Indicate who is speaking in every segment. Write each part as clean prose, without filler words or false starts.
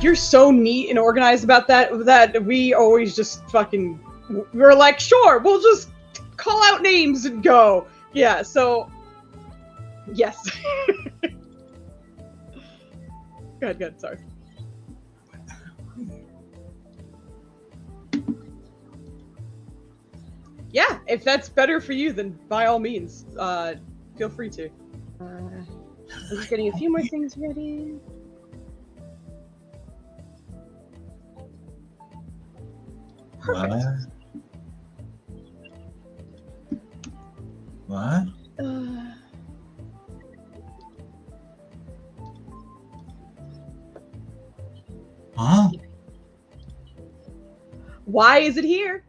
Speaker 1: you're so neat and organized about that we always just fucking, we're like, sure, we'll just call out names and go. Yeah, so, yes. Good, sorry. Yeah, if that's better for you, then by all means, feel free to. I'm just getting a few more things ready. Perfect.
Speaker 2: What? Huh?
Speaker 1: Why is it here?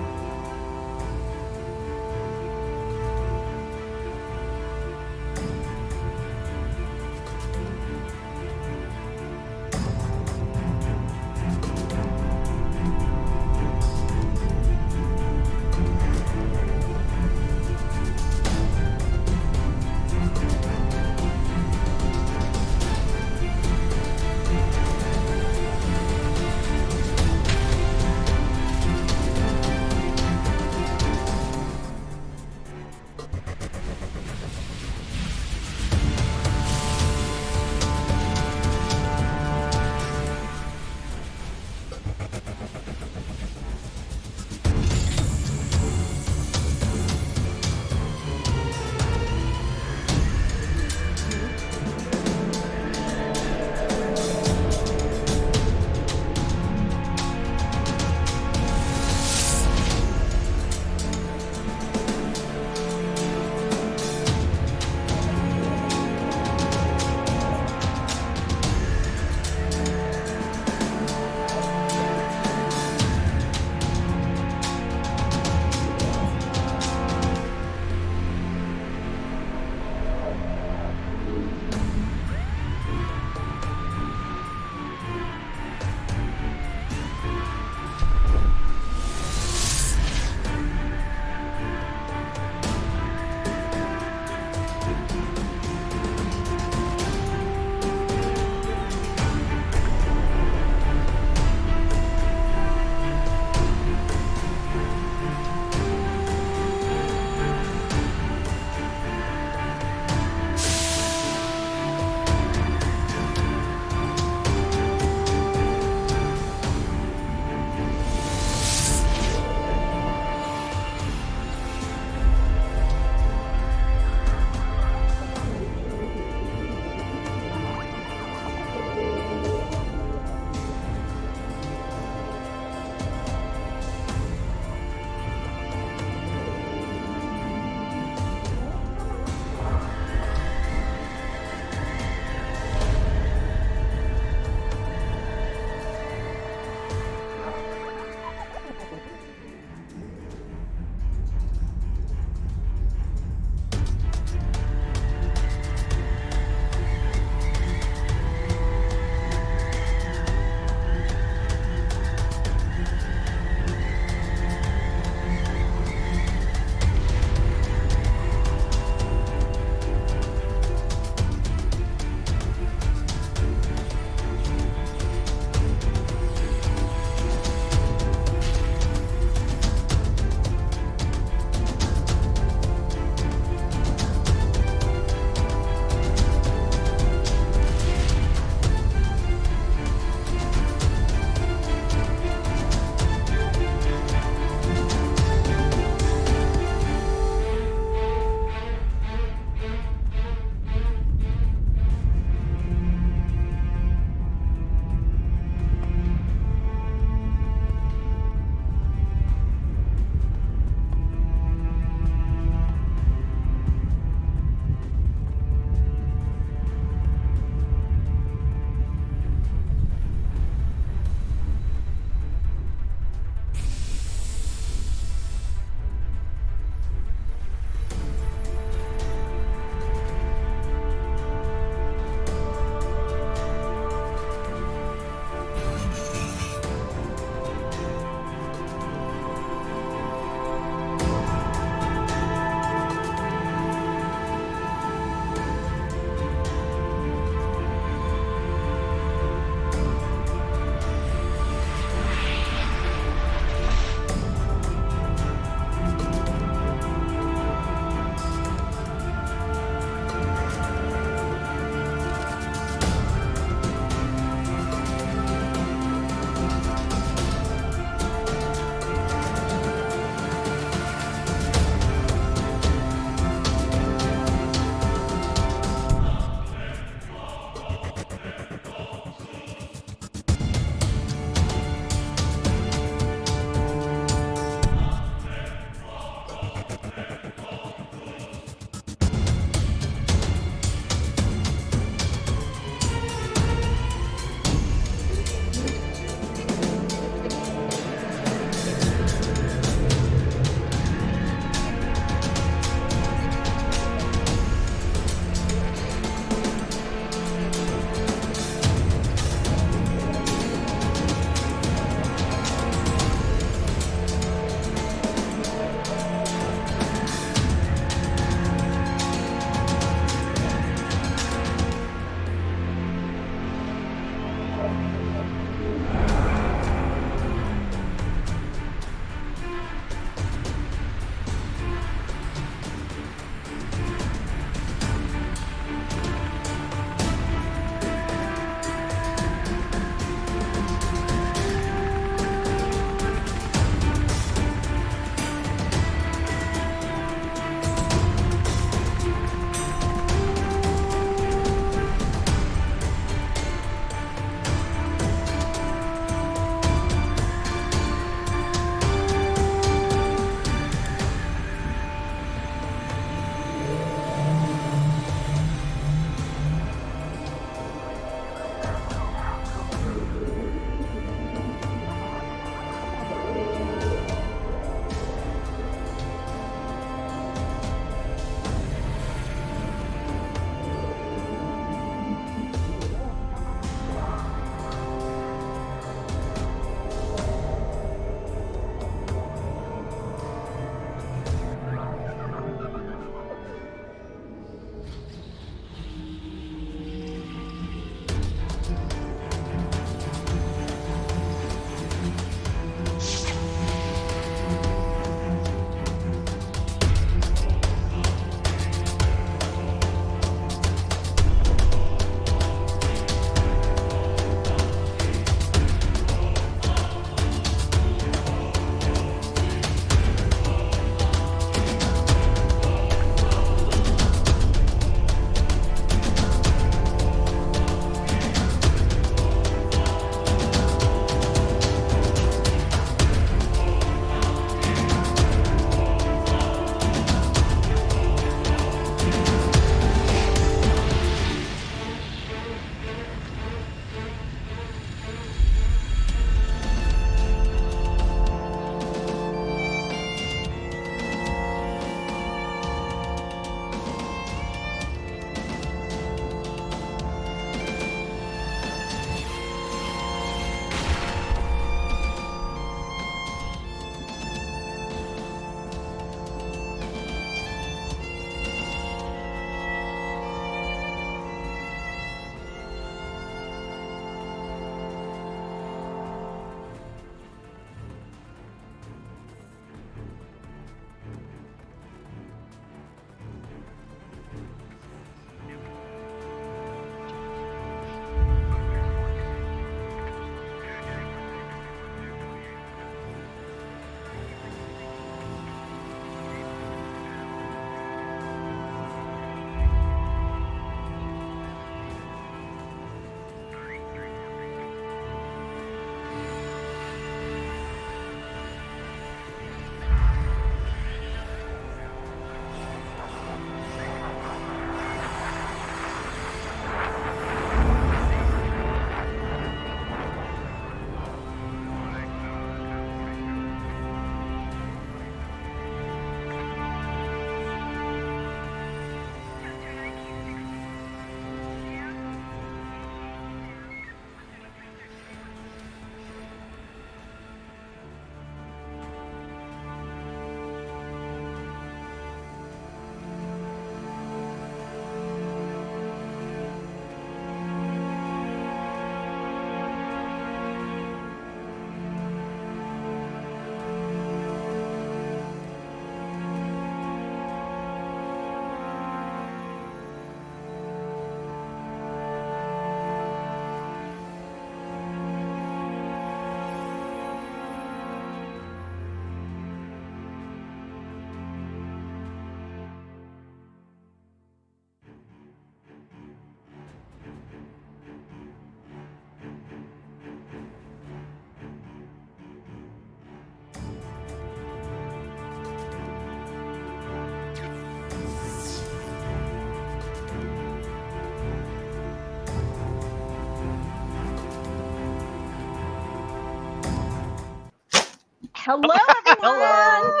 Speaker 3: Hello, everyone.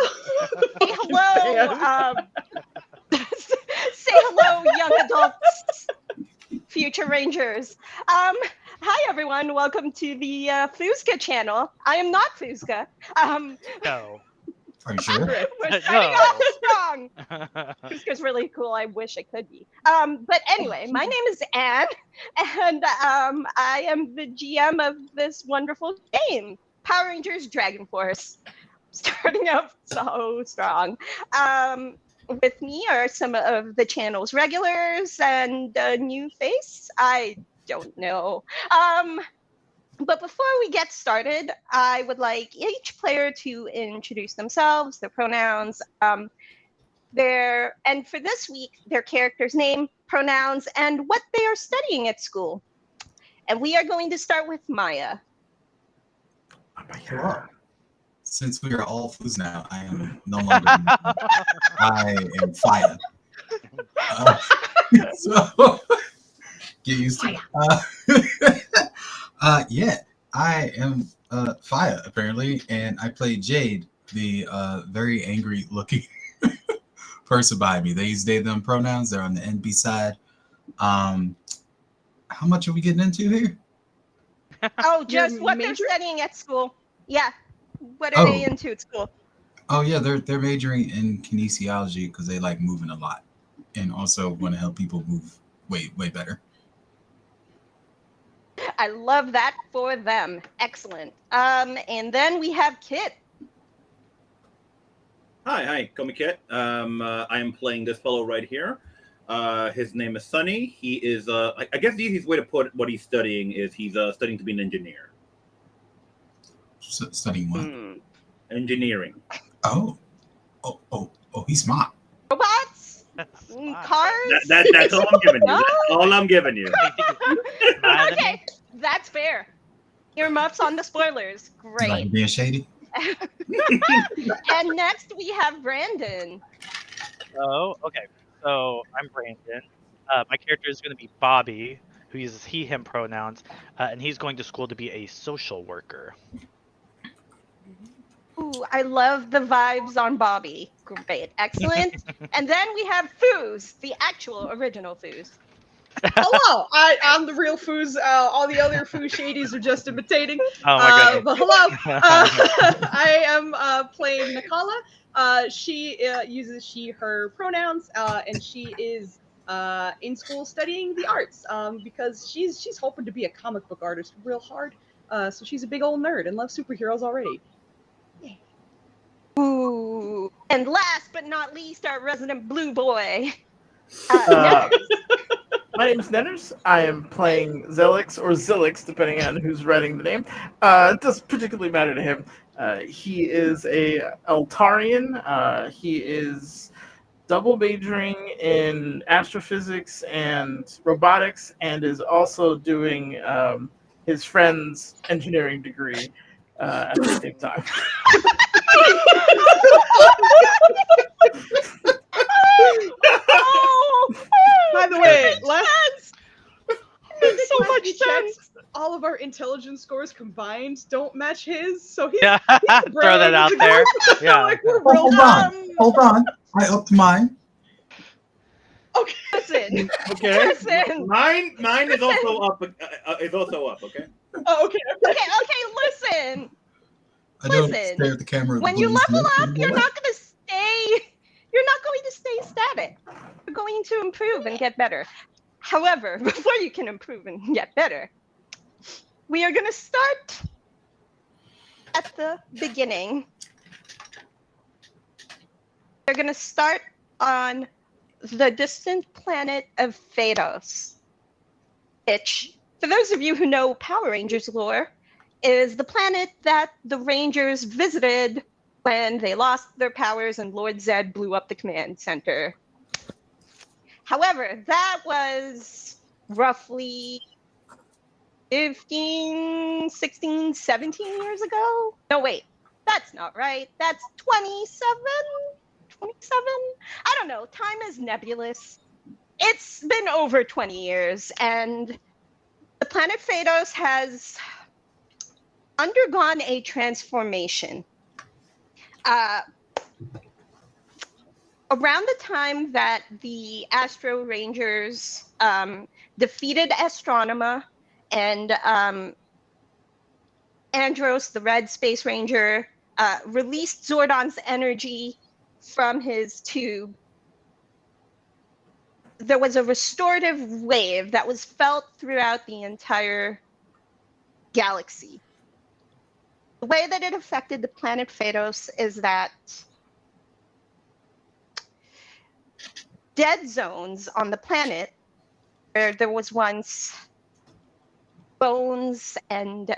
Speaker 3: Say hello. Say hello, young adults, future rangers. Hi, everyone. Welcome to the Foozca channel. I am not Foozca.
Speaker 4: No.
Speaker 2: Are you sure?
Speaker 3: We're starting off strong. Foozca's really cool. I wish I could be. But anyway, my name is Anne, and I am the GM of this wonderful game, Power Rangers Dragon Force. Starting out so strong. With me are some of the channel's regulars and a new face. I don't know. But before we get started, I would like each player to introduce themselves, their pronouns, and for this week, their character's name, pronouns, and what they are studying at school. And we are going to start with Maya.
Speaker 2: Hello. Since we are all Foos now, I am no longer. I am fire. So get used to it. Yeah, I am fire apparently, and I play Jade, the very angry looking person behind me. They use they them pronouns. They're on the NB side. How much are we getting into here?
Speaker 3: Oh, just what they're studying at school. Yeah. What are they into at school?
Speaker 2: Oh yeah, they're majoring in kinesiology because they like moving a lot, and also want to help people move way better.
Speaker 3: I love that for them. Excellent. And then we have Kit.
Speaker 5: Hi, Komi Kit. I am playing this fellow right here. His name is Sunny. He is, I guess the easiest way to put what he's studying is he's studying to be an engineer.
Speaker 2: Studying what?
Speaker 5: Engineering.
Speaker 2: Oh, he's smart.
Speaker 3: Robots? Cars?
Speaker 5: That's all I'm giving you. That's all I'm giving you.
Speaker 3: Okay, that's fair. Earmuffs on the spoilers. Great.
Speaker 2: Like being shady.
Speaker 3: And next we have Brandon.
Speaker 4: Oh, okay. So I'm Brandon. My character is going to be Bobby, who uses he, him pronouns, and he's going to school to be a social worker.
Speaker 3: Ooh, I love the vibes on Bobby. Great. Excellent. And then we have Foos, the actual original Foos.
Speaker 1: Hello, I'm the real Foos. All the other Foos shadies are just imitating.
Speaker 4: Oh my goodness.
Speaker 1: But hello, I am playing Nakala. She uses she/her pronouns, and she is in school studying the arts because she's hoping to be a comic book artist real hard. So she's a big old nerd and loves superheroes already.
Speaker 3: Ooh. And last but not least, our resident blue boy.
Speaker 6: My name is Netters. I am playing Zelix or Zilix, depending on who's writing the name. It doesn't particularly matter to him. He is a Altarian. He is double majoring in astrophysics and robotics, and is also doing his friend's engineering degree at the same time.
Speaker 1: By the way,
Speaker 3: makes so much sense.
Speaker 1: All of our intelligence scores combined don't match his, so he's
Speaker 4: Yeah,
Speaker 1: he's
Speaker 4: throw that out there. Yeah.
Speaker 1: like we're
Speaker 2: Oh,
Speaker 1: real.
Speaker 2: hold on. I upped mine.
Speaker 1: Okay.
Speaker 3: Listen.
Speaker 5: Okay.
Speaker 3: Listen.
Speaker 5: Mine is also up. Is also up. Okay.
Speaker 1: Oh, okay.
Speaker 3: Okay, listen.
Speaker 2: I don't
Speaker 3: Listen,
Speaker 2: stare at the camera.
Speaker 3: When you level up, you're not going to stay static. You're going to improve and get better. However, before you can improve and get better, we are going to start at the beginning. We're going to start on the distant planet of Phaedos, which, for those of you who know Power Rangers lore, is the planet that the Rangers visited when they lost their powers and Lord Zed blew up the command center. However, that was roughly 15, 16, 17 years ago. No, wait, that's not right. That's 27? I don't know. Time is nebulous. It's been over 20 years, and the planet Phaedos has undergone a transformation. Around the time that the Astro Rangers defeated Astronema and Andros, the Red Space Ranger, released Zordon's energy from his tube, there was a restorative wave that was felt throughout the entire galaxy. The way that it affected the planet Phaedos is that dead zones on the planet, where there was once bones and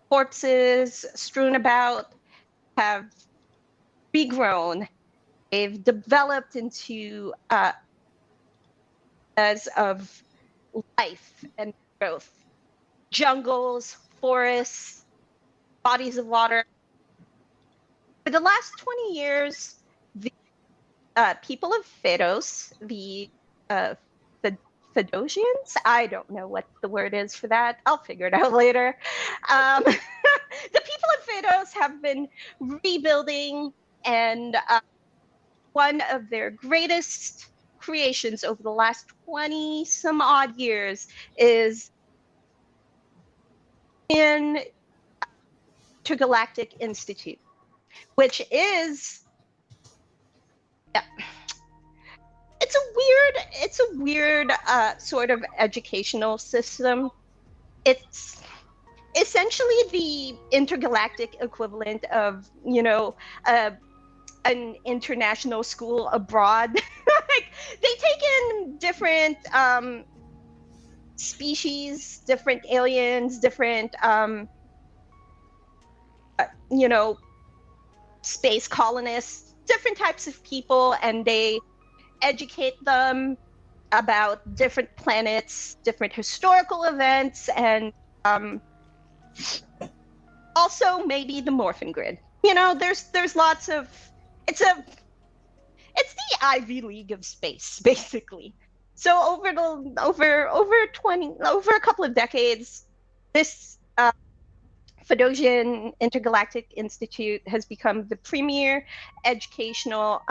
Speaker 3: corpses strewn about, have regrown. They've developed into as of life and growth. Jungles, forests, bodies of water. For the last 20 years, the people of Phaedos, the Phaedosians, I don't know what the word is for that. I'll figure it out later. The people of Phaedos have been rebuilding, and one of their greatest creations over the last 20 some odd years is in Intergalactic Institute, which is it's a weird sort of educational system. It's essentially the intergalactic equivalent of, you know, an international school abroad. Like, they take in different species, different aliens, different you know, space colonists, different types of people, and they educate them about different planets, different historical events, and also maybe the Morphin Grid. You know, there's lots of it's the Ivy League of space, basically. So over a couple of decades, this Fedosian Intergalactic Institute has become the premier educational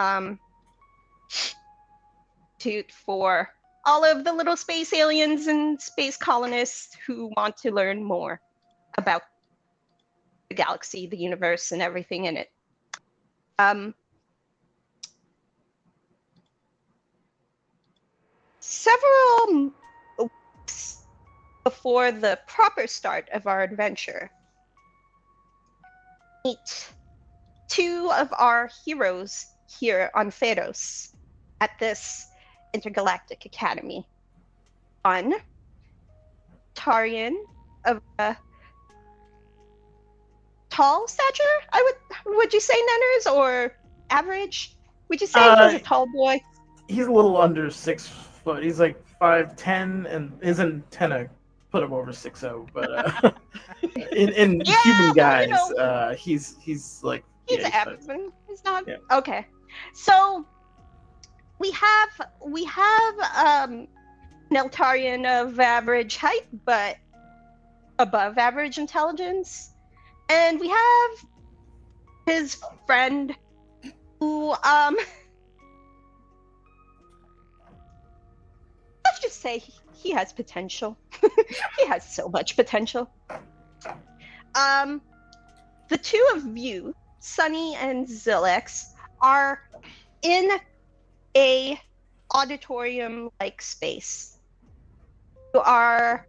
Speaker 3: institute for all of the little space aliens and space colonists who want to learn more about the galaxy, the universe, and everything in it. Several weeks before the proper start of our adventure, meet two of our heroes here on Phaedos at this intergalactic academy. One, Tarian of tall stature. Would you say, Nenners, or average? Would you say he's a tall boy?
Speaker 6: He's a little under 6 foot. He's like 5'10", and his antenna put him over 6'0". But in
Speaker 3: Yeah,
Speaker 6: human
Speaker 3: but,
Speaker 6: guys,
Speaker 3: you know,
Speaker 6: he's like
Speaker 3: he's
Speaker 6: yeah,
Speaker 3: average. He's not okay. So we have Neltarian of average height, but above average intelligence, and we have his friend who let's just say he has potential. He has so much potential. The two of you, Sunny and Zilex, are in a auditorium-like space. You are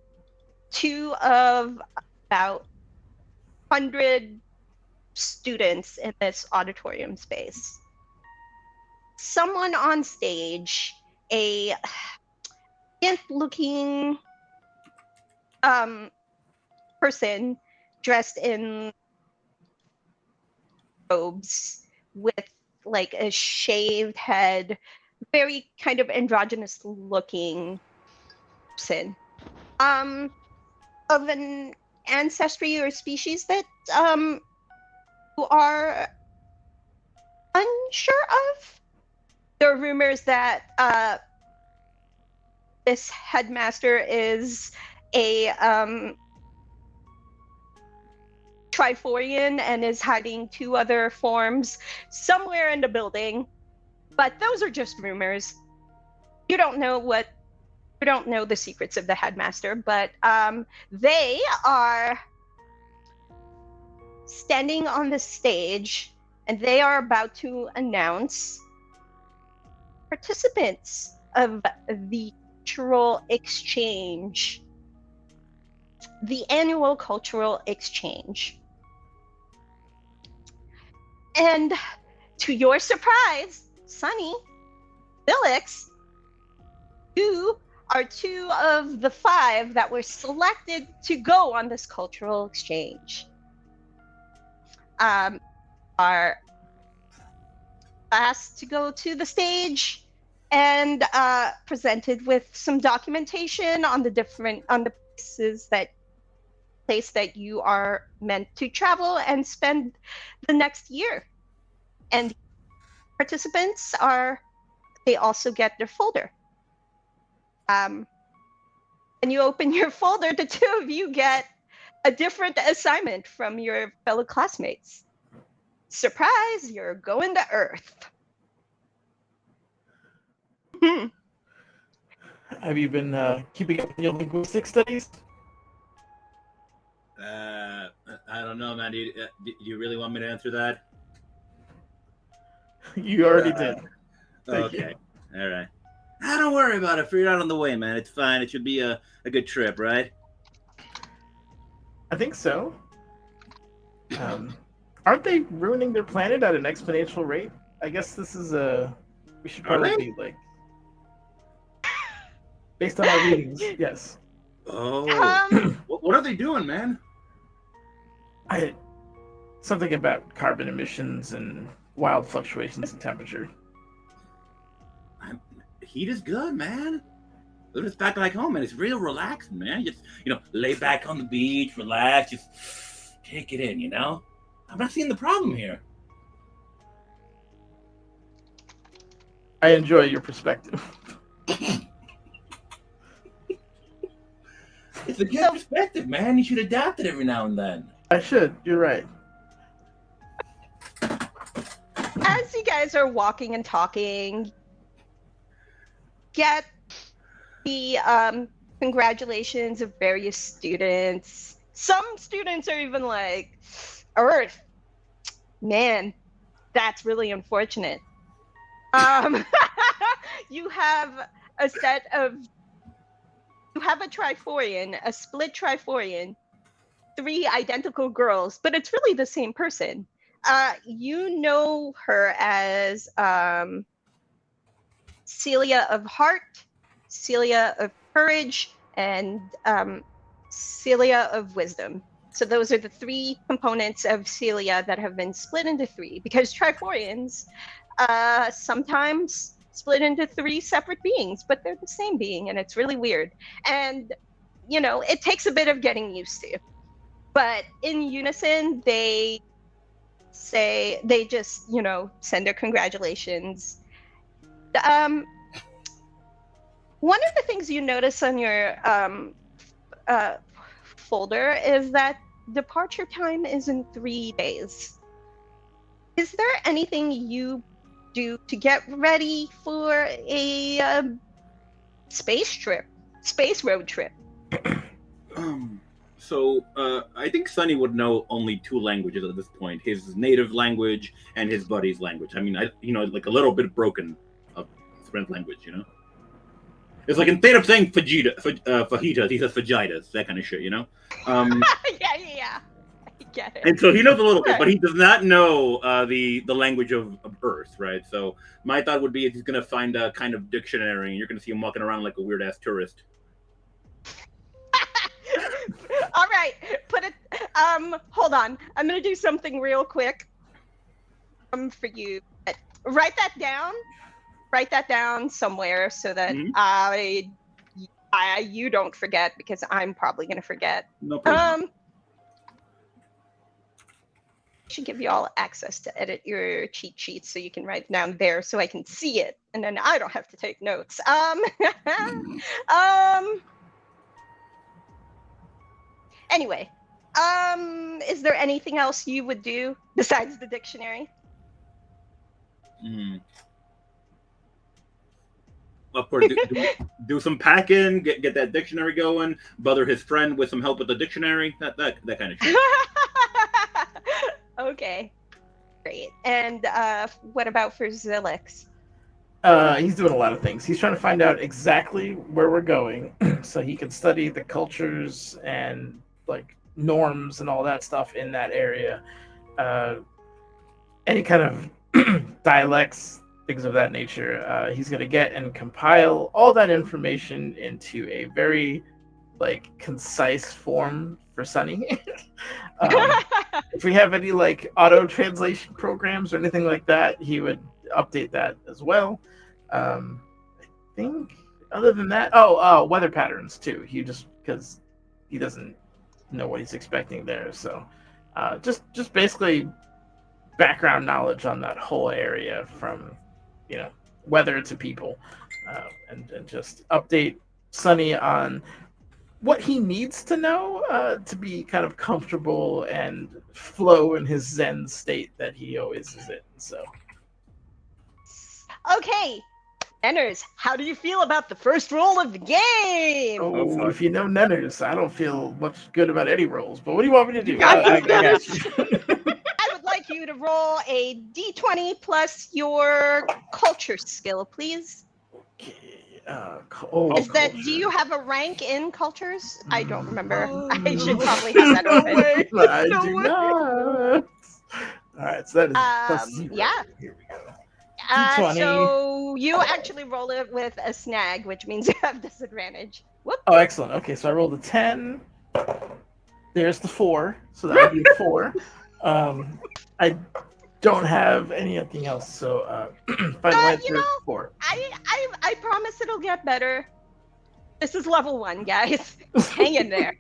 Speaker 3: two of about 100 students in this auditorium space. Someone on stage, a looking person dressed in robes with like a shaved head, very kind of androgynous looking person, of an ancestry or species that you are unsure of. There are rumors that this headmaster is a Triforian and is hiding 2 other forms somewhere in the building. But those are just rumors. You don't know the secrets of the headmaster, but they are standing on the stage and they are about to announce participants of the cultural exchange, the annual cultural exchange. And to your surprise, Sunny, Felix, you are 2 of the 5 that were selected to go on this cultural exchange. Are asked to go to the stage and presented with some documentation on the place that you are meant to travel and spend the next year. And participants they also get their folder. And you open your folder, the 2 of you get a different assignment from your fellow classmates. Surprise, you're going to Earth.
Speaker 6: Have you been keeping up with your linguistic studies?
Speaker 5: I don't know, man. Do you really want me to answer that?
Speaker 6: You already did. Thank
Speaker 5: Okay. All right. Don't worry about it. Figure it out on the way, man. It's fine. It should be a good trip, right?
Speaker 6: I think so. Aren't they ruining their planet at an exponential rate? I guess this is we should probably be like, based on our readings, yes.
Speaker 5: Oh. What are they doing, man?
Speaker 6: Something about carbon emissions and wild fluctuations in temperature.
Speaker 5: Heat is good, man. It's back like home, man. It's real relaxing, man. Just, lay back on the beach, relax, just take it in, I'm not seeing the problem here.
Speaker 6: I enjoy your perspective.
Speaker 5: It's a good perspective, man. You should adapt it every now and then.
Speaker 6: I should. You're right.
Speaker 3: As you guys are walking and talking, get the congratulations of various students. Some students are even like, Earth, man, that's really unfortunate. You have a Triforian, a split Triforian, 3 identical girls, but it's really the same person. You know her as Celia of Heart, Celia of Courage, and Celia of Wisdom. So those are the 3 components of Celia that have been split into 3, because Triforians sometimes split into 3 separate beings, but they're the same being, and it's really weird. And, it takes a bit of getting used to. But in unison, they just, send their congratulations. One of the things you notice on your folder is that departure time is in 3 days. Is there anything you do to get ready for a space road trip?
Speaker 5: So I think Sunny would know only 2 languages at this point: his native language and his buddy's language. I mean, like a little bit broken of French language. It's like instead of saying fajitas, he says fajitas, that kind of shit.
Speaker 3: Yeah. I get it.
Speaker 5: And so he knows a little bit, but he does not know the language of Earth, right? So my thought would be he's gonna find a kind of dictionary, and you're gonna see him walking around like a weird ass tourist.
Speaker 3: All right, hold on. I'm gonna do something real quick for you. Write that down somewhere so that you don't forget, because I'm probably gonna forget.
Speaker 5: No problem.
Speaker 3: I should give you all access to edit your cheat sheets so you can write down there so I can see it, and then I don't have to take notes. Anyway, Is there anything else you would do besides the dictionary?
Speaker 5: Of course, do some packing, get that dictionary going, bother his friend with some help with the dictionary, that kind of shit.
Speaker 3: Okay, great. And what about for Zilix?
Speaker 6: He's doing a lot of things. He's trying to find out exactly where we're going so he can study the cultures and like norms and all that stuff in that area. Any kind of dialects, things of that nature. He's going to get and compile all that information into a very like concise form for Sunny. If we have any like auto translation programs or anything like that, he would update that as well. I think other than that, weather patterns too. He just because he doesn't know what he's expecting there, so just basically background knowledge on that whole area from weather to people, and just update Sunny on what he needs to know to be kind of comfortable and flow in his Zen state that he always is in. So.
Speaker 3: Okay, Nenners, how do you feel about the first roll of the game?
Speaker 6: Oh, if you know Nenners, I don't feel much good about any rolls. But what do you want me to do?
Speaker 1: I
Speaker 6: got you.
Speaker 3: I would like you to roll a d20 plus your culture skill, please.
Speaker 6: Okay.
Speaker 3: Do you have a rank in cultures? I don't remember. I should
Speaker 1: no.
Speaker 3: probably have that
Speaker 1: No
Speaker 3: open.
Speaker 1: way.
Speaker 6: I
Speaker 1: No
Speaker 6: do
Speaker 1: way.
Speaker 6: not. All right, so that is plus 0.
Speaker 3: Yeah.
Speaker 6: Here we go.
Speaker 3: So you actually roll it with a snag, which means you have disadvantage. Whoop.
Speaker 6: Oh, excellent. Okay, so I rolled a 10. There's the 4, so that would be 4. I don't have anything else, so final answer 4.
Speaker 3: I promise it'll get better. This is level 1, guys. Hang in there.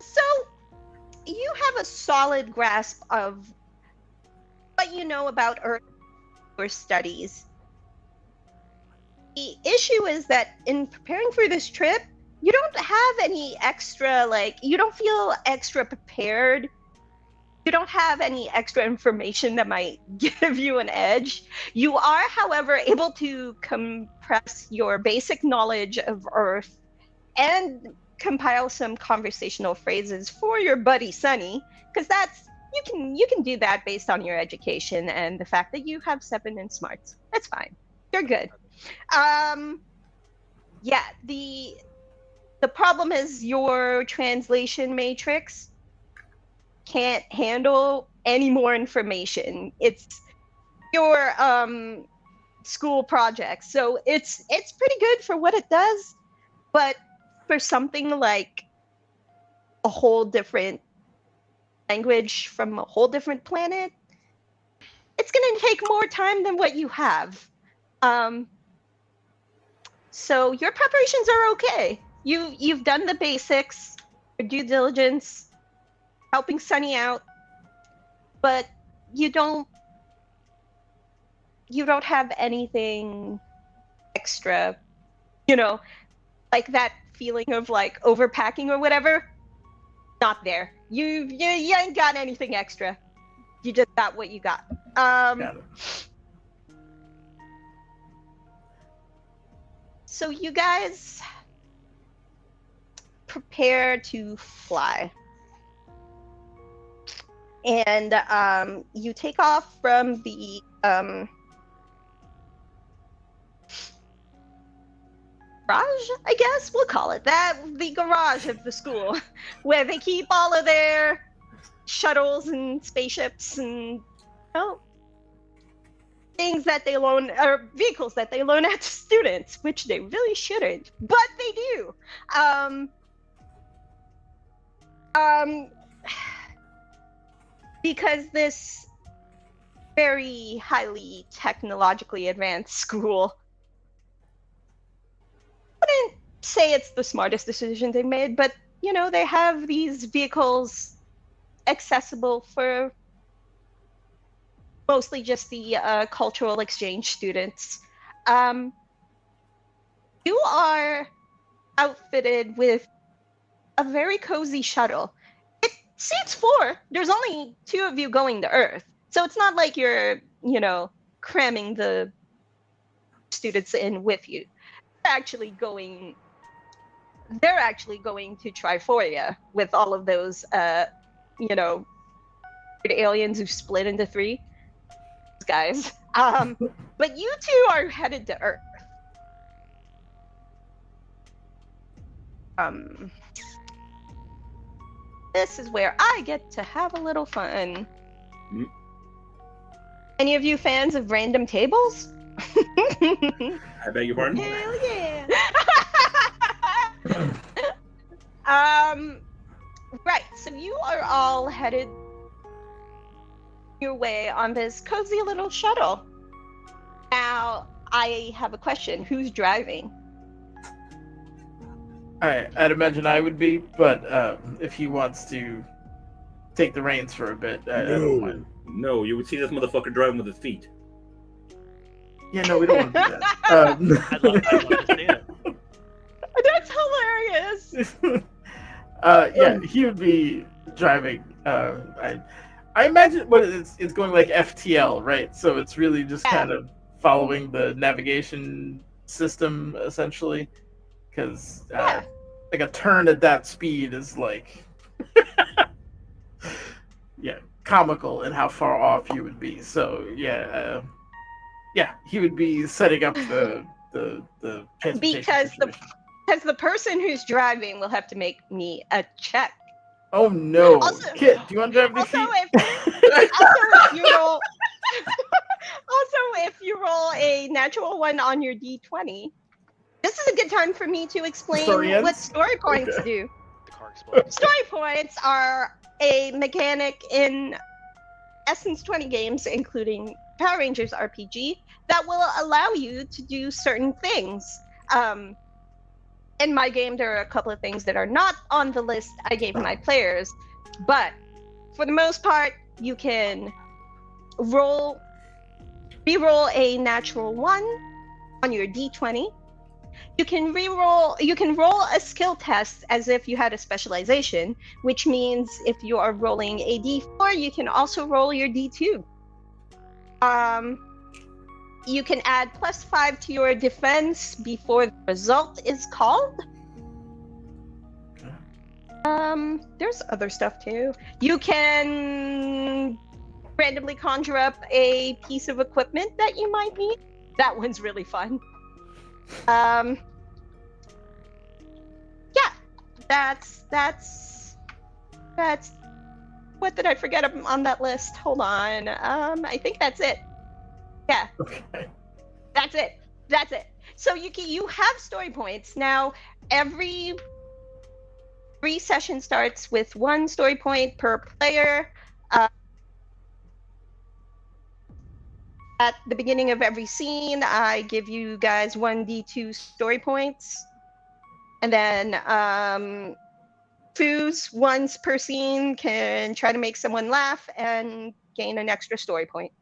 Speaker 3: So you have a solid grasp of what you know about Earth or studies. The issue is that in preparing for this trip, you don't have any extra, you don't feel extra prepared. You don't have any extra information that might give you an edge. You are, however, able to compress your basic knowledge of Earth and compile some conversational phrases for your buddy Sunny, because you can do that based on your education and the fact that you have 7 in smarts. That's fine. You're good. Yeah, the problem is your translation matrix can't handle any more information. It's your school project, so it's pretty good for what it does, but for something like a whole different language from a whole different planet, it's going to take more time than what you have. So your preparations are okay. You've done the basics, your due diligence, helping Sunny out, but you don't have anything extra, like that feeling of like overpacking or whatever. Not there. You ain't got anything extra. You just got what you got.
Speaker 6: Got it.
Speaker 3: So you guys prepare to fly. And you take off from the garage, I guess we'll call it that, the garage of the school, where they keep all of their shuttles and spaceships and things that they loan, or vehicles that they loan out to students, which they really shouldn't, but they do. Because this very highly technologically advanced school, I wouldn't say it's the smartest decision they made, but they have these vehicles accessible for mostly just the cultural exchange students. You are outfitted with a very cozy shuttle. It seats 4. There's only 2 of you going to Earth. So it's not like you're, cramming the students in with you. They're actually going to Triforia with all of those aliens who split into 3 guys. But you 2 are headed to Earth. This is where I get to have a little fun.
Speaker 5: Mm.
Speaker 3: Any of you fans of random tables?
Speaker 5: I beg your pardon.
Speaker 3: Hell yeah! Right. So you are all headed your way on this cozy little shuttle. Now, I have a question. Who's driving?
Speaker 6: I'd imagine I would be, but if he wants to take the reins for a bit, I don't mind.
Speaker 5: No, you would see this motherfucker driving with his feet.
Speaker 6: Yeah, no, we don't want to do that.
Speaker 4: I'd love to see it.
Speaker 3: That's hilarious.
Speaker 6: Yeah, he would be driving. I imagine what it's going like FTL, right? So it's really just kind of following the navigation system, essentially. Because like a turn at that speed is like, yeah, comical in how far off you would be. So yeah, he would be setting up the
Speaker 3: because the person who's driving will have to make me a check.
Speaker 6: Oh no,
Speaker 3: Also-
Speaker 6: Kit, do you want to drive this
Speaker 3: Also,
Speaker 6: seat?
Speaker 3: if you roll a natural 1 on your D20, this is a good time for me to explain
Speaker 6: Story ends?
Speaker 3: what story points do.
Speaker 4: The car explodes.
Speaker 3: Story points are a mechanic in Essence 20 games, including Power Rangers RPG, that will allow you to do certain things. In my game, there are a couple of things that are not on the list I gave my players, but for the most part, you can re-roll a natural 1 on your D20. You can roll a skill test as if you had a specialization, which means if you are rolling a D4, you can also roll your D2. You can add +5 to your defense before the result is called. There's other stuff too. You can randomly conjure up a piece of equipment that you might need. That one's really fun. Yeah, that's what did I forget on that list? Hold on. I think that's it. Yeah.
Speaker 6: Okay.
Speaker 3: That's it. So you have story points. Now every session starts with 1 story point per player. At the beginning of every scene, I give you guys 1d2 story points. And then Foos, once per scene, can try to make someone laugh and gain an extra story point.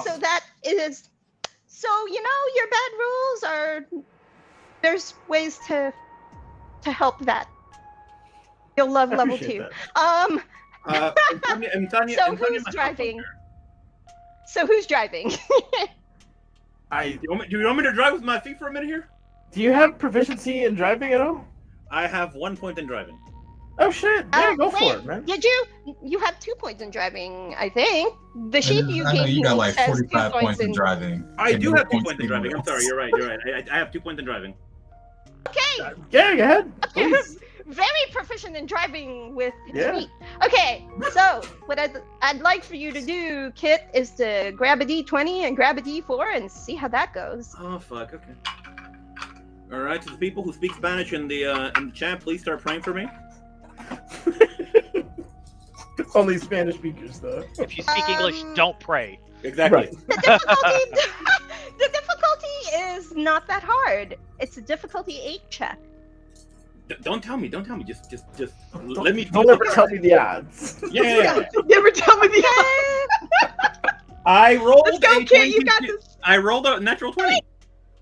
Speaker 3: So that is... So, your bad rules are... There's ways to help that. You'll love level 2.
Speaker 5: Tanya,
Speaker 3: So who's driving? So who's driving?
Speaker 5: Do you want me to drive with my feet for a minute here?
Speaker 6: Do you have proficiency in driving at all?
Speaker 5: I have 1 point in driving.
Speaker 6: Oh shit! Yeah, go
Speaker 3: Wait,
Speaker 6: for it, man.
Speaker 3: Did you? You have 2 points in driving, I think. The sheet you
Speaker 2: I know
Speaker 3: gave
Speaker 2: you got
Speaker 3: me
Speaker 2: like
Speaker 3: says 2
Speaker 2: 45 points in driving.
Speaker 5: I
Speaker 2: and
Speaker 5: do
Speaker 2: no
Speaker 5: have 2
Speaker 2: points
Speaker 5: points in driving. I'm
Speaker 2: anywhere
Speaker 5: sorry,
Speaker 2: else.
Speaker 5: you're right. I have 2 points in driving.
Speaker 3: Okay,
Speaker 6: Yeah, go ahead.
Speaker 3: you're
Speaker 6: Please.
Speaker 3: very proficient in driving with his
Speaker 6: Yeah.
Speaker 3: feet. Okay, so what I'd like for you to do, Kit, is to grab a D20 and grab a D4 and see how that goes.
Speaker 5: Oh fuck. Okay. All right, to the people who speak Spanish in the chat, please start praying for me.
Speaker 6: Only Spanish speakers, though.
Speaker 4: If you speak English, don't pray.
Speaker 5: Exactly.
Speaker 6: Right.
Speaker 3: The difficulty is not that hard. It's a difficulty 8 check.
Speaker 5: Don't tell me. Just
Speaker 6: Don't,
Speaker 5: let me.
Speaker 6: don't ever tell me the odds.
Speaker 5: Yeah.
Speaker 1: Never tell me the
Speaker 5: I rolled.
Speaker 1: Let's go,
Speaker 5: a
Speaker 1: Kit. You
Speaker 5: 22
Speaker 1: got this.
Speaker 5: I rolled a natural 20.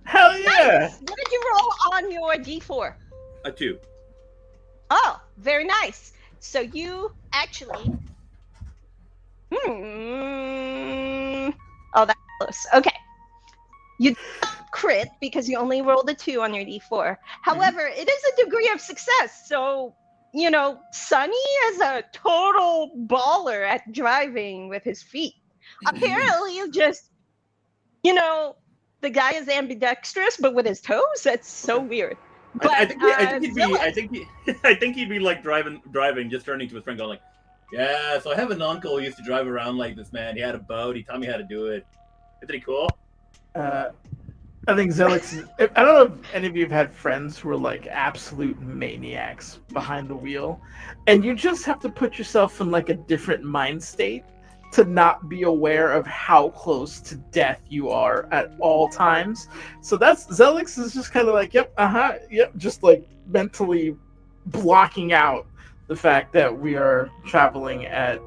Speaker 6: Hell yeah!
Speaker 3: What did you roll on your D4?
Speaker 5: A 2.
Speaker 3: Oh, very nice. So you actually. Oh, that's close. Okay. You crit because you only rolled a 2 on your d4. However, it is a degree of success. So, Sunny is a total baller at driving with his feet. Apparently, you just, the guy is ambidextrous, but with his toes. That's so weird. But
Speaker 5: I think he'd be like driving, just turning to his friend, going like, "Yeah, so I have an uncle who used to drive around like this, man. He had a boat. He taught me how to do it. Isn't he cool?"
Speaker 6: I think Zelix. I don't know if any of you have had friends who are like absolute maniacs behind the wheel, and you just have to put yourself in like a different mind state to not be aware of how close to death you are at all times. So that's Zelix is just kind of like, yep, just like mentally blocking out the fact that we are traveling at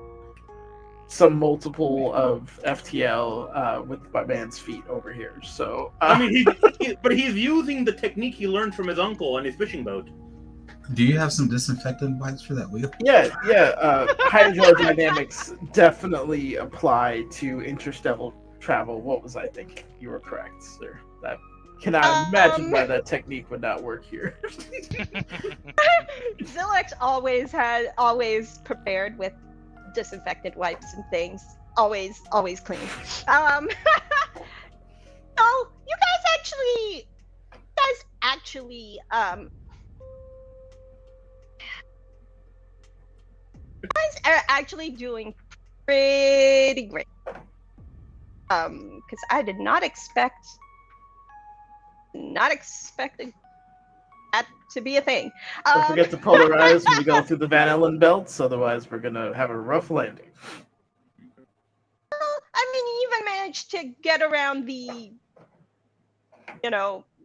Speaker 6: some multiple of FTL with my man's feet over here. So
Speaker 5: I mean, but he's using the technique he learned from his uncle on his fishing boat.
Speaker 2: Do you have some disinfectant wipes for that wheel?
Speaker 6: yeah. Hydrodynamics definitely apply to interstellar travel. What was I thinking? You were correct, sir. That cannot imagine why that technique would not work here.
Speaker 3: Zilix always prepared with disinfectant wipes and things. Always clean. So you guys are actually doing pretty great. Because I did not expect that to be a thing.
Speaker 6: Don't forget to polarize when we go through the Van Allen belts, otherwise we're gonna have a rough landing.
Speaker 3: Well, I mean, you even managed to get around the,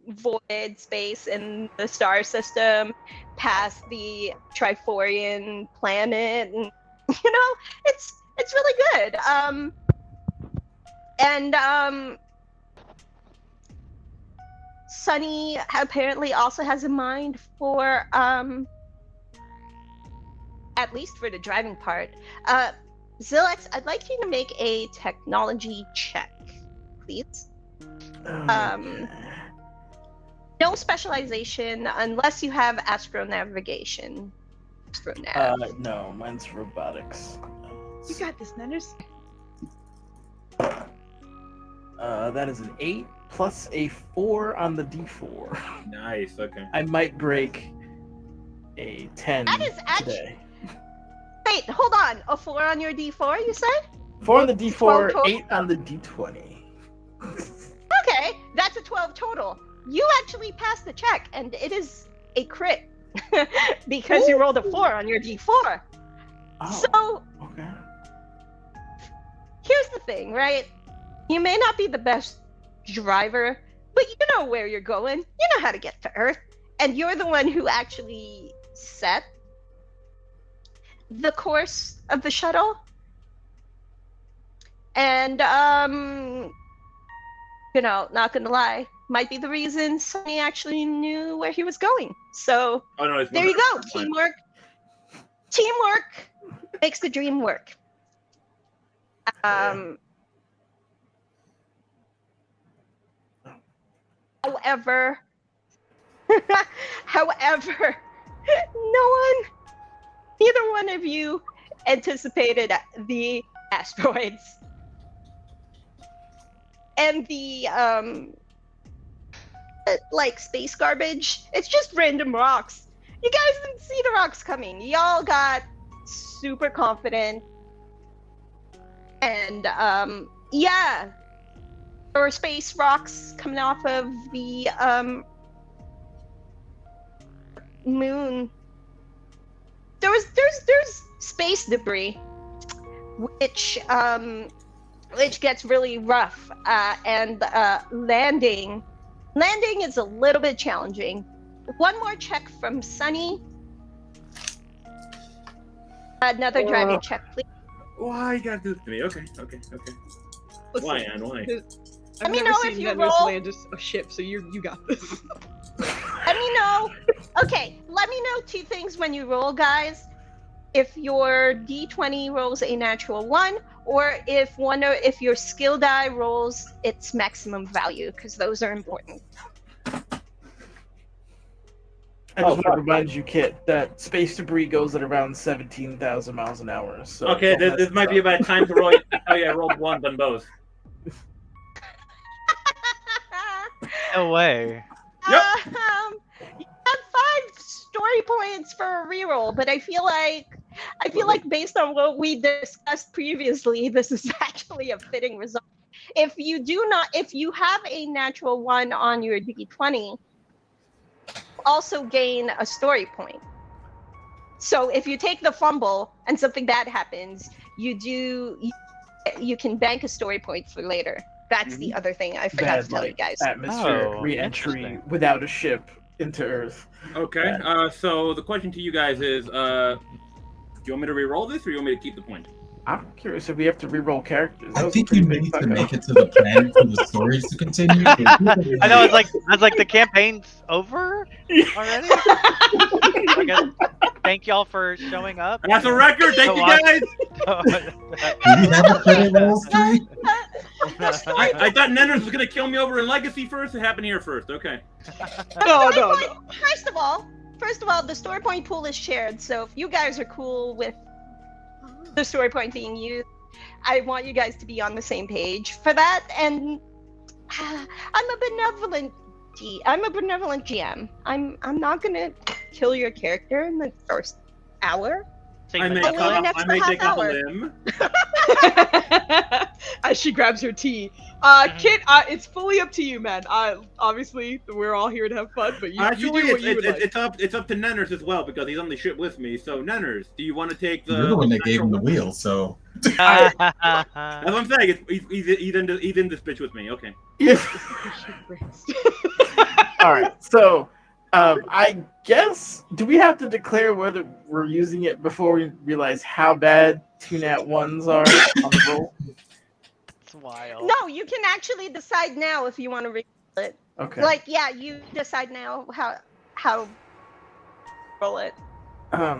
Speaker 3: void space in the star system, past the Triforian planet, and it's really good. Sunny apparently also has a mind for, at least for the driving part. Zilix, I'd like you to make a technology check, please. No specialization unless you have astronavigation.
Speaker 6: No, mine's robotics.
Speaker 1: You got this, Nanners.
Speaker 6: That is an 8 plus a 4 on the D4.
Speaker 5: Nice. Okay.
Speaker 6: I might break a 10
Speaker 3: That is
Speaker 6: today.
Speaker 3: Wait, hold on. A 4 on your D4, you said?
Speaker 6: 4 on the D4,
Speaker 3: 12
Speaker 6: 8 on the D20.
Speaker 3: Okay, that's a 12 total. You actually passed the check, and it is a crit because you rolled a 4 on your D4.
Speaker 6: Oh,
Speaker 3: So
Speaker 6: okay.
Speaker 3: here's the thing, right? You may not be the best driver, but you know where you're going. You know how to get to Earth, and you're the one who actually set the course of the shuttle. And not gonna lie, might be the reason Sonny actually knew where he was going. So there you go. Teamwork makes the dream work. However, neither one of you anticipated the asteroids and the space garbage. It's just random rocks. You guys didn't see the rocks coming. Y'all got super confident, and there were space rocks coming off of the moon. There's space debris, which gets really rough, and landing is a little bit challenging. One more check from Sunny. Another driving check, please.
Speaker 5: Why you gotta do this to me? Okay.
Speaker 1: Listen,
Speaker 5: Why, Anne? Why?
Speaker 1: I've
Speaker 3: me
Speaker 1: never
Speaker 3: know
Speaker 1: seen
Speaker 3: if you
Speaker 1: Nanners
Speaker 3: roll.
Speaker 1: land a ship, so you got this.
Speaker 3: Let me know. Okay, let me know two things when you roll, guys. If your d20 rolls a natural 1, or if your skill die rolls its maximum value, because those are important.
Speaker 6: I just want to remind you, Kit, that space debris goes at around 17,000 miles an hour. So
Speaker 5: Okay, this might be about time to roll. Oh yeah, I rolled 1 on both.
Speaker 4: No way.
Speaker 5: Yep.
Speaker 3: You have 5 story points for a reroll, but I feel like based on what we discussed previously, this is actually a fitting result. If you have a natural 1 on your d20, also gain a story point. So if you take the fumble and something bad happens, you can bank a story point for later. That's the other thing I forgot to tell you guys.
Speaker 6: Atmospheric re-entry without a ship into Earth.
Speaker 5: Okay. So the question to you guys is, do you want me to re-roll this, or you want me to keep the point?
Speaker 6: I'm curious if we have to re-roll characters.
Speaker 2: I think you need to make it to the plan for the stories to continue.
Speaker 4: I know. I was like, the campaign's over already. I guess, thank y'all for showing up.
Speaker 5: That's a record. Thank you guys.
Speaker 2: Do we have a credit roll streak?
Speaker 5: I thought Nenners was gonna kill me over in Legacy first. It happened here first. Okay.
Speaker 1: No.
Speaker 3: First of all, the story point pool is shared. So if you guys are cool with the story point being used, I want you guys to be on the same page for that. And I'm a benevolent GM. I'm not gonna kill your character in the first hour.
Speaker 5: I may take up a limb.
Speaker 1: As she grabs her tea. Kit, it's fully up to you, man. Obviously, we're all here to have fun, but you do what you would like.
Speaker 5: It's up to Nenners as well, because he's on the ship with me. So Nenners, do you want to take the?
Speaker 2: You're the one that gave him the wheel, so.
Speaker 5: That's what I'm saying. He's in this bitch with me. Okay.
Speaker 6: All right. So, I guess, do we have to declare whether we're using it before we realize how bad 2 nat 1s are on the roll?
Speaker 4: It's wild.
Speaker 3: No, you can actually decide now if you want to roll it.
Speaker 6: Okay.
Speaker 3: Like, yeah, you decide now how roll it.
Speaker 6: I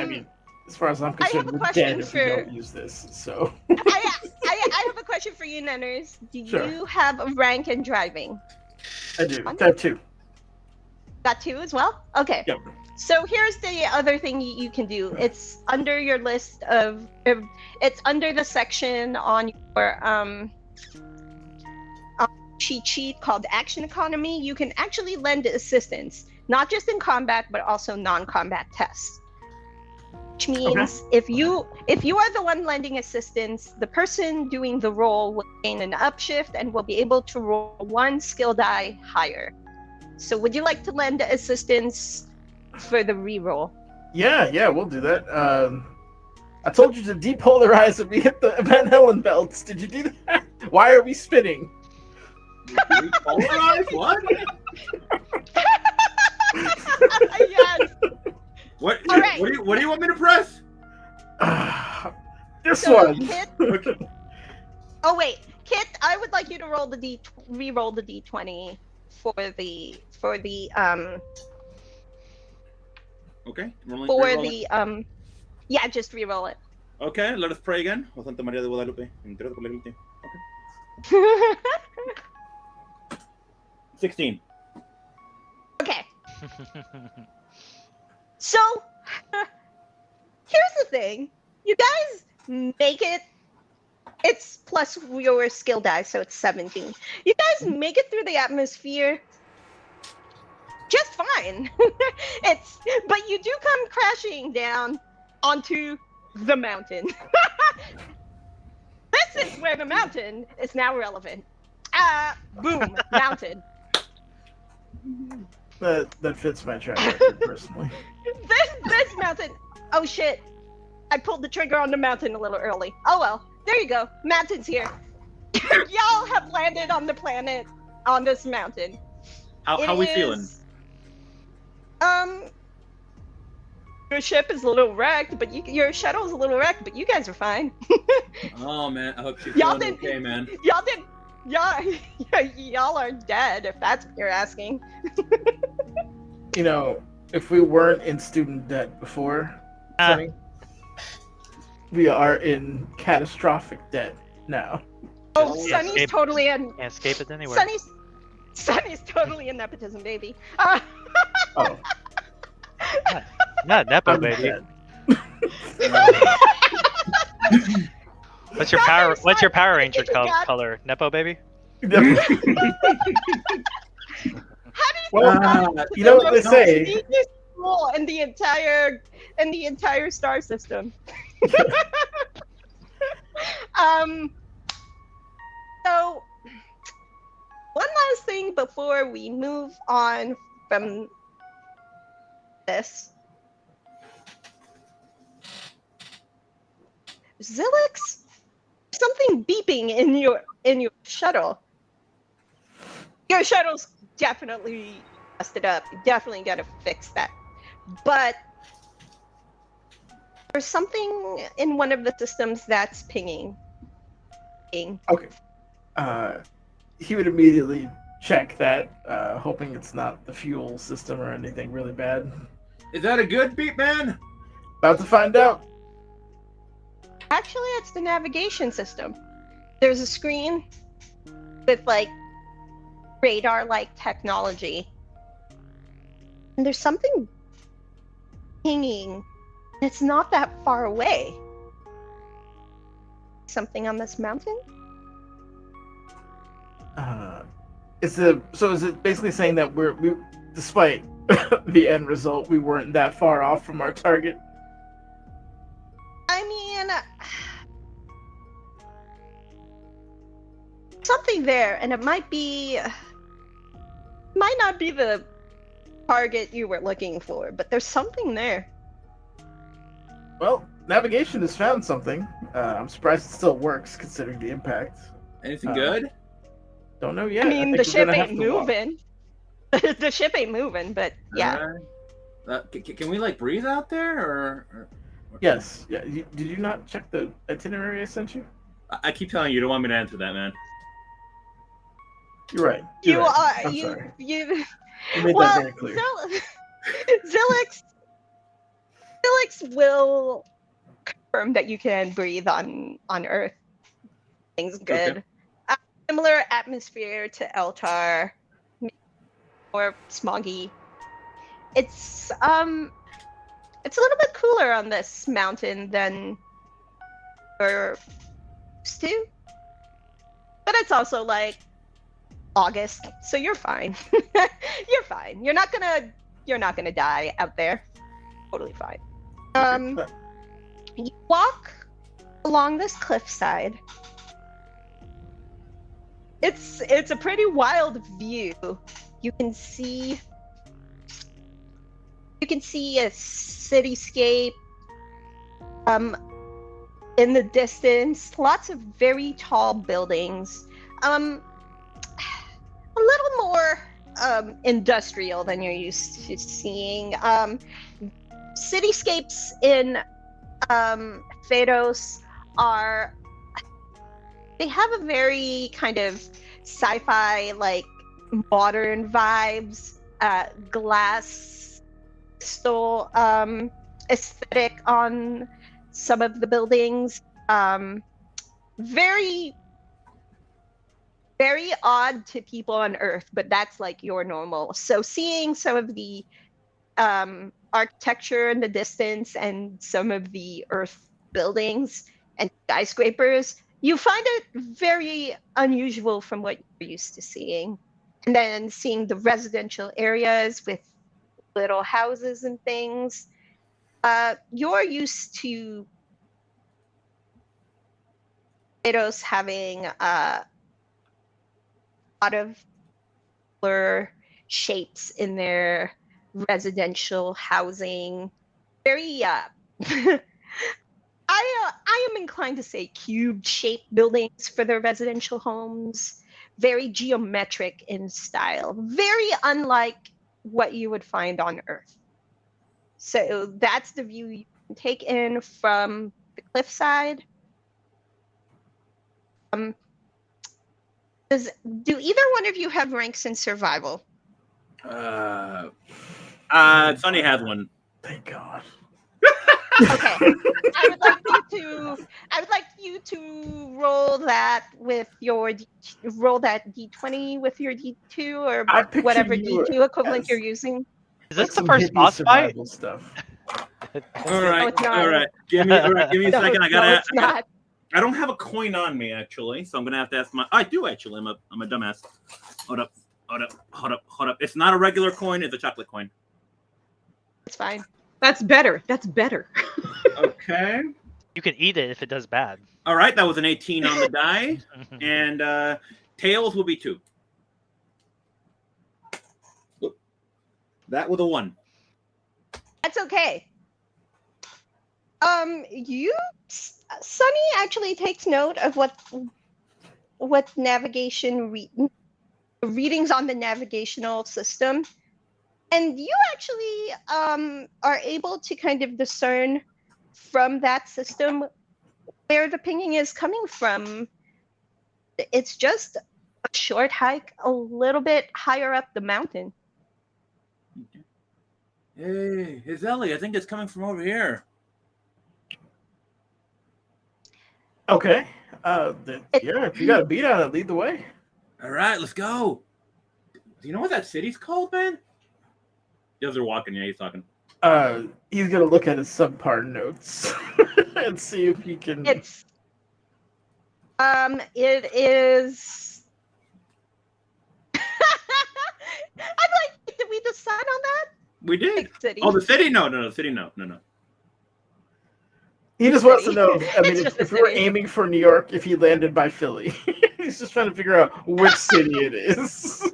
Speaker 6: mean, as far as I'm concerned, we're dead if we
Speaker 3: for-
Speaker 6: don't use this. So.
Speaker 3: I have a question for you, Nenners. Do
Speaker 6: Sure.
Speaker 3: you have a rank in driving?
Speaker 6: I do. I have 2.
Speaker 3: Got 2 as well? Okay.
Speaker 6: Yep.
Speaker 3: So here's the other thing you can do. It's under your list of. It's under the section on your cheat sheet called Action Economy. You can actually lend assistance, not just in combat, but also non-combat tests. Which means if you are the one lending assistance, the person doing the roll will gain an upshift and will be able to roll 1 skill die higher. So would you like to lend assistance for the reroll?
Speaker 6: Yeah, we'll do that. I told you to depolarize and we hit the Van Halen belts. Did you do that? Why are we spinning?
Speaker 5: Depolarize? What?
Speaker 3: Yes.
Speaker 5: What?
Speaker 3: All right.
Speaker 5: What do you want me to press?
Speaker 6: This one.
Speaker 3: Kit,
Speaker 5: Okay.
Speaker 3: oh wait, Kit, I would like you to roll the re-roll the d20 for the
Speaker 5: Okay.
Speaker 3: yeah, just re-roll it.
Speaker 5: Okay. Let us pray again. O Santa María de Guadalupe. Okay. 16.
Speaker 3: Okay. So, here's the thing. You guys make it. It's plus your skill die, so it's 17. You guys make it through the atmosphere just fine. But you do come crashing down onto the mountain. This is where the mountain is now relevant. Boom, mountain.
Speaker 6: That fits my track record personally.
Speaker 3: This mountain. Oh shit! I pulled the trigger on the mountain a little early. Oh well. There you go. Mountain's here. Y'all have landed on the planet on this mountain.
Speaker 5: How we feeling?
Speaker 3: Your ship is a little wrecked, but your shuttle's a little wrecked, but you guys are fine.
Speaker 5: Oh man, I hope she's
Speaker 3: Y'all
Speaker 5: feeling
Speaker 3: did-
Speaker 5: okay, man.
Speaker 3: Y'all are dead, if that's what you're asking.
Speaker 6: if we weren't in student debt before, Sunny, we are in catastrophic debt now.
Speaker 3: Oh,
Speaker 4: Just
Speaker 3: Sunny's
Speaker 4: escape.
Speaker 3: totally in.
Speaker 4: Can't escape it anywhere.
Speaker 3: Sunny's totally in nepotism, baby.
Speaker 6: Oh,
Speaker 4: Not Nepo,
Speaker 6: I'm
Speaker 4: baby.
Speaker 6: dead.
Speaker 4: What's your
Speaker 3: Not
Speaker 4: power?
Speaker 3: very
Speaker 4: What's your
Speaker 3: smart.
Speaker 4: Power Ranger
Speaker 3: If you got-
Speaker 4: color? Nepo, baby.
Speaker 3: How do
Speaker 6: Well,
Speaker 3: you
Speaker 6: you know what they
Speaker 3: the
Speaker 6: say.
Speaker 3: sneakiest school in the entire star system? So one last thing before we move on from this. Zilix, something beeping in your shuttle. Your shuttle's definitely busted up. You definitely gotta fix that. But there's something in one of the systems that's pinging.
Speaker 6: Okay. He would immediately check that, hoping it's not the fuel system or anything really bad.
Speaker 5: Is that a good beat, man?
Speaker 6: About to find out.
Speaker 3: Actually, it's the navigation system. There's a screen with like radar-like technology. And there's something pinging. It's not that far away. Something on this mountain?
Speaker 6: Is it basically saying that we despite the end result, we weren't that far off from our target?
Speaker 3: I mean, something there, and it might not be the target you were looking for, but there's something there.
Speaker 6: Well, navigation has found something. I'm surprised it still works considering the impact.
Speaker 5: Anything good?
Speaker 6: Don't know yet.
Speaker 3: I mean,
Speaker 6: think
Speaker 3: the
Speaker 6: we're
Speaker 3: ship
Speaker 6: gonna have
Speaker 3: ain't
Speaker 6: to walk.
Speaker 3: moving. The ship ain't moving, but yeah.
Speaker 5: Can we like breathe out there, or...
Speaker 6: Yes. Yeah. Did you not check the itinerary I sent you?
Speaker 5: I keep telling you, you don't want me to answer that, man.
Speaker 6: You're right.
Speaker 3: You
Speaker 6: You're right.
Speaker 3: are
Speaker 6: I'm
Speaker 3: you
Speaker 6: sorry.
Speaker 3: you.
Speaker 6: You made
Speaker 3: Well,
Speaker 6: that very clear.
Speaker 3: Zilix will confirm that you can breathe on Earth. Things good.
Speaker 5: Okay.
Speaker 3: Similar atmosphere to Eltar, more smoggy. It's a little bit cooler on this mountain than you're used to, but it's also like August, so you're fine. You're fine. You're not gonna die out there. Totally fine. You walk along this cliffside. It's a pretty wild view. You can see a cityscape in the distance, lots of very tall buildings. A little more industrial than you're used to seeing. Cityscapes in Phaedos they have a very kind of sci-fi, like modern vibes, glass crystal aesthetic on some of the buildings. Very, very odd to people on Earth, but that's like your normal. So seeing some of the architecture in the distance and some of the Earth buildings and skyscrapers, you find it very unusual from what you're used to seeing. And then seeing the residential areas with little houses and things. You're used to Barbados having a lot of similar shapes in their residential housing. Very I am inclined to say cube-shaped buildings for their residential homes. Very geometric in style. Very unlike what you would find on Earth. So that's the view you can take in from the cliffside. Do either one of you have ranks in survival?
Speaker 5: Sunny has one.
Speaker 6: Thank God.
Speaker 3: Okay. I would like you to roll that with your roll that d20 with your d2 or
Speaker 6: I picture
Speaker 3: whatever
Speaker 6: you
Speaker 3: d2 equivalent
Speaker 6: as
Speaker 3: you're using.
Speaker 4: Is
Speaker 6: like
Speaker 4: this the
Speaker 6: some
Speaker 4: first
Speaker 6: hippie
Speaker 4: boss fight?
Speaker 6: survival stuff.
Speaker 5: All right,
Speaker 3: it's not.
Speaker 5: all right. Give me a
Speaker 3: No,
Speaker 5: second.
Speaker 3: no, it's not.
Speaker 5: I don't have a coin on me actually, so I'm gonna have to ask my. I do actually. I'm a dumbass. Hold up. It's not a regular coin. It's a chocolate coin.
Speaker 3: It's fine.
Speaker 1: That's better. That's better.
Speaker 5: Okay.
Speaker 4: You can eat it if it does bad.
Speaker 5: All right. That was an 18 on the die, and tails will be 2. That was a 1.
Speaker 3: That's okay. Sunny actually takes note of what navigation readings on the navigational system, and you actually are able to kind of discern from that system where the pinging is coming from. It's just a short hike a little bit higher up the mountain.
Speaker 5: Hey, Ellie. I think it's coming from over here.
Speaker 6: Okay. Yeah, if you got a beat on it, lead the way.
Speaker 5: All right, let's go. Do you know what that city's called, man? As they're walking, yeah, he's talking.
Speaker 6: He's gonna look at his subpar notes and see if he can.
Speaker 3: It is. I'm like, did we decide on that?
Speaker 5: We did.
Speaker 3: City.
Speaker 5: Oh, the city? No, the city, no.
Speaker 6: He just wants to know. I mean,
Speaker 3: It's just
Speaker 6: if
Speaker 3: a
Speaker 6: we were
Speaker 3: city.
Speaker 6: aiming for New York, if he landed by Philly, he's just trying to figure out which city it is.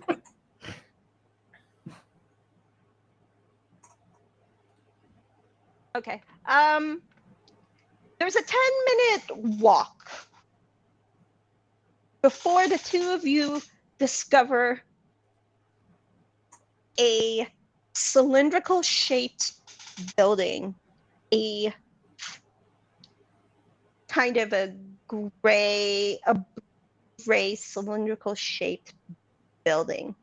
Speaker 3: Okay. There's a 10-minute walk before the two of you discover a cylindrical shaped building, a kind of a gray cylindrical shaped building.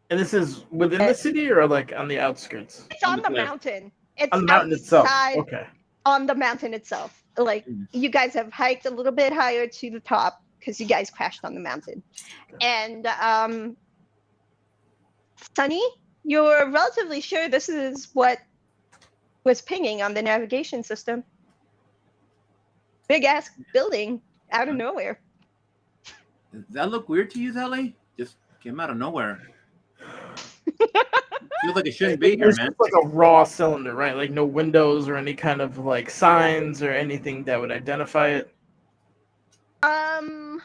Speaker 6: And this is within the city or like on the outskirts?
Speaker 3: It's on the mountain. It's
Speaker 6: on the mountain itself.
Speaker 3: outside
Speaker 6: Okay.
Speaker 3: on the mountain itself. Like you guys have hiked a little bit higher to the top because you guys crashed on the mountain. And Sunny, you're relatively sure this is what was pinging on the navigation system. Big ass building out of nowhere.
Speaker 5: Does that look weird to you, Ellie? Just came out of nowhere. Feels like it shouldn't be here,
Speaker 6: It's
Speaker 5: man.
Speaker 6: just like a raw cylinder, right? Like no windows or any kind of like signs or anything that would identify it.
Speaker 3: You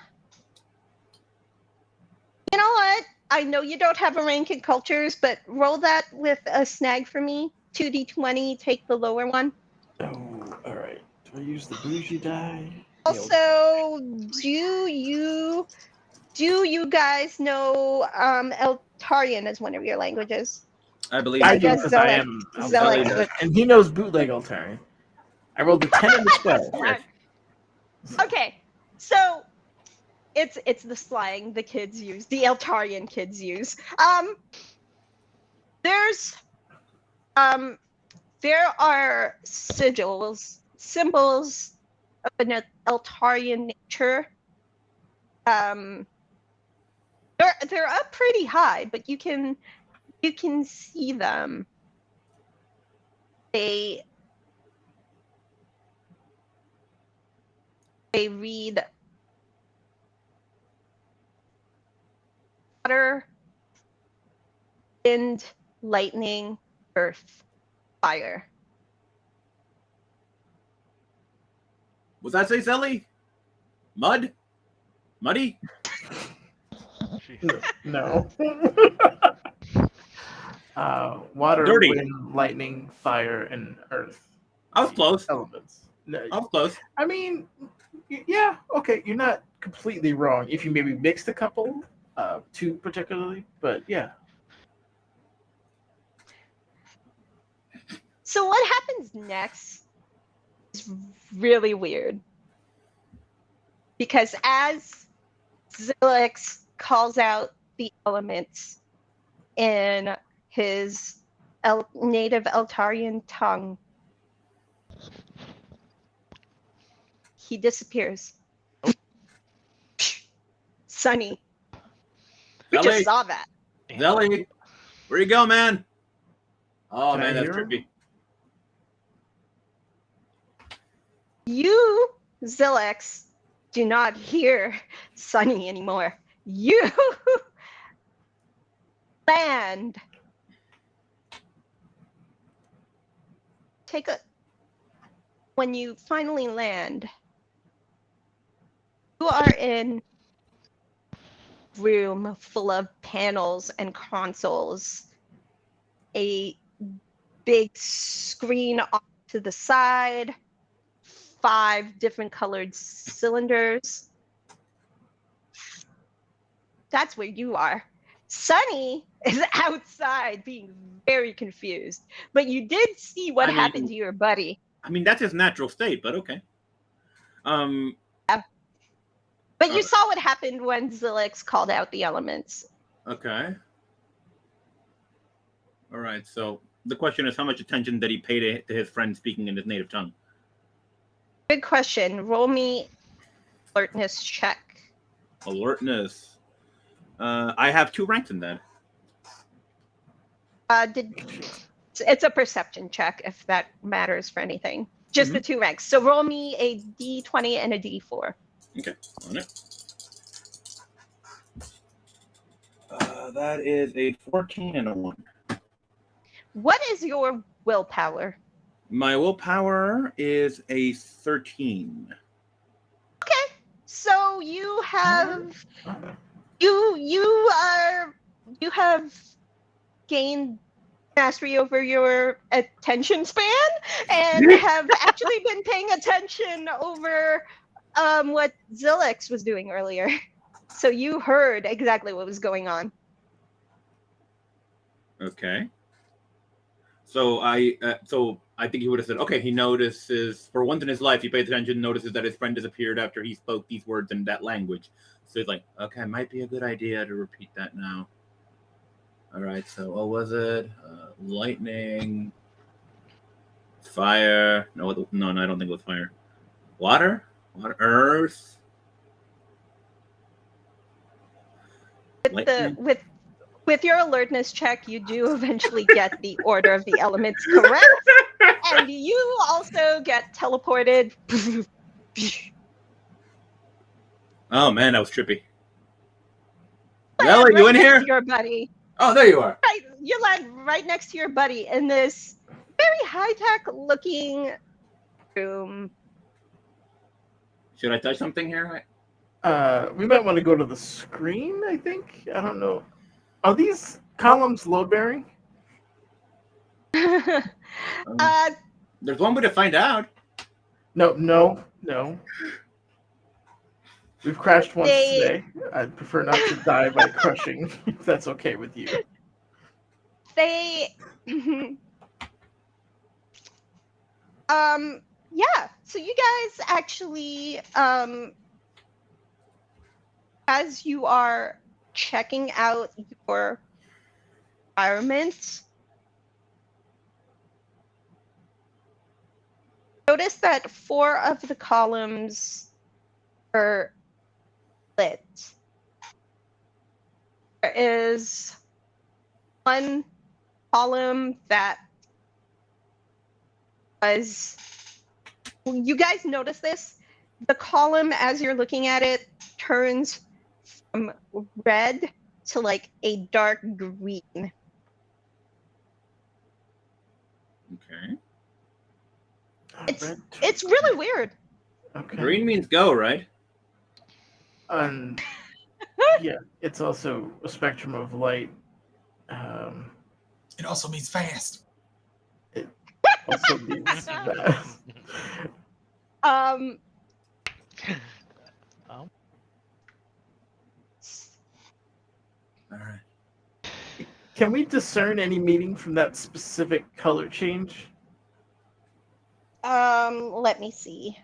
Speaker 3: know what? I know you don't have a rank in cultures, but roll that with a snag for me. 2d20, take the lower one.
Speaker 6: Oh, all right. Do I use the bougie die?
Speaker 3: Also, do you guys know Eltarian as one of your languages?
Speaker 5: I believe
Speaker 6: I
Speaker 5: it.
Speaker 6: do
Speaker 3: guess
Speaker 6: because I am
Speaker 3: Zelek
Speaker 6: Altarian, and he knows bootleg Altarian. I rolled a 10 and a 12.
Speaker 5: Yes.
Speaker 3: Okay, so it's the slang the kids use, the Eltarian kids use. There are sigils, symbols of an Eltarian nature. They're up pretty high, but you can see them. They read water, wind, lightning, earth, fire.
Speaker 5: What's that say, Ellie? Mud? Muddy?
Speaker 6: No. Water,
Speaker 5: Dirty.
Speaker 6: wind, lightning, fire, and earth.
Speaker 5: I was close.
Speaker 6: Elements. No,
Speaker 5: I was close.
Speaker 6: I mean, yeah, okay, you're not completely wrong. If you maybe mixed a couple, two particularly, but yeah.
Speaker 3: So what happens next is really weird. Because as Zilix calls out the elements in his native Eltarian tongue. He disappears. Sunny, you just
Speaker 5: Zelly,
Speaker 3: saw that.
Speaker 5: Zelly, where you go, man? Oh
Speaker 6: Can I
Speaker 5: man, that's
Speaker 6: hear him?
Speaker 5: trippy.
Speaker 3: You, Zilix, do not hear Sunny anymore. You land. When you finally land, you are in a room full of panels and consoles. A big screen off to the side, 5 different colored cylinders. That's where you are. Sunny is outside being very confused, but you did see what happened to your buddy.
Speaker 5: I mean, that's his natural state, but okay.
Speaker 3: But you saw what happened when Zilix called out the elements.
Speaker 5: Okay. All right. So the question is, how much attention did he pay to his friend speaking in his native tongue?
Speaker 3: Good question. Roll me alertness check.
Speaker 5: Alertness. I have 2 ranks in that.
Speaker 3: It's a perception check if that matters for anything. Just the 2 ranks. So roll me a d20 and a d4.
Speaker 5: Okay, on it. That is a 14 and a 1.
Speaker 3: What is your willpower?
Speaker 5: My willpower is a 13.
Speaker 3: Okay, so you have you have gained mastery over your attention span and have actually been paying attention over what Zilix was doing earlier. So you heard exactly what was going on.
Speaker 5: Okay. So I think he would have said, okay, he notices, for once in his life, he pays attention, notices that his friend disappeared after he spoke these words in that language. So he's like, okay, might be a good idea to repeat that now. All right, so what was it? Lightning, fire. No, I don't think it was fire. Water, earth.
Speaker 3: With your alertness check, you do eventually get the order of the elements correct, and you also get teleported.
Speaker 5: Oh man, that was trippy. Zelly, you in here?
Speaker 3: Your buddy.
Speaker 5: Oh, there you are.
Speaker 3: Right, you land right next to your buddy in this very high-tech looking room.
Speaker 5: Should I touch something here?
Speaker 6: We might want to go to the screen, I think. I don't know. Are these columns load-bearing?
Speaker 5: There's one way to find out.
Speaker 6: No. We've crashed once today. I'd prefer not to die by crushing, if that's okay with you.
Speaker 3: Yeah, so you guys actually, as you are checking out your environment, notice that 4 of the columns are lit. There is one column that was, you guys notice this? The column, as you're looking at it, turns from red to like a dark green.
Speaker 5: Okay.
Speaker 3: It's really weird.
Speaker 6: Okay.
Speaker 5: Green means go, right?
Speaker 6: Yeah, it's also a spectrum of light.
Speaker 2: It also means fast.
Speaker 6: It also means fast.
Speaker 2: All right.
Speaker 6: Can we discern any meaning from that specific color change?
Speaker 3: Let me see.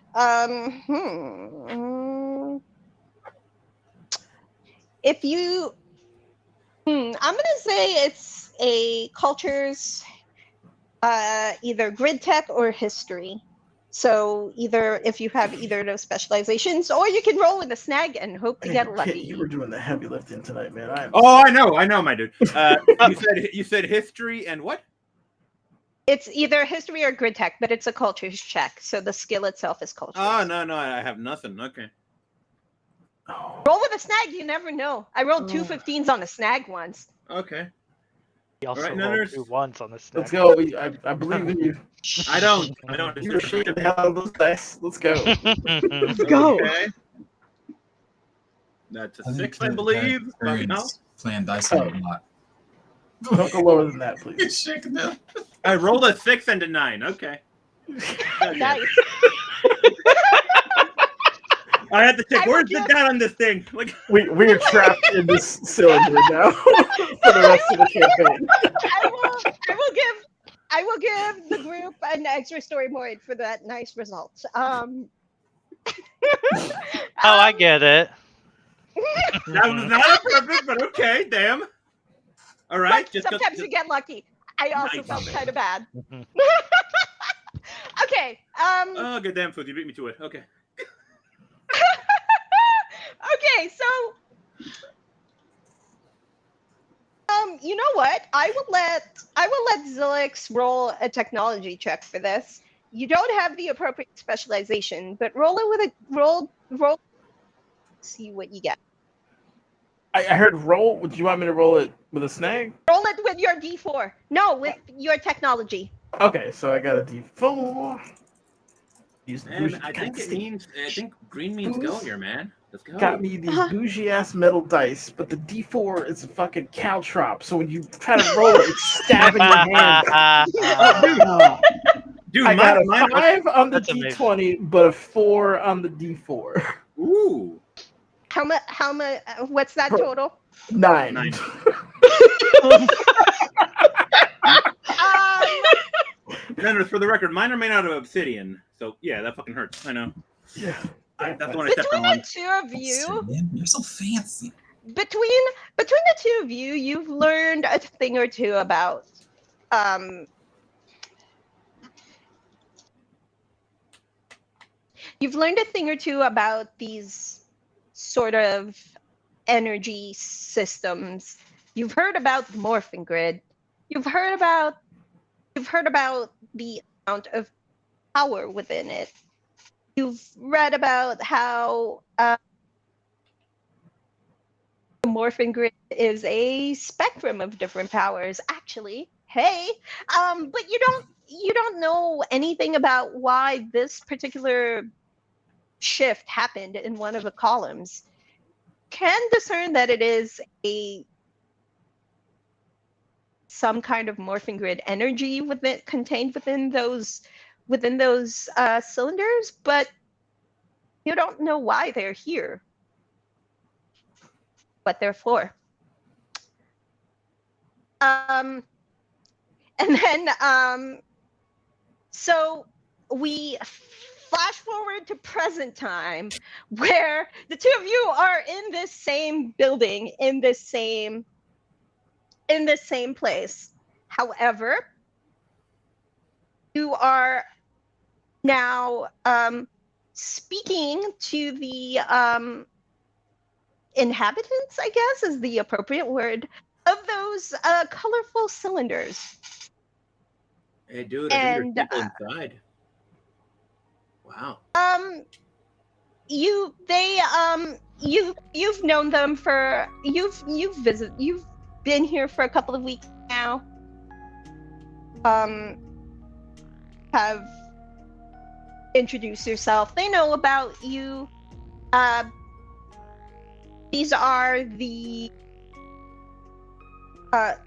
Speaker 3: If you, I'm gonna say a culture's either grid tech or history. So either if you have either of those specializations, or you can roll with a snag and hope to get
Speaker 6: Kit,
Speaker 3: lucky.
Speaker 6: you were doing the heavy lifting tonight, man.
Speaker 5: Oh, I know, my dude. You said history and what?
Speaker 3: It's either history or grid tech, but it's a cultures check, so the skill itself is cultures.
Speaker 5: Oh no, I have nothing. Okay.
Speaker 3: Roll with a snag, you never know. I rolled 2 15s on a snag once.
Speaker 5: Okay.
Speaker 4: He also
Speaker 5: Alright,
Speaker 4: rolled
Speaker 5: Nunners.
Speaker 4: 2 ones on the stack.
Speaker 6: Let's go. I believe in you.
Speaker 5: I don't.
Speaker 6: You're shaking the hell out of those dice. Let's go.
Speaker 1: Let's go.
Speaker 5: Okay. That's a
Speaker 2: I think
Speaker 5: 6, I
Speaker 2: that
Speaker 5: believe. Fucking hell.
Speaker 2: experience playing dice a lot.
Speaker 6: Don't go lower than that, please.
Speaker 2: It's shaking them.
Speaker 5: I rolled a 6 and a 9. Okay.
Speaker 3: Nice.
Speaker 5: I had to check.
Speaker 3: I will
Speaker 5: Where's the
Speaker 3: give-
Speaker 5: dot on this thing? Like,
Speaker 6: We're trapped in this cylinder now for the rest of the campaign.
Speaker 3: I will give the group an extra storyboard for that nice result.
Speaker 4: I get it.
Speaker 5: that was not on purpose, but okay, damn. All right.
Speaker 3: But sometimes you get lucky. I also
Speaker 5: Nice.
Speaker 3: felt kind of bad. Okay.
Speaker 5: Oh, goddamn, Food, you beat me to it. Okay.
Speaker 3: Okay, so you know what? I will let Zilix roll a technology check for this. You don't have the appropriate specialization, but roll it with a roll. See what you get.
Speaker 6: I heard roll. Do you want me to roll it with a snag?
Speaker 3: Roll it with your D4. No, with your technology.
Speaker 6: Okay, so I got a D4.
Speaker 5: Man, I think green means go here, man. Let's go.
Speaker 6: Got me these bougie ass metal dice, but the D4 is a fucking caltrop. So when you try to roll it, it's stabbing your hand.
Speaker 5: Dude,
Speaker 6: I got a
Speaker 5: mine
Speaker 6: 5 on the
Speaker 4: That's amazing.
Speaker 6: D20, but a 4 on the D4.
Speaker 5: Ooh.
Speaker 3: How much? What's that total?
Speaker 6: 9.
Speaker 5: 9. No, for the record, mine are made out of obsidian. So yeah, that fucking hurts. I know.
Speaker 6: Yeah.
Speaker 5: That's the one I stepped
Speaker 3: Between
Speaker 5: on.
Speaker 3: the two of you,
Speaker 2: Man, you're so fancy.
Speaker 3: between the two of you, you've learned a thing or two about these sort of energy systems. You've heard about the morphing grid. You've heard about the amount of power within it. You've read about how the morphing grid is a spectrum of different powers. Actually, hey, but you don't know anything about why this particular shift happened in one of the columns. Can discern that it is some kind of morphing grid energy contained within those cylinders, but you don't know why they're here, what they're for. And then so we flash forward to present time, where the two of you are in this same building, in this same place. However, you are now speaking to the inhabitants, I guess is the appropriate word, of those colorful cylinders.
Speaker 5: Hey, dude, I think there's people inside. Wow.
Speaker 3: You've known them for you've been here for a couple of weeks now. Have introduced yourself. They know about you. These are the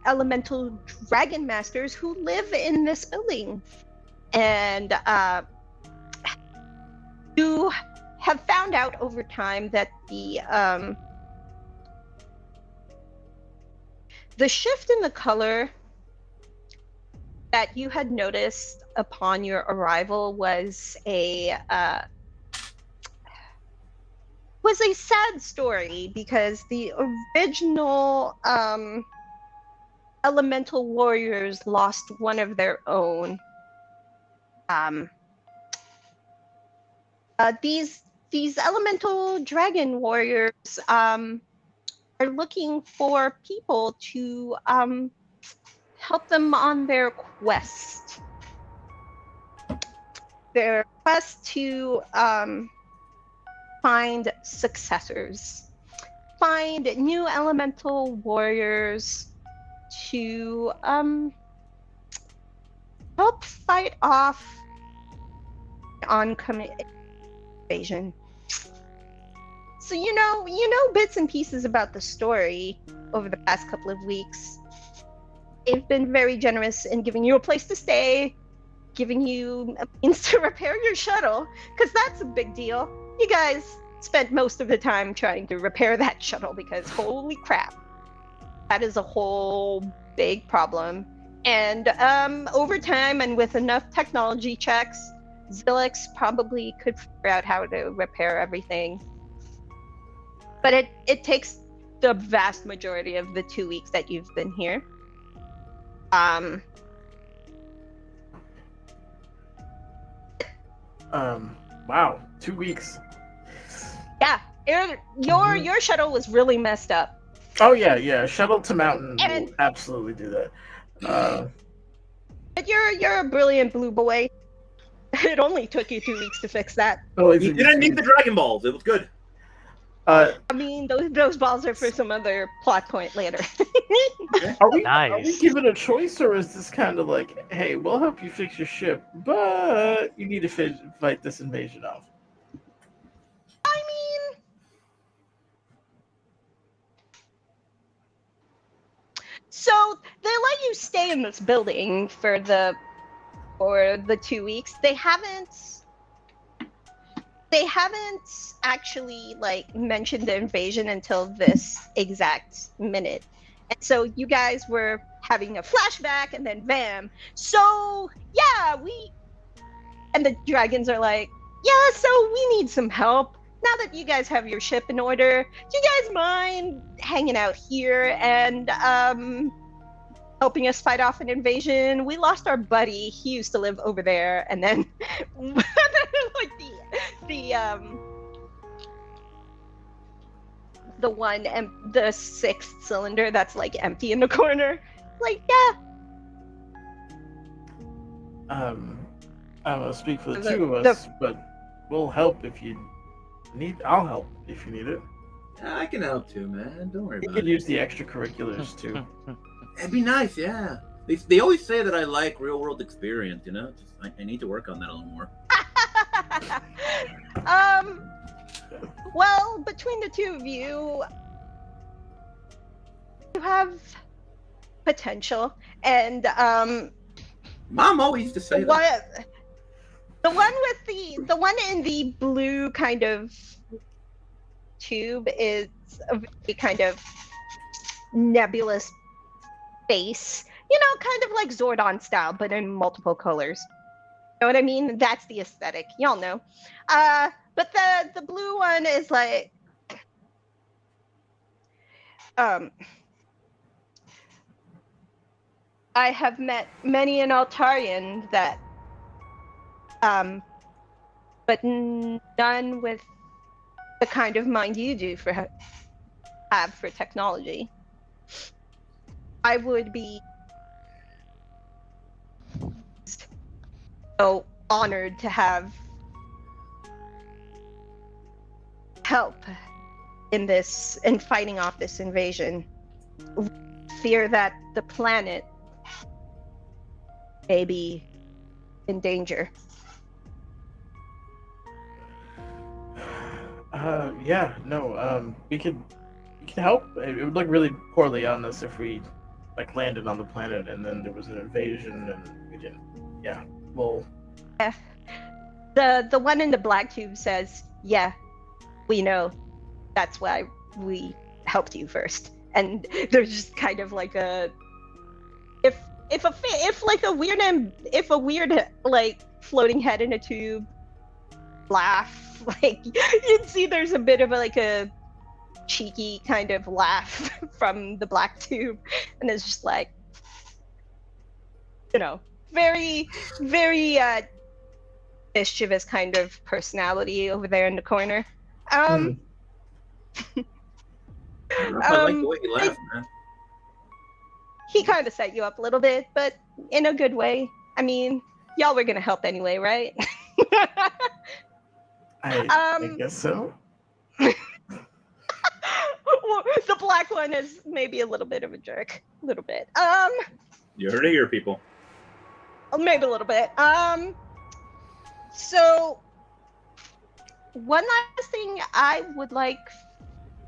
Speaker 3: elemental dragon masters who live in this building, and you have found out over time that the shift in the color that you had noticed upon your arrival was a sad story, because the original elemental warriors lost one of their own. These elemental dragon warriors are looking for people to help them on their quest. Their quest to find successors, find new elemental warriors to help fight off oncoming invasion. So you know bits and pieces about the story over the past couple of weeks. They've been very generous in giving you a place to stay, giving you a means to repair your shuttle, because that's a big deal. You guys spent most of the time trying to repair that shuttle because holy crap, that is a whole big problem. And over time and with enough technology checks, Zilix probably could figure out how to repair everything. But it takes the vast majority of the 2 weeks that you've been here.
Speaker 6: Wow, 2 weeks.
Speaker 3: Yeah, your shuttle was really messed up.
Speaker 6: Oh yeah. Shuttle to mountain
Speaker 3: And-
Speaker 6: will absolutely do that.
Speaker 3: But you're a brilliant blue boy. It only took you 2 weeks to fix that.
Speaker 5: You didn't need the Dragon Balls. It was good.
Speaker 3: I mean, those balls are for some other plot point later.
Speaker 6: Are we
Speaker 4: Nice.
Speaker 6: given a choice, or is this kind of like, hey, we'll help you fix your ship, but you need to fight this invasion off?
Speaker 3: I mean, so they let you stay in this building for the 2 weeks. They haven't actually like mentioned the invasion until this exact minute. And so you guys were having a flashback and then bam. So yeah, and the dragons are like, yeah, so we need some help. Now that you guys have your ship in order, do you guys mind hanging out here and helping us fight off an invasion? We lost our buddy. He used to live over there, and then like the sixth cylinder that's like empty in the corner. Like, yeah.
Speaker 6: I don't know, speak for the
Speaker 3: The-
Speaker 6: two of
Speaker 3: the-
Speaker 6: us, but we'll help if you need. I'll help if you need it.
Speaker 5: I can help too, man. Don't worry
Speaker 6: You
Speaker 5: about
Speaker 6: could
Speaker 5: it.
Speaker 6: use the extracurriculars too.
Speaker 5: It'd be nice, yeah. They always say that I like real world experience, you know? I need to work on that a little more.
Speaker 3: Well, between the two of you have potential, and
Speaker 5: Mom always used to say that.
Speaker 3: the one in the blue kind of tube is a very kind of nebulous face, kind of like Zordon style, but in multiple colors. You know what I mean? That's the aesthetic. Y'all know. But the blue one is like, I have met many an Altarian that, but none with the kind of mind you do have for technology. I would be so honored to have help in fighting off this invasion. Fear that the planet may be in danger.
Speaker 6: We could help. It would look really poorly on us if we like landed on the planet and then there was an invasion and we didn't. Yeah, well.
Speaker 3: The one in the black tube says, "Yeah, we know. That's why we helped you first." And there's just kind of like a if a weird like floating head in a tube laugh, like you'd see there's a bit of a cheeky kind of laugh from the black tube, and it's just like, very, very mischievous kind of personality over there in the corner.
Speaker 6: Hmm.
Speaker 5: I like the way you laugh, man.
Speaker 3: He kind of set you up a little bit, but in a good way. I mean, y'all were gonna help anyway, right?
Speaker 6: I guess so.
Speaker 3: Well, the black one is maybe a little bit of a jerk, a little bit.
Speaker 5: You heard it here, people.
Speaker 3: Maybe a little bit. So one last thing I would like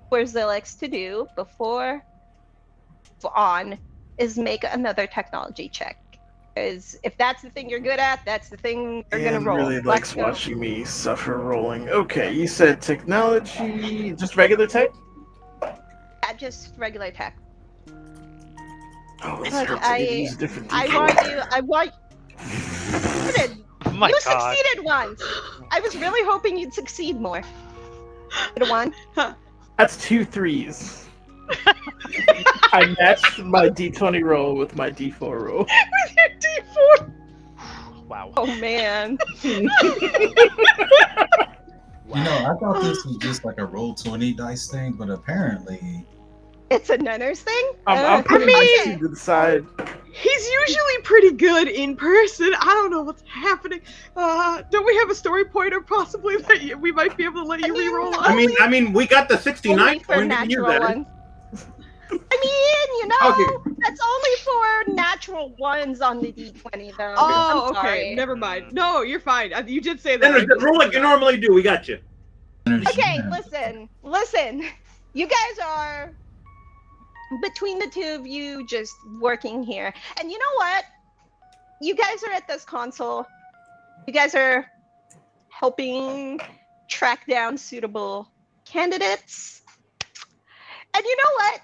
Speaker 3: for Zilix to do before on is make another technology check. Because if that's the thing you're good at, that's the thing you're gonna
Speaker 6: And
Speaker 3: roll.
Speaker 6: really
Speaker 3: Let's
Speaker 6: likes
Speaker 3: go.
Speaker 6: watching me suffer rolling. Okay, you said technology, just regular tech?
Speaker 3: Yeah, just regular tech.
Speaker 6: Oh, this
Speaker 3: Look,
Speaker 6: hurts. I need to use a different
Speaker 3: I
Speaker 6: D4.
Speaker 3: want
Speaker 4: Oh my
Speaker 3: you
Speaker 4: god.
Speaker 3: succeeded once. I was really hoping you'd succeed more. Get a one.
Speaker 6: That's 2 3s. I matched my D20 roll with my D4 roll.
Speaker 3: With your D4.
Speaker 4: Wow.
Speaker 3: Oh man.
Speaker 2: You know, I thought this was just like a roll 20 dice thing, but apparently
Speaker 3: It's a Nenner's thing?
Speaker 6: I'm putting these two to the side.
Speaker 1: He's usually pretty good in person. I don't know what's happening. Don't we have a story pointer possibly that we might be able to let you re-roll on?
Speaker 5: I mean, we got the 69
Speaker 3: Only for
Speaker 5: point. We can use
Speaker 3: natural
Speaker 5: that.
Speaker 3: ones. I mean,
Speaker 6: Okay.
Speaker 3: that's only for natural ones on the D20 though.
Speaker 1: Oh,
Speaker 3: I'm
Speaker 1: okay.
Speaker 3: sorry.
Speaker 1: Never mind. No, you're fine. You did say that.
Speaker 5: Then just roll like you normally do. We got you.
Speaker 3: Okay, listen. You guys are between the two of you just working here. And you know what? You guys are at this console. You guys are helping track down suitable candidates. And you know what?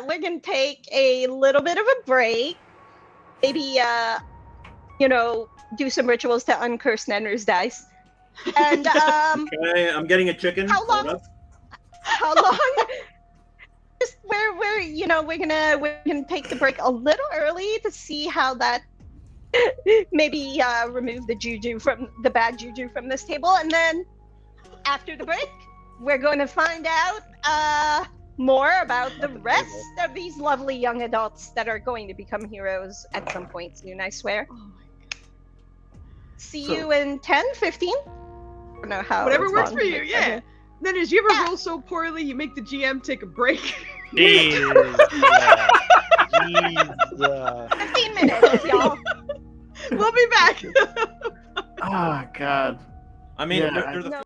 Speaker 3: We're gonna take a little bit of a break. Maybe do some rituals to uncurse Nenner's dice. And
Speaker 5: Okay, I'm getting a chicken.
Speaker 3: How long?
Speaker 5: Hold up.
Speaker 3: how long? Just we're gonna take the break a little early to see how that maybe remove the bad juju from this table, and then after the break, we're going to find out more about the rest of these lovely young adults that are going to become heroes at some point soon, I swear.
Speaker 1: Oh my God.
Speaker 3: See
Speaker 6: So-
Speaker 3: you in 10, 15? I don't know how.
Speaker 1: Whatever
Speaker 3: it's
Speaker 1: works
Speaker 3: long.
Speaker 1: for you, yeah. Then as you ever roll so poorly, you make the GM take a break.
Speaker 4: Jeez. Jeez.
Speaker 3: 15 minutes, y'all.
Speaker 1: We'll be back.
Speaker 6: Oh, God.
Speaker 5: I mean,
Speaker 6: Yeah,
Speaker 5: they're the
Speaker 3: No.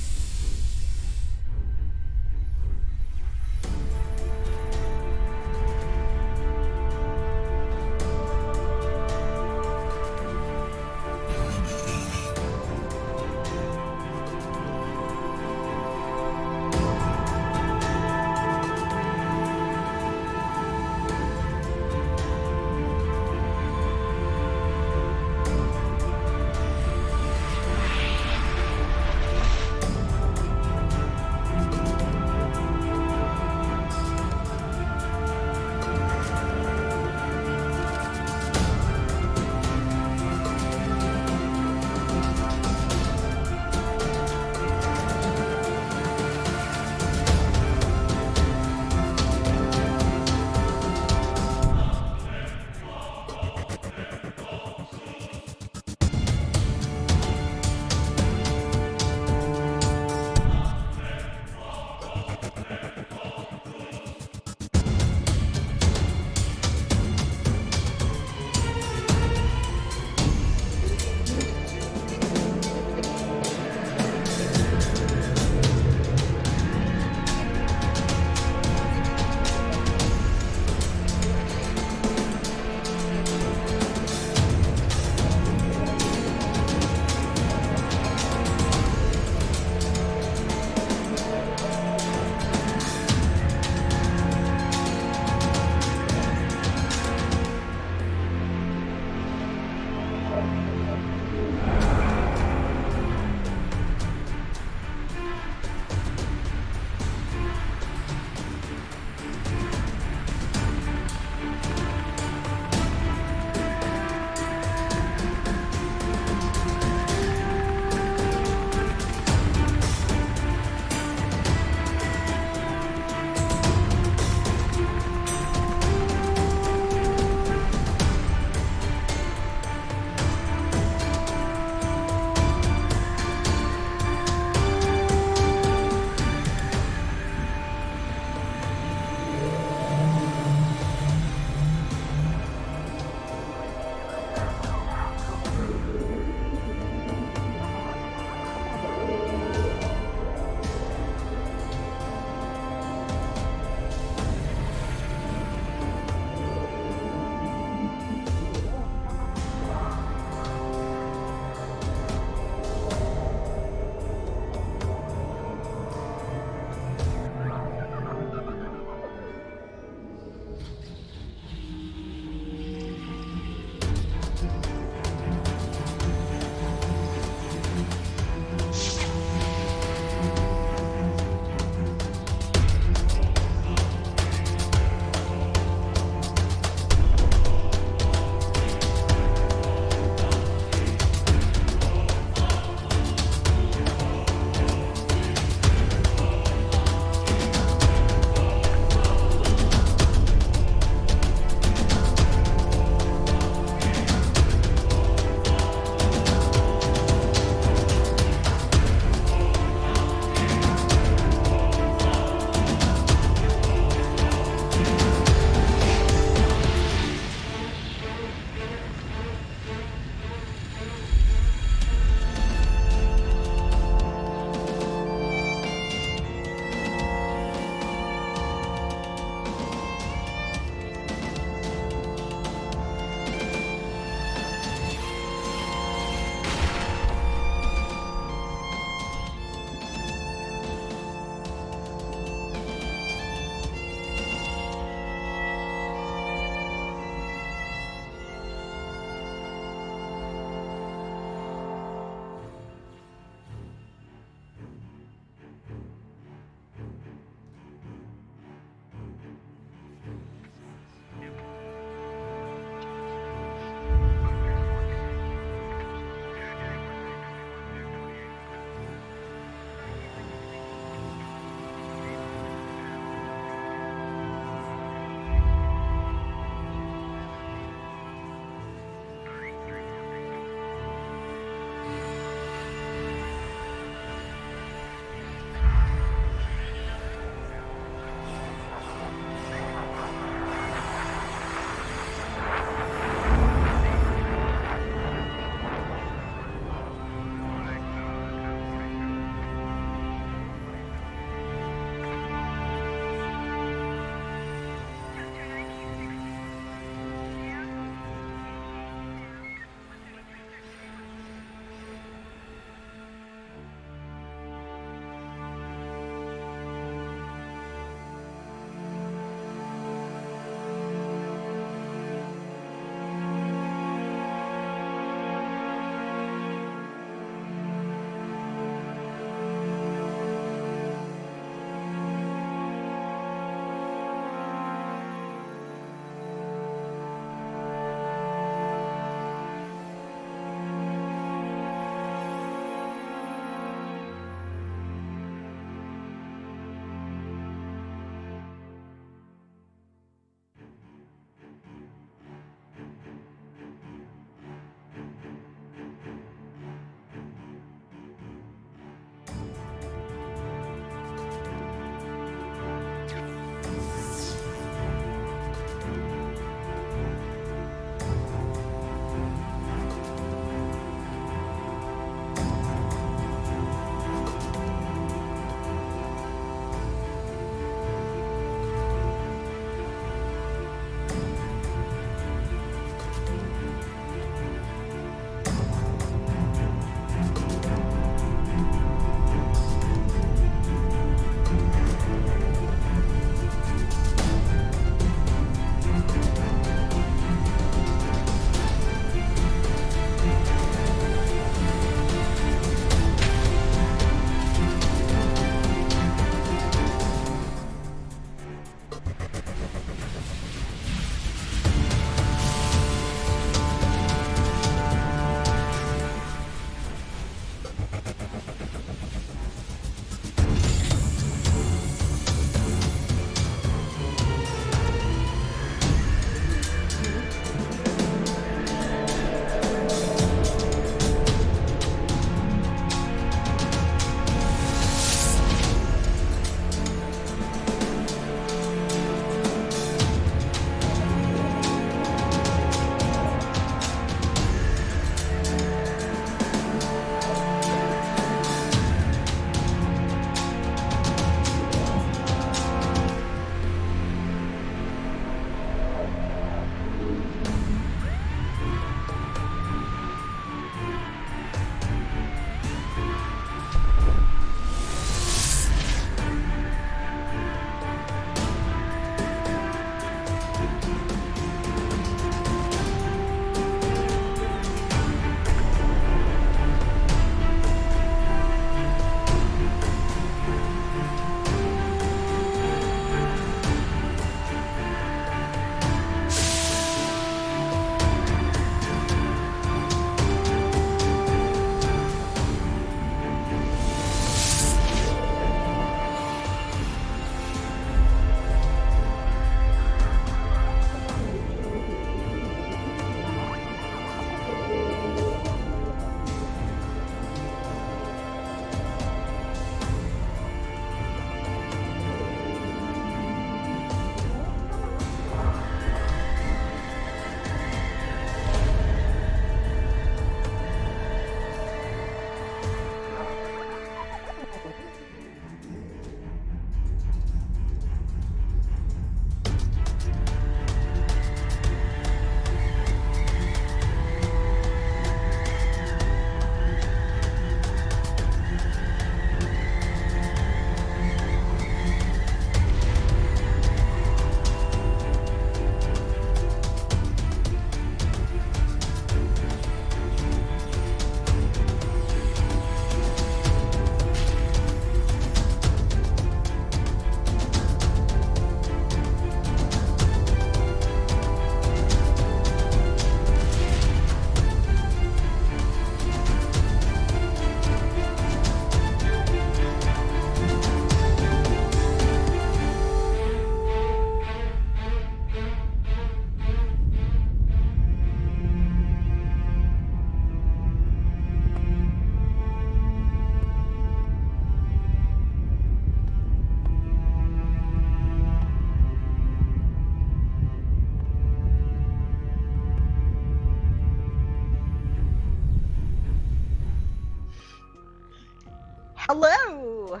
Speaker 3: Hello!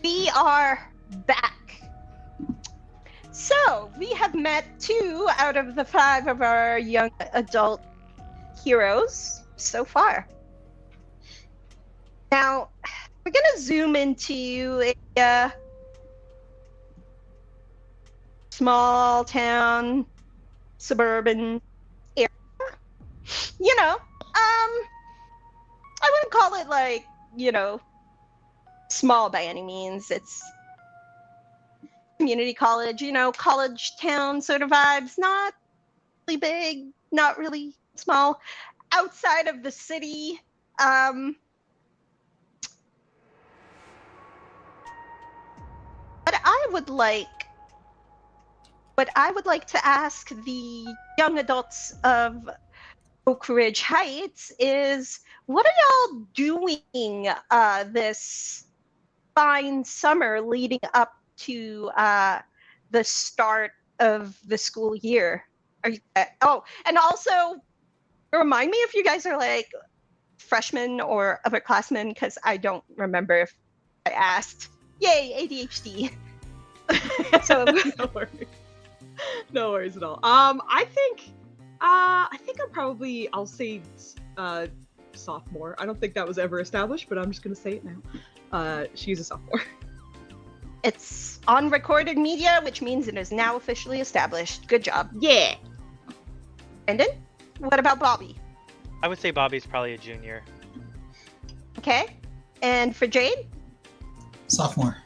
Speaker 3: We are back. So, we have met 2 out of the 5 of our young adult heroes so far. Now, we're gonna zoom into a small town, suburban area. You know, I wouldn't call it like, small by any means. It's community college, college town sort of vibes. Not really big, not really small. Outside of the city, what I would like to ask the young adults of Oak Ridge Heights is, what are y'all doing this fine summer leading up to the start of the school year? Are you? And also remind me if you guys are like freshmen or upperclassmen, because I don't remember if I asked. Yay, ADHD. So
Speaker 1: No worries. No worries at all. I think I'll say sophomore. I don't think that was ever established, but I'm just gonna say it now. She's a sophomore.
Speaker 3: It's on recorded media, which means it is now officially established. Good job.
Speaker 1: Yeah.
Speaker 3: Brendan, what about Bobby?
Speaker 4: I would say Bobby's probably a junior.
Speaker 3: Okay. And for Jade?
Speaker 2: Sophomore.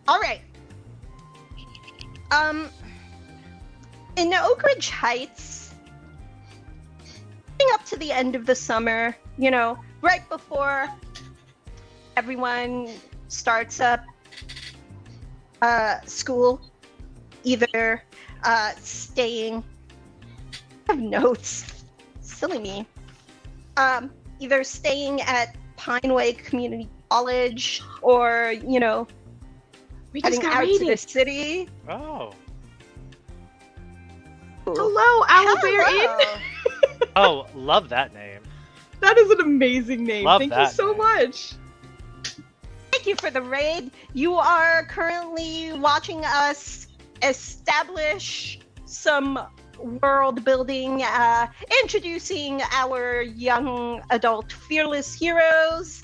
Speaker 3: All right. In Oak Ridge Heights, getting up to the end of the summer, right before everyone starts up school, either staying, I have notes, silly me, either staying at Pineway Community College or,
Speaker 1: We just
Speaker 3: heading
Speaker 1: got
Speaker 3: out to the
Speaker 1: raided.
Speaker 3: city.
Speaker 4: Oh.
Speaker 1: Hello, Owlbear Inn.
Speaker 4: Oh, love that name.
Speaker 1: That is an amazing name.
Speaker 4: Love
Speaker 1: Thank you
Speaker 4: that
Speaker 1: so
Speaker 4: name.
Speaker 1: much.
Speaker 3: Thank you for the raid. You are currently watching us establish some world building, introducing our young adult fearless heroes.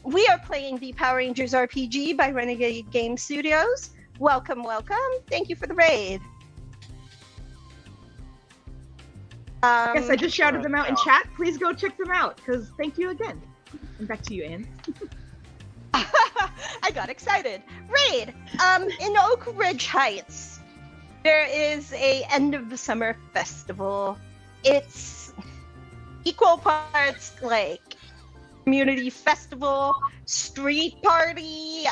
Speaker 3: We are playing the Power Rangers RPG by Renegade Game Studios. Welcome, welcome. Thank you for the raid.
Speaker 1: Yes, I just shouted them out in chat. Please go check them out, because thank you again. And back to you, Anne.
Speaker 3: I got excited. Raid. In Oak Ridge Heights, there is a end of the summer festival. It's equal parts like community festival, street party,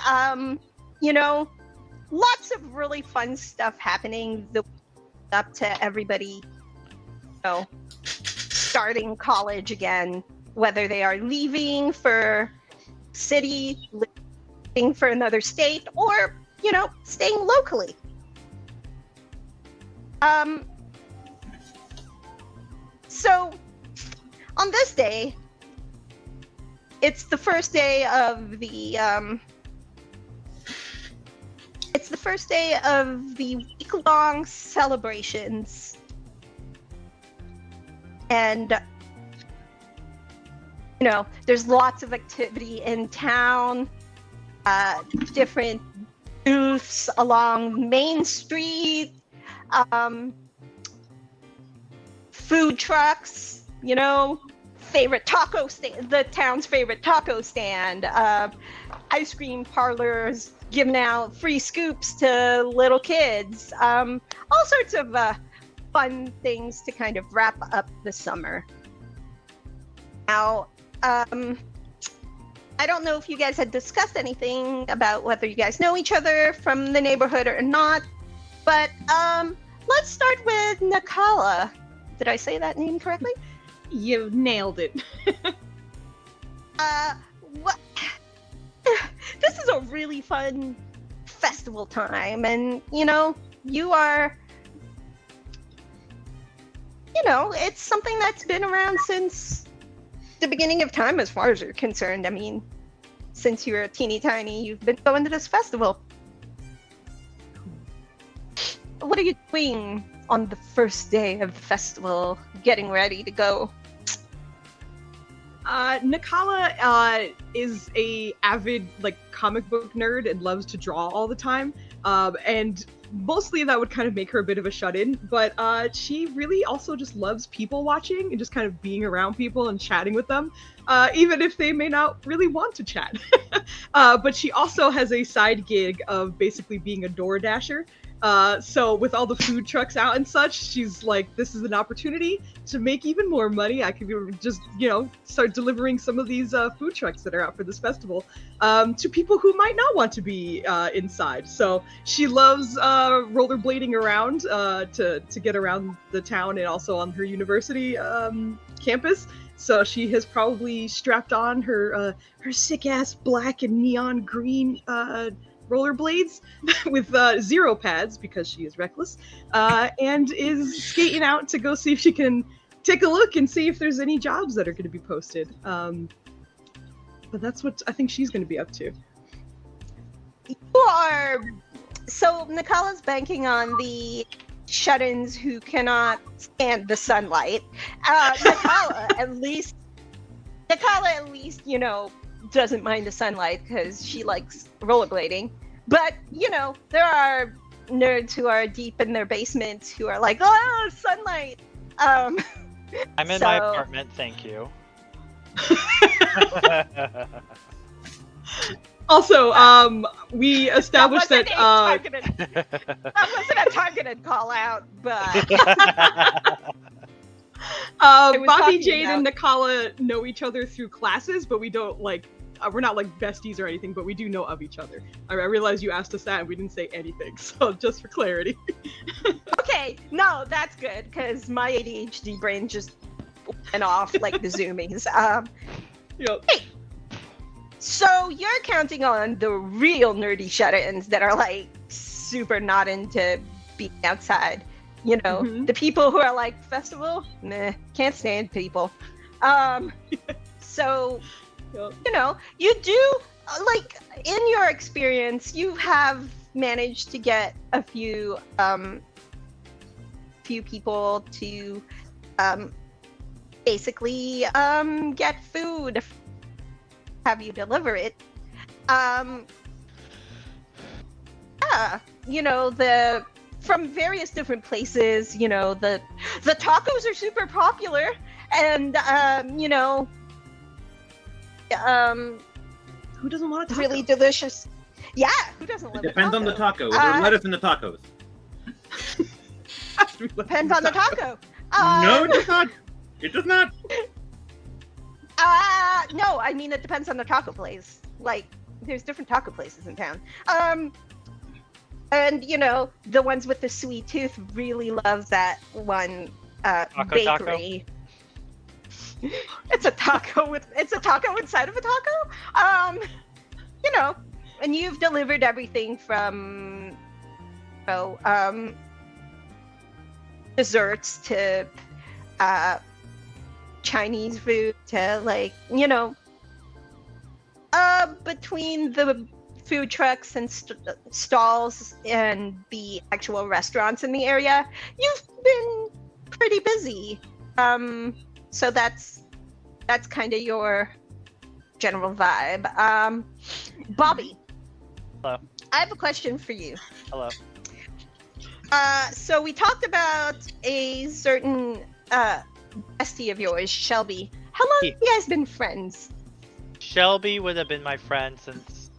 Speaker 3: lots of really fun stuff happening the week up to everybody, starting college again, whether they are leaving for city, living for another state, or, staying locally. So on this day, it's the first day of the week-long celebrations, and there's lots of activity in town, different booths along Main Street, food trucks, favorite taco stand, the town's favorite taco stand, ice cream parlors giving out free scoops to little kids, all sorts of fun things to kind of wrap up the summer. Now, I don't know if you guys had discussed anything about whether you guys know each other from the neighborhood or not, but let's start with Nakala. Did I say that name correctly?
Speaker 1: You nailed it.
Speaker 3: What? This is a really fun festival time, and you are, it's something that's been around since the beginning of time as far as you're concerned. I mean, since you're a teeny tiny, you've been going to this festival. What are you doing on the first day of the festival, getting ready to go?
Speaker 1: Nakala is a avid comic book nerd and loves to draw all the time, and mostly that would kind of make her a bit of a shut-in. But she really also just loves people watching and just kind of being around people and chatting with them, even if they may not really want to chat. But she also has a side gig of basically being a door dasher. So with all the food trucks out and such, she's like, this is an opportunity to make even more money. I could just, start delivering some of these food trucks that are out for this festival to people who might not want to be inside. So she loves rollerblading around to get around the town and also on her university campus. So she has probably strapped on her sick-ass black and neon green rollerblades with 0 pads because she is reckless, and is skating out to go see if she can take a look and see if there's any jobs that are going to be posted. But that's what I think she's going to be up to.
Speaker 3: So Nakala's banking on the shut-ins who cannot stand the sunlight. Nakala at least, doesn't mind the sunlight because she likes rollerblading. But, there are nerds who are deep in their basements who are like, oh, sunlight.
Speaker 4: I'm in my apartment, thank you.
Speaker 1: Also, we established that
Speaker 3: that wasn't a targeted call out, but
Speaker 1: Bobby, Jade, and Nakala know each other through classes, but we don't we're not besties or anything, but we do know of each other. I realize you asked us that and we didn't say anything, so just for clarity.
Speaker 3: Okay, no, that's good, because my ADHD brain just went off like the zoomies.
Speaker 1: Yep.
Speaker 3: Hey, so you're counting on the real nerdy shut-ins that are super not into being outside. The people who are like, festival? Meh, can't stand people. So... you do, in your experience, you have managed to get a few people to basically get food, have you deliver it. From various different places, the tacos are super popular, and
Speaker 1: who doesn't want a taco?
Speaker 3: Really delicious. Yeah, who doesn't love
Speaker 5: It depends on the taco. Is
Speaker 3: Uh,
Speaker 5: there lettuce in the tacos?
Speaker 3: Depends on the taco.
Speaker 5: No, it does not. It does not.
Speaker 3: No, I mean it depends on the taco place. There's different taco places in town. And the ones with the sweet tooth really loves that one bakery.
Speaker 4: Taco?
Speaker 3: It's a taco inside of a taco. And you've delivered everything from desserts to Chinese food to between the food trucks and stalls and the actual restaurants in the area, you've been pretty busy. So that's kind of your general vibe. Bobby.
Speaker 4: Hello.
Speaker 3: I have a question for you.
Speaker 4: Hello.
Speaker 3: So we talked about a certain bestie of yours, Shelby. How long have you guys been friends?
Speaker 4: Shelby would have been my friend since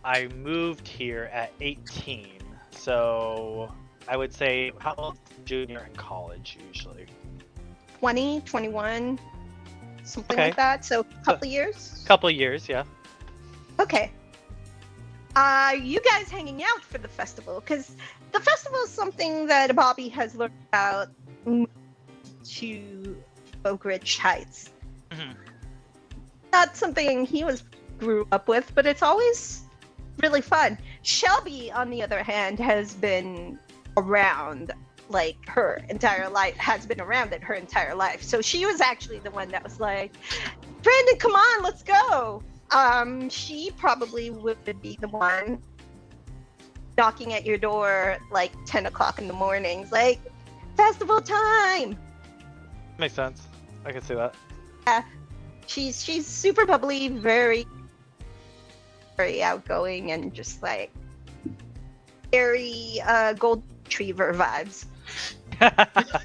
Speaker 4: I moved here at 18. So I would say, how old is junior in college usually?
Speaker 3: 20, 21, something like that. So a couple of years?
Speaker 4: Couple of years, yeah.
Speaker 3: Okay. Are you guys hanging out for the festival? Because the festival is something that Bobby has learned about to Oak Ridge Heights.
Speaker 4: Mm-hmm.
Speaker 3: Not something he grew up with, but it's always really fun. Shelby, on the other hand, has been around like her entire life, has been around it her entire life. So she was actually the one that was like, Brandon, come on, let's go. She probably would be the one knocking at your door like 10 o'clock in the mornings, like, festival time.
Speaker 4: Makes sense. I can see that.
Speaker 3: She's super bubbly, very outgoing, and just like very gold retriever vibes.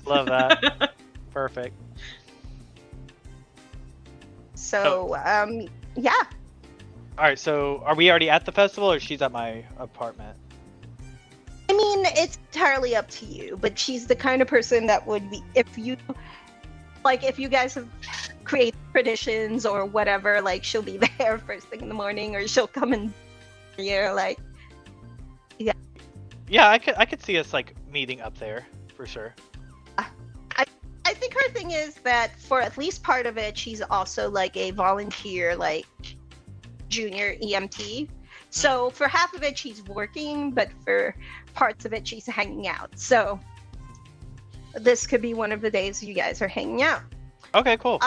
Speaker 4: Love that. Perfect.
Speaker 3: So yeah.
Speaker 4: All right, so are we already at the festival, or she's at my apartment?
Speaker 3: I mean, it's entirely up to you, but she's the kind of person that would be, if you guys have created traditions or whatever, like she'll be there first thing in the morning, or she'll come in here, like, yeah.
Speaker 4: Yeah, I could see us like meeting up there for sure.
Speaker 3: I think her thing is that for at least part of it, she's also like a volunteer, like junior EMT. So for half of it, she's working, but for parts of it, she's hanging out. So this could be one of the days you guys are hanging out.
Speaker 4: Okay, cool.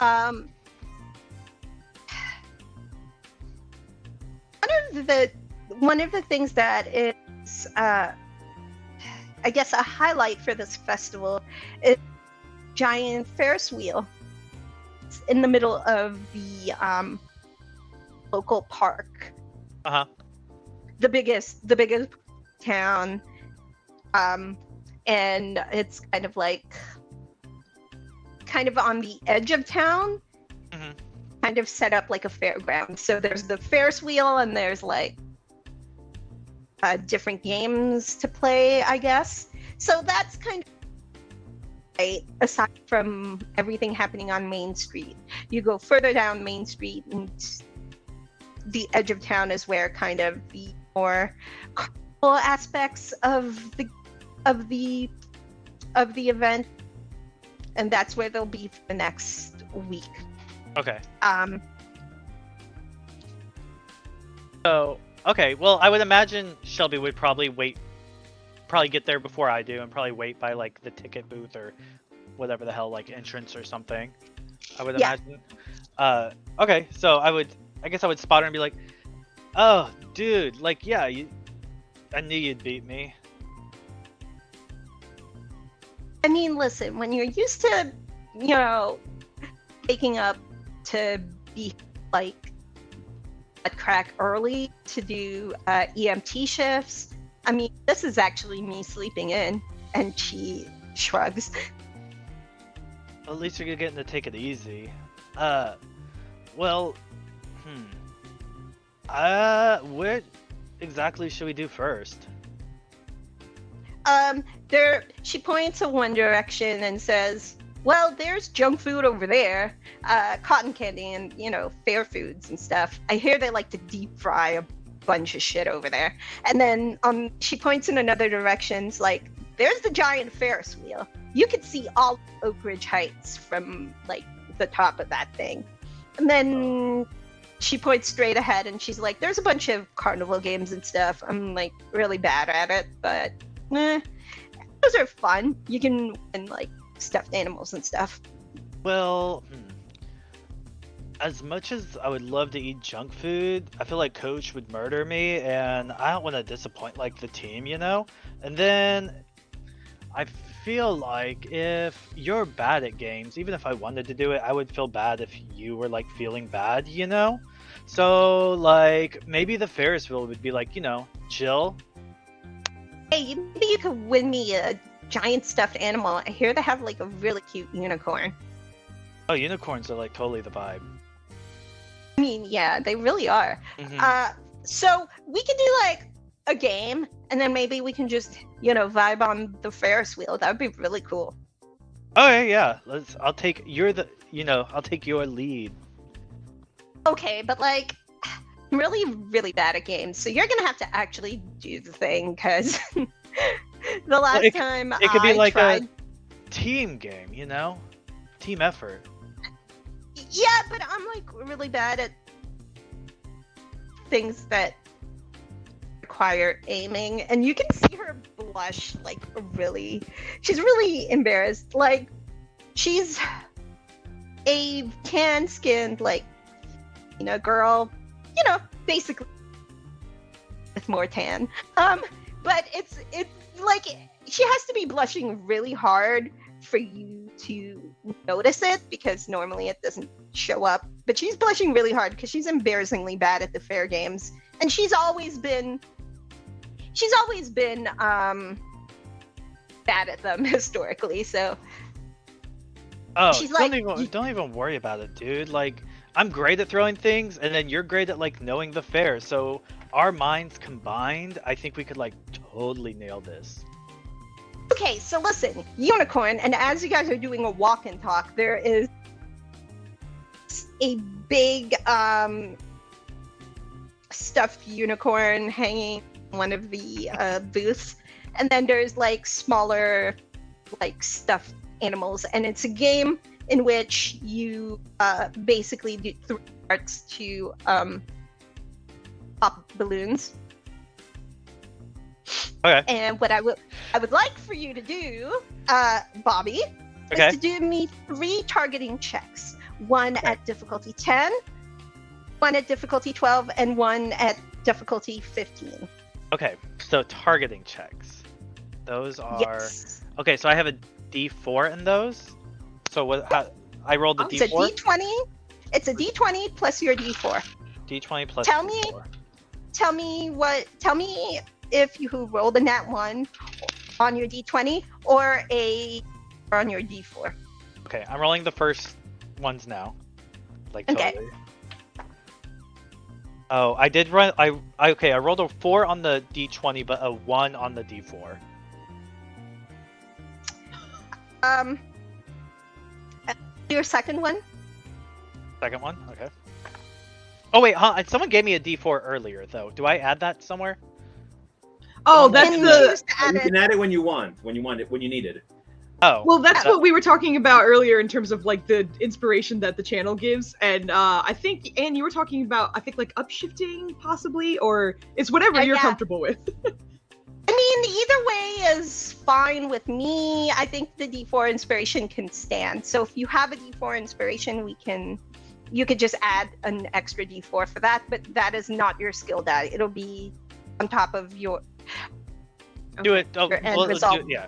Speaker 3: One of the things that is, I guess, a highlight for this festival is a giant Ferris wheel. It's in the middle of the local park.
Speaker 4: Uh-huh.
Speaker 3: The biggest town, and it's kind of on the edge of town,
Speaker 4: Mhm.
Speaker 3: kind of set up like a fairground. So there's the Ferris wheel, and there's like different games to play, I guess. So that's kind of right, aside from everything happening on Main Street. You go further down Main Street, and the edge of town is where kind of the more carnival aspects of the event, and that's where they'll be for the next week.
Speaker 4: Okay. So, okay, well, I would imagine Shelby would probably get there before I do, and probably wait by like the ticket booth or whatever the hell, like entrance or something. I would imagine. Okay, so I guess I would spot her and be like, "Oh, dude, like, yeah, I knew you'd beat me."
Speaker 3: I mean, listen, when you're used to, waking up to be like a crack early to do EMT shifts, I mean, this is actually me sleeping in. And she shrugs.
Speaker 4: At least you're getting to take it easy. Well, what exactly should we do first?
Speaker 3: She points in one direction and says, well, there's junk food over there, cotton candy and, fair foods and stuff. I hear they like to deep fry a bunch of shit over there. And then she points in another direction, like, there's the giant Ferris wheel. You could see all Oak Ridge Heights from, like, the top of that thing. And then she points straight ahead and she's like, there's a bunch of carnival games and stuff. I'm, like, really bad at it, but those are fun. You can win, like, stuffed animals and stuff.
Speaker 4: Well, as much as I would love to eat junk food, I feel like Coach would murder me, and I don't want to disappoint, like, the team, And then I feel like if you're bad at games, even if I wanted to do it, I would feel bad if you were, like, feeling bad, So, like, maybe the Ferris wheel would be like, chill.
Speaker 3: Hey, maybe you could win me a giant stuffed animal. I hear they have, like, a really cute unicorn.
Speaker 4: Oh, unicorns are, like, totally the vibe.
Speaker 3: I mean, yeah, they really are.
Speaker 4: Mhm.
Speaker 3: So we can do, like, a game, and then maybe we can just, vibe on the Ferris wheel. That would be really cool.
Speaker 4: Okay, yeah. I'll take your lead.
Speaker 3: Okay, but, like, I'm really, really bad at games, so you're gonna have to actually do the thing, because the last time
Speaker 4: it could be
Speaker 3: I
Speaker 4: like
Speaker 3: tried...
Speaker 4: a team game, team effort.
Speaker 3: Yeah, but I'm, like, really bad at things that require aiming, and you can see her blush like really. She's really embarrassed. Like she's a tan-skinned like girl, basically with more tan. But it's like she has to be blushing really hard for you to notice it because normally it doesn't show up. But she's blushing really hard because she's embarrassingly bad at the fair games, and she's always been bad at them historically. So
Speaker 4: Oh,
Speaker 3: she's
Speaker 4: don't even worry about it, dude. Like, I'm great at throwing things, and then you're great at like knowing the fair. So our minds combined, I think we could like totally nail this.
Speaker 3: okay. So listen, unicorn, and as you guys are doing a walk and talk, there is a big stuffed unicorn hanging in one of the booths, and then there's like smaller like stuffed animals, and it's a game in which you basically do 3 parts to pop balloons.
Speaker 4: Okay.
Speaker 3: And what I would like for you to do, Bobby,
Speaker 4: Okay.
Speaker 3: is to do me 3 targeting checks. One at difficulty 10, one at difficulty 12, and one at difficulty 15.
Speaker 4: Okay. So targeting checks. Those are
Speaker 3: Yes.
Speaker 4: okay. So I have a D4 in those. So what? I rolled the
Speaker 3: It's a
Speaker 4: D4.
Speaker 3: D20. It's a D20 plus your D4.
Speaker 4: D20 plus.
Speaker 3: Tell me-
Speaker 4: D4.
Speaker 3: Tell me if you rolled a nat 1 on your D20 or on your D4.
Speaker 4: Okay, I'm rolling the first ones now. Like
Speaker 3: Okay.
Speaker 4: totally. Oh, I did run. I rolled a 4 on the D20, but a 1 on the D4.
Speaker 3: Your second one?
Speaker 4: Second one. Okay. Oh wait, huh? Someone gave me a D4 earlier though. Do I add that somewhere?
Speaker 1: Oh, that's
Speaker 3: Can
Speaker 1: the.
Speaker 3: you choose to add
Speaker 5: You
Speaker 3: it?
Speaker 5: can add it when you want it, when you need it.
Speaker 4: Oh.
Speaker 1: Well, that's what we were talking about earlier in terms of like the inspiration that the channel gives, and I think Anne, you were talking about like upshifting possibly, or it's whatever you're
Speaker 3: Yeah.
Speaker 1: comfortable with.
Speaker 3: I mean, either way is fine with me. I think the D4 inspiration can stand. So if you have a D4 inspiration, you could just add an extra D4 for that, but that is not your skill die. It'll be on top of your
Speaker 4: Do it. Oh,
Speaker 3: Your end
Speaker 4: well, let's do
Speaker 3: result.
Speaker 4: it. Yeah.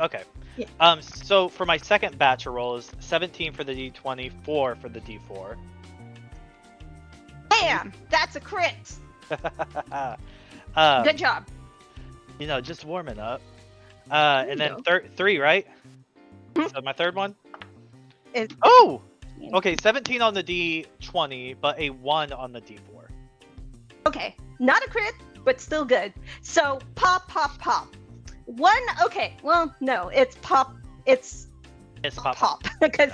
Speaker 4: Okay.
Speaker 3: Yeah.
Speaker 4: So for my second batch of rolls, 17 for the D20, 4 for the D4.
Speaker 3: Bam! That's a crit.
Speaker 4: um,
Speaker 3: Good job.
Speaker 4: Just warming up.
Speaker 1: There
Speaker 4: And
Speaker 1: you
Speaker 4: then
Speaker 1: go.
Speaker 4: 3, right?
Speaker 3: Mhm.
Speaker 4: So my third one.
Speaker 3: Is-
Speaker 4: Oh. Okay, 17 on the D20, but a 1 on the D4.
Speaker 3: Okay, not a crit, but still good. So pop, pop, pop. One. Okay, well, no, it's pop. It's
Speaker 4: It's pop.
Speaker 3: pop because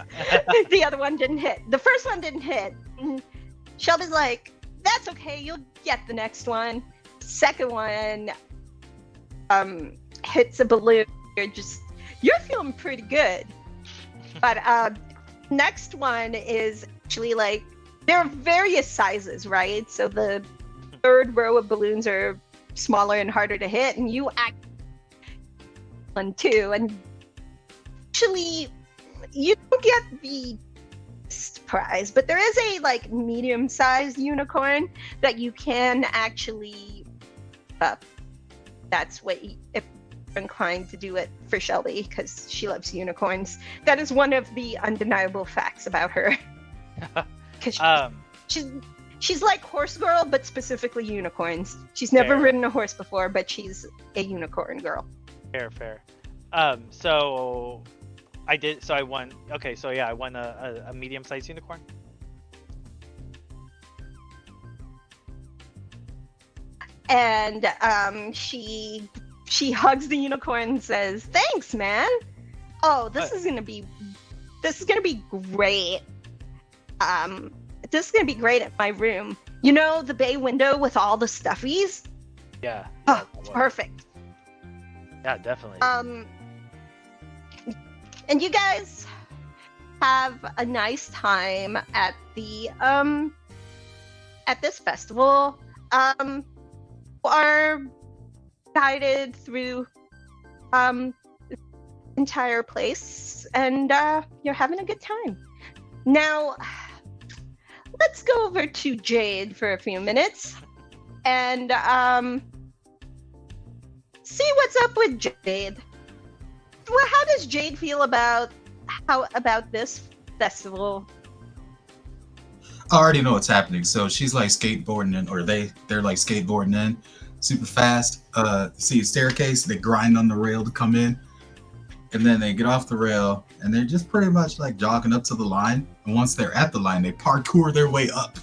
Speaker 3: the other one didn't hit. The first one didn't hit. And Shelby's like, "That's okay. You'll get the next one." Second one hits a balloon. You're feeling pretty good. But next one is actually like there are various sizes, right? So the third row of balloons are smaller and harder to hit, and you act one too. And actually, you don't get the best prize, but there is a like medium-sized unicorn that you can actually up. That's what if you're inclined to do it for Shelby because she loves unicorns. That is one of the undeniable facts about her. Because she's like horse girl, but specifically unicorns. She's never
Speaker 4: Fair.
Speaker 3: ridden a horse before, but she's a unicorn girl.
Speaker 4: Fair. So I did. So I won. Okay, so yeah, I won a medium-sized unicorn.
Speaker 3: And she hugs the unicorn and says, "Thanks, man. Oh, this is gonna be great. This is gonna be great at my room. You know the bay window with all the stuffies?
Speaker 4: Yeah.
Speaker 3: Oh,
Speaker 4: that was-
Speaker 3: perfect.
Speaker 4: Yeah, definitely.
Speaker 3: And you guys have a nice time at the at this festival. Are guided through entire place, and you're having a good time. Now, let's go over to Jade for a few minutes and see what's up with Jade. Well, how does Jade feel about this festival?
Speaker 2: I already know what's happening. So she's like skateboarding in, or they're like skateboarding in super fast. See a staircase, they grind on the rail to come in, and then they get off the rail and they're just pretty much like jogging up to the line. And once they're at the line, they parkour their way up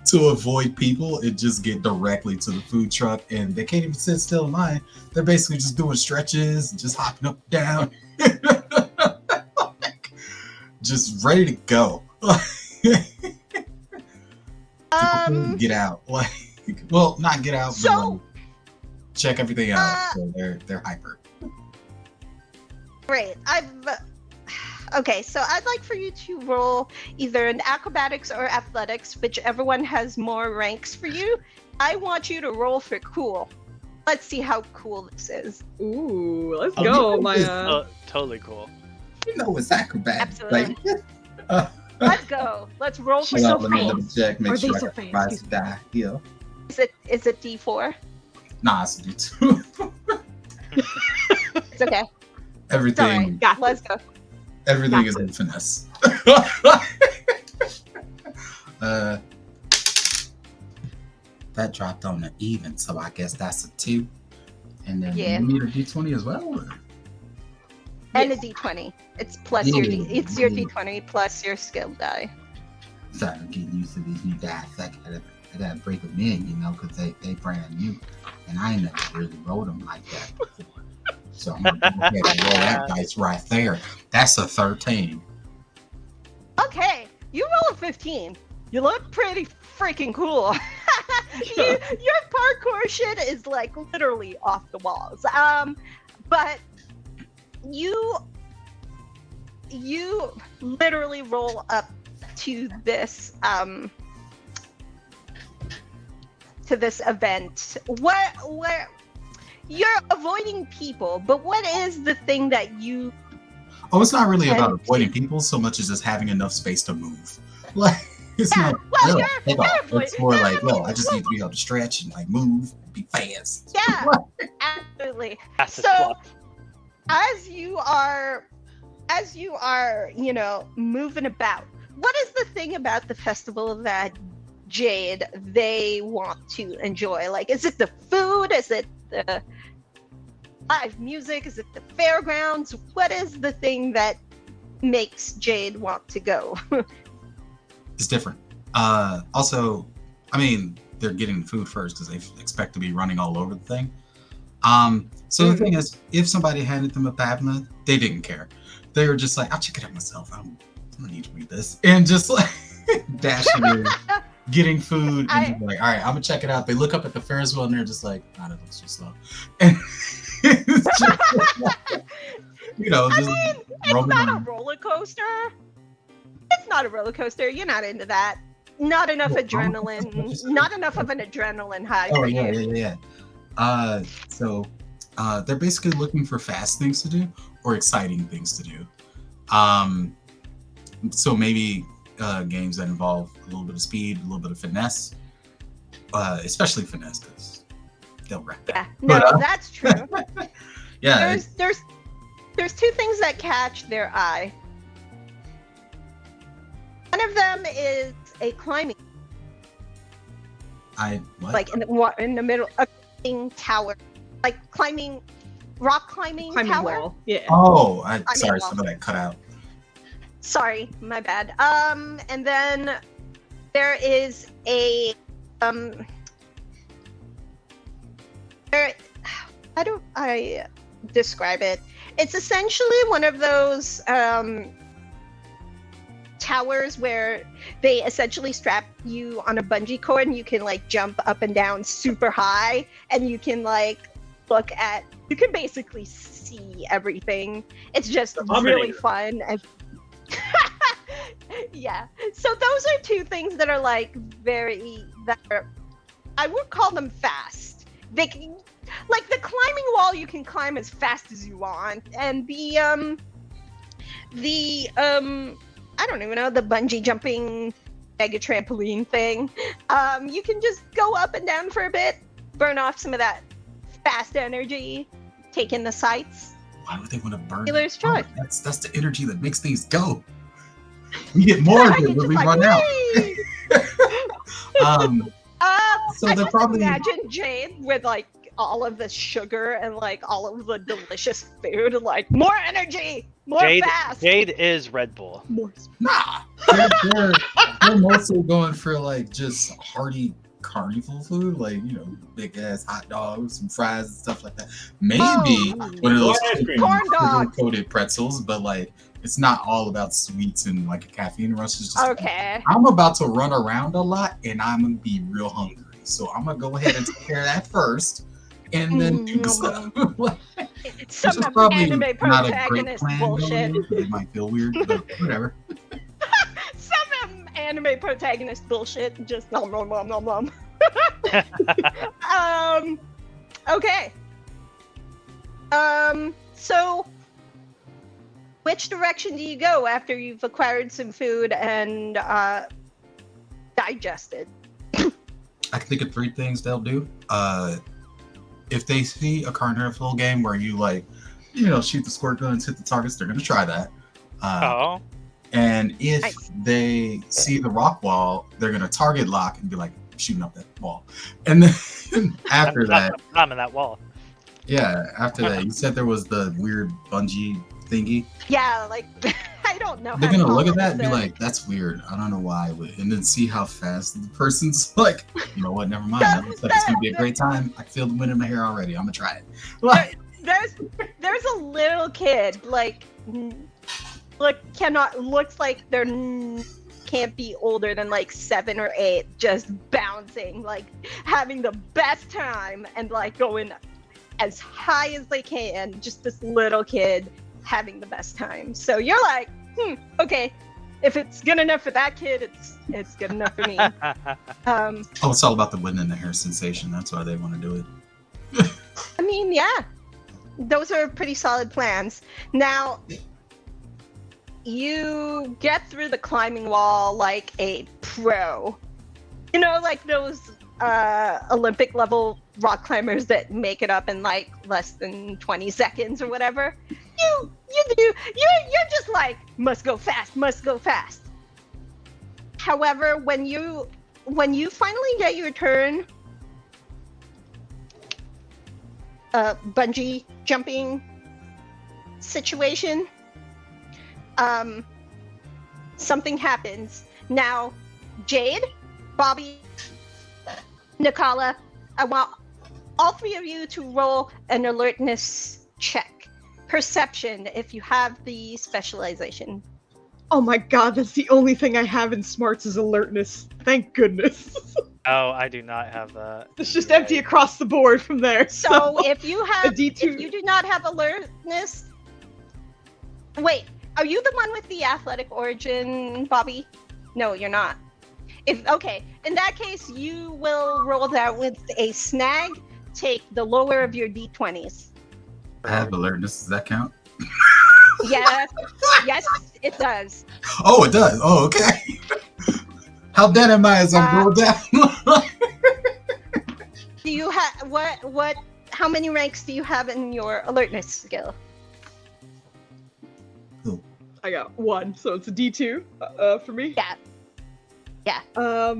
Speaker 2: to avoid people and just get directly to the food truck. And they can't even sit still in line. They're basically just doing stretches, just hopping up and down, just ready to go. Get out, like, well, not get out, but like, check everything out. So they're hyper.
Speaker 3: Great. Okay, so I'd like for you to roll either an acrobatics or athletics, whichever one has more ranks for you. I want you to roll for cool. Let's see how cool this is.
Speaker 1: Ooh, let's go, Maya.
Speaker 4: Totally cool.
Speaker 2: You know it's acrobatics.
Speaker 3: Absolutely.
Speaker 2: Like,
Speaker 3: Let's go. Let's roll for
Speaker 2: let
Speaker 3: so
Speaker 2: me double
Speaker 3: fast.
Speaker 2: check, make
Speaker 1: Are they
Speaker 2: sure
Speaker 1: so
Speaker 2: I got
Speaker 1: fast?
Speaker 2: rise to die. Yeah.
Speaker 3: Is it D4?
Speaker 2: Nah, it's D2.
Speaker 3: It's okay.
Speaker 2: Everything,
Speaker 3: Sorry. Let's go.
Speaker 2: everything is in finesse. That dropped on the even, so I guess that's a 2. And then
Speaker 3: Yeah.
Speaker 2: you need a D20 as well? Or?
Speaker 3: And a D20. It's plus your it's your D20 plus your skill die.
Speaker 2: Sorry, I'm getting used to these new dice. I gotta break them in, you know, because they brand new. And I ain't never really rolled them like that before. So I'm gonna go ahead and roll that dice right there. That's a 13.
Speaker 3: Okay, you roll a 15. You look pretty freaking cool. Your parkour shit is like literally off the walls. But you literally roll up to this event. Where you're avoiding people, but what is the thing that you?
Speaker 2: Oh, it's not really about avoiding people so much as just having enough space to move. Like, it's not.
Speaker 3: Well,
Speaker 2: No,
Speaker 3: you're
Speaker 2: it's more like, no, I just need to be able to stretch and like move, and be fast.
Speaker 3: Yeah, absolutely.
Speaker 4: That's a
Speaker 3: So,
Speaker 4: fluff.
Speaker 3: as you are, you know, moving about, what is the thing about the festival that Jade they want to enjoy? Like, is it the food? Is it the live music? Is it the fairgrounds? What is the thing that makes Jade want to go?
Speaker 2: It's different. Also, I mean, they're getting the food first because they expect to be running all over the thing. So the thing is, if somebody handed them a Pavna, they didn't care. They were just like, I'll check it out myself. I don't need to read this. And just like dashing in, getting food, and just like, all right, I'm gonna check it out. They look up at the Ferris wheel and they're just like, nah, that looks too slow. And it's just, you know, just
Speaker 3: It's
Speaker 2: roaming
Speaker 3: not a
Speaker 2: around.
Speaker 3: roller coaster. It's not a roller coaster. You're not into that. Not enough adrenaline. Not enough of an adrenaline high
Speaker 2: Oh
Speaker 3: for
Speaker 2: yeah,
Speaker 3: you.
Speaker 2: yeah. So they're basically looking for fast things to do or exciting things to do. So maybe games that involve a little bit of speed, a little bit of finesse, especially finesse because they'll wreck that.
Speaker 3: Yeah, no,
Speaker 2: But,
Speaker 3: that's true.
Speaker 2: Yeah,
Speaker 3: There's two things that catch their eye. One of them is a climbing,
Speaker 2: what?
Speaker 3: like in the middle, a climbing tower, like rock climbing tower.
Speaker 1: Wall. Yeah.
Speaker 2: Oh,
Speaker 3: mean,
Speaker 2: sorry,
Speaker 3: well-
Speaker 2: some of that cut out.
Speaker 3: Sorry, my bad. And then there is a how do I describe it? It's essentially one of those towers where they essentially strap you on a bungee cord and you can like jump up and down super high and you can like you can basically see everything. It's just really fun. Yeah. So those are two things that are like I would call them fast. like the climbing wall you can climb as fast as you want, and the I don't even know, the bungee jumping mega trampoline thing. You can just go up and down for a bit, burn off some of that fast energy, take in the sights.
Speaker 2: Why would they want to burn?
Speaker 3: Dealer's
Speaker 2: it?
Speaker 3: choice.
Speaker 2: That's the energy that makes things go. We get more of it when we run out. So
Speaker 3: I
Speaker 2: they're
Speaker 3: just
Speaker 2: probably
Speaker 3: imagine Jade with like all of the sugar and like all of the delicious food, and like more energy, more fast.
Speaker 4: Jade is Red Bull.
Speaker 2: nah. They're mostly going for like just hearty carnival food, like big ass hot dogs and fries and stuff like that. Maybe one of those
Speaker 3: Corn dogs.
Speaker 2: coated pretzels, but like it's not all about sweets and like a caffeine rush. It's just
Speaker 3: Okay.
Speaker 2: I'm about to run around a lot and I'm gonna be real hungry, so I'm gonna go ahead and take care of that first, and then do the stuff.
Speaker 3: It's
Speaker 2: Which
Speaker 3: some
Speaker 2: is probably
Speaker 3: anime
Speaker 2: not a great
Speaker 3: protagonist
Speaker 2: plan.
Speaker 3: bullshit.
Speaker 2: It might feel weird, but whatever.
Speaker 3: Some anime protagonist bullshit. Just nom nom nom nom nom. Okay. So which direction do you go after you've acquired some food and digested?
Speaker 2: I can think of 3 things they'll do. If they see a carnival game where you shoot the squirt guns, hit the targets, they're gonna try that. And if they see the rock wall, they're gonna target lock and be like shooting up that wall. And then after that,
Speaker 4: I'm in that wall.
Speaker 2: Yeah, after that, you said there was the weird bungee thingy.
Speaker 3: Yeah, like I don't know.
Speaker 2: They're
Speaker 3: how to
Speaker 2: gonna look at
Speaker 3: call
Speaker 2: that and
Speaker 3: it.
Speaker 2: be like, "That's weird. I don't know why." And then see how fast the person's like, "You know what? Never mind. That looks like it's gonna be a great time. I feel the wind in my hair already. I'm gonna try it." Like,
Speaker 3: There's a little kid looks like they're can't be older than like 7 or 8, just bouncing, like having the best time and like going as high as they can. Just this little kid having the best time. So you're like, okay, if it's good enough for that kid, it's good enough for me.
Speaker 2: it's all about the wind in the hair sensation. That's why they want to do it.
Speaker 3: I mean, yeah, those are pretty solid plans. Now, you get through the climbing wall like a pro. You know, like those Olympic level rock climbers that make it up in like less than 20 seconds or whatever. You're just like, must go fast. However, when you finally get your turn, bungee jumping situation, something happens. Now, Jade, Bobby, Nikala, I want all 3 of you to roll an alertness check. Perception, if you have the specialization.
Speaker 1: Oh my god, that's the only thing I have in smarts is alertness. Thank goodness.
Speaker 4: Oh, I do not have that.
Speaker 1: It's just empty across the board from there.
Speaker 3: So if you have,
Speaker 1: D2.
Speaker 3: if you do not have alertness, wait, are you the one with the athletic origin, Bobby? No, you're not. Okay, in that case, you will roll that with a snag. Take the lower of your d20s.
Speaker 2: I have alertness. Does that count?
Speaker 3: Yes, yes, it does.
Speaker 2: Oh, it does. Oh, okay. How dead am I as I'm going down?
Speaker 3: Do you have what? How many ranks do you have in your alertness skill?
Speaker 1: I got 1, so it's a D2 for me.
Speaker 3: Yeah.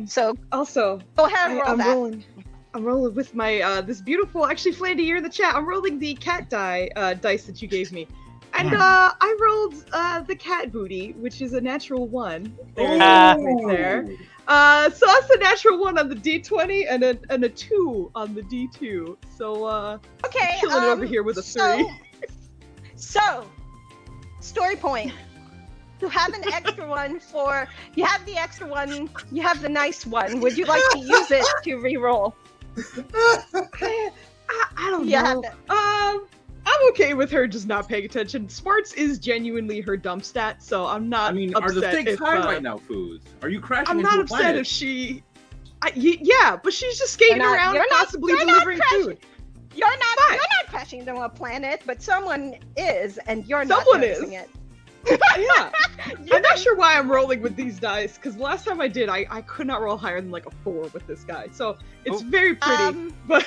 Speaker 3: So
Speaker 1: Also,
Speaker 3: go ahead and roll that.
Speaker 1: I'm rolling with my this beautiful. Actually, Flandy, you're in the chat. I'm rolling the cat dice that you gave me, and I rolled the cat booty, which is a natural 1. Right there. So that's a natural 1 on the D20 and a 2 on the D2. So
Speaker 3: Okay.
Speaker 1: killing it over here with a 3.
Speaker 3: So, story point. You have an extra one for. You have the extra one. You have the nice one. Would you like to use it to re-roll?
Speaker 1: I don't know. I'm okay with her just not paying attention. Smarts is genuinely her dump stat, so I'm not.
Speaker 5: I mean,
Speaker 1: upset
Speaker 5: are the stakes
Speaker 1: if,
Speaker 5: high right now, Foos? Are you crashing
Speaker 1: I'm
Speaker 5: into
Speaker 1: not
Speaker 5: a
Speaker 1: upset
Speaker 5: planet?
Speaker 1: if she. Yeah, but she's just skating
Speaker 3: You're not-
Speaker 1: around,
Speaker 3: you're not-
Speaker 1: possibly
Speaker 3: you're not
Speaker 1: delivering
Speaker 3: crashing.
Speaker 1: food.
Speaker 3: You're not.
Speaker 1: Fine.
Speaker 3: You're not crashing into a planet, but someone is, and you're
Speaker 1: Someone
Speaker 3: not noticing
Speaker 1: is.
Speaker 3: it.
Speaker 1: Yeah.
Speaker 3: You
Speaker 1: I'm not sure why I'm rolling with these dice, because last time I did, I could not roll higher than like a 4 with this guy. So it's very pretty, but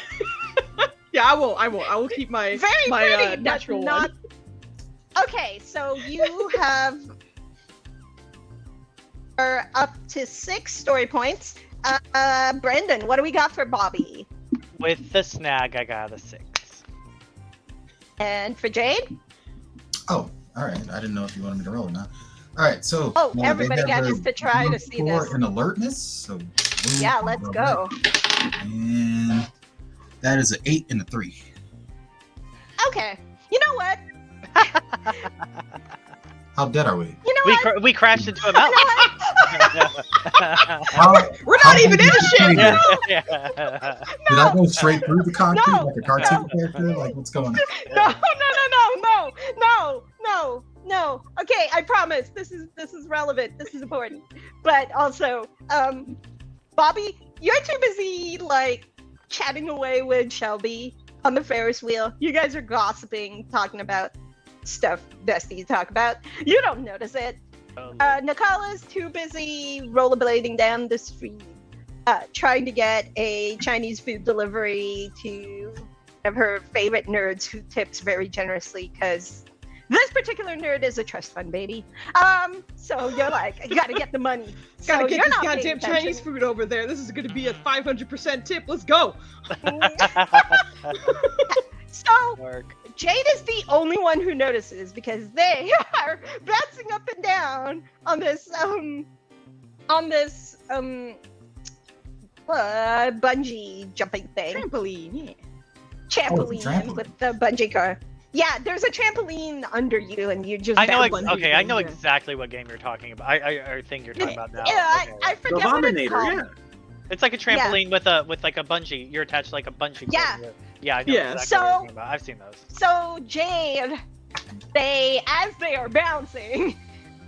Speaker 1: yeah, I will keep my
Speaker 3: very
Speaker 1: my
Speaker 3: pretty, but
Speaker 1: natural
Speaker 3: not.
Speaker 1: one.
Speaker 3: Okay, so you have are up to 6 story points. Brendan, what do we got for Bobby?
Speaker 4: With the snag, I got a 6.
Speaker 3: And for Jade?
Speaker 2: Oh, all right. I didn't know if you wanted me to roll or not. All right, so
Speaker 3: Oh,
Speaker 2: they
Speaker 3: everybody
Speaker 2: have
Speaker 3: gets
Speaker 2: a
Speaker 3: to try to see
Speaker 2: score
Speaker 3: this.
Speaker 2: and alertness. So
Speaker 3: Yeah, let's go.
Speaker 2: And that is an 8 and a 3.
Speaker 3: Okay. You know what?
Speaker 2: How dead are we?
Speaker 3: You know what?
Speaker 4: We crashed into a mountain.
Speaker 1: We're not even in a ship.
Speaker 4: Yeah, yeah.
Speaker 2: Did I go straight through the concrete
Speaker 3: No,
Speaker 2: like a cartoon character? Like, what's going on?
Speaker 3: No. Okay, I promise. This is relevant. This is important. But also, Bobby, you're too busy like chatting away with Shelby on the Ferris wheel. You guys are gossiping, talking about stuff besties talk about. You don't notice it. Nakala's too busy rollerblading down the street, trying to get a Chinese food delivery to one of her favorite nerds who tips very generously because this particular nerd is a trust fund baby. So you're like, I gotta get the money.
Speaker 1: Gotta
Speaker 3: So
Speaker 1: get
Speaker 3: you're
Speaker 1: this
Speaker 3: not paying
Speaker 1: goddamn
Speaker 3: attention.
Speaker 1: Chinese food over there. This is gonna be a 500% tip. Let's go.
Speaker 3: So
Speaker 4: Work.
Speaker 3: Jade is the only one who notices because they are bouncing up and down on this bungee jumping thing.
Speaker 1: Trampoline, yeah.
Speaker 3: Trampoline,
Speaker 2: trampoline.
Speaker 3: with the bungee car. Yeah, there's a trampoline under you, and you just.
Speaker 4: I know.
Speaker 1: Bungee
Speaker 4: Okay, I know
Speaker 1: thing, yeah.
Speaker 4: exactly what game you're talking about. I think you're talking about now.
Speaker 3: Yeah,
Speaker 4: Okay.
Speaker 3: I
Speaker 5: The
Speaker 3: forget what it's
Speaker 5: Vominator,
Speaker 3: called.
Speaker 5: yeah.
Speaker 4: It's like a trampoline with like a bungee. You're attached to like a bungee. cord.
Speaker 3: Yeah.
Speaker 4: Yeah, I know
Speaker 1: Yeah.
Speaker 4: exactly what
Speaker 3: So-
Speaker 4: you're talking about. I've seen those.
Speaker 3: So Jade, as they are bouncing,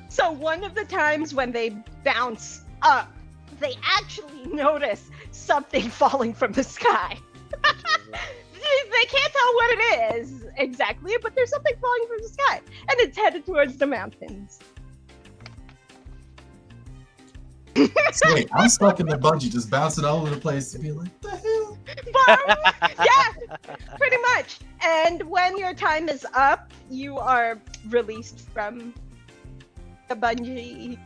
Speaker 3: so one of the times when they bounce up, they actually notice something falling from the sky. They can't tell what it is exactly, but there's something falling from the sky, and it's headed towards the mountains.
Speaker 2: So wait, I'm stuck in the bungee, just bouncing all over the place to be like, the hell?
Speaker 3: Yeah, pretty much. And when your time is up, you are released from the bungee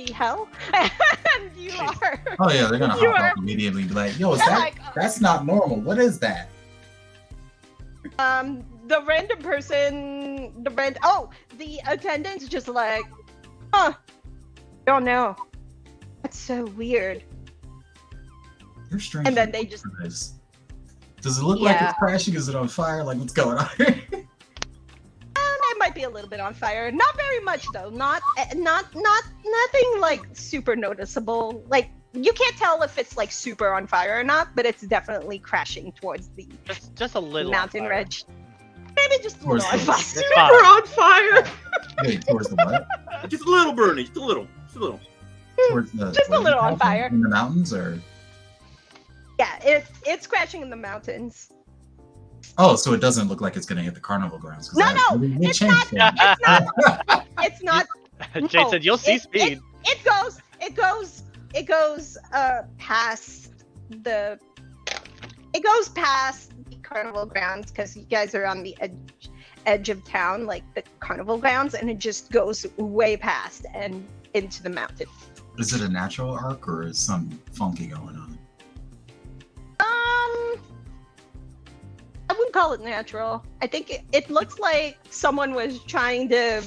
Speaker 3: hell, and you are.
Speaker 2: Oh yeah, they're gonna
Speaker 3: You
Speaker 2: hop
Speaker 3: are-
Speaker 2: up immediately and be like, yo, is
Speaker 3: They're
Speaker 2: that,
Speaker 3: like,
Speaker 2: that's not normal. What is that?
Speaker 3: the random person, the attendant's just like, huh, don't know. That's so weird.
Speaker 2: You're strange.
Speaker 3: And then they just,
Speaker 2: Does it look like
Speaker 3: Yeah.
Speaker 2: it's crashing? Is it on fire? Like, what's going on?
Speaker 3: it might be a little bit on fire. Not very much though. Not nothing like super noticeable. Like you can't tell if it's like super on fire or not, but it's definitely crashing towards the
Speaker 4: Just a little.
Speaker 3: mountain
Speaker 4: on fire.
Speaker 3: ridge. Maybe just a
Speaker 2: Towards
Speaker 3: little on
Speaker 2: the-
Speaker 3: fire.
Speaker 4: It's
Speaker 1: We're
Speaker 4: fine.
Speaker 1: on fire.
Speaker 2: Wait, towards the what?
Speaker 5: Just a little, Bernie. Just a little. Just a little.
Speaker 2: Towards the
Speaker 3: Just a
Speaker 2: what is it
Speaker 3: little on
Speaker 2: called?
Speaker 3: fire.
Speaker 2: In the mountains, or
Speaker 3: Yeah, it's crashing in the mountains.
Speaker 2: oh, so it doesn't look like it's gonna hit the carnival grounds. 'cause
Speaker 3: No,
Speaker 2: that
Speaker 3: no,
Speaker 2: would
Speaker 3: it's
Speaker 2: change
Speaker 3: not.
Speaker 2: things.
Speaker 3: It's not.
Speaker 4: Jade said, "You'll see speed."
Speaker 3: It goes past the. It goes past the carnival grounds because you guys are on the edge of town, like the carnival grounds, and it just goes way past and into the mountain.
Speaker 2: Is it a natural arc or is something funky going on?
Speaker 3: I wouldn't call it natural. I think it looks like someone was trying to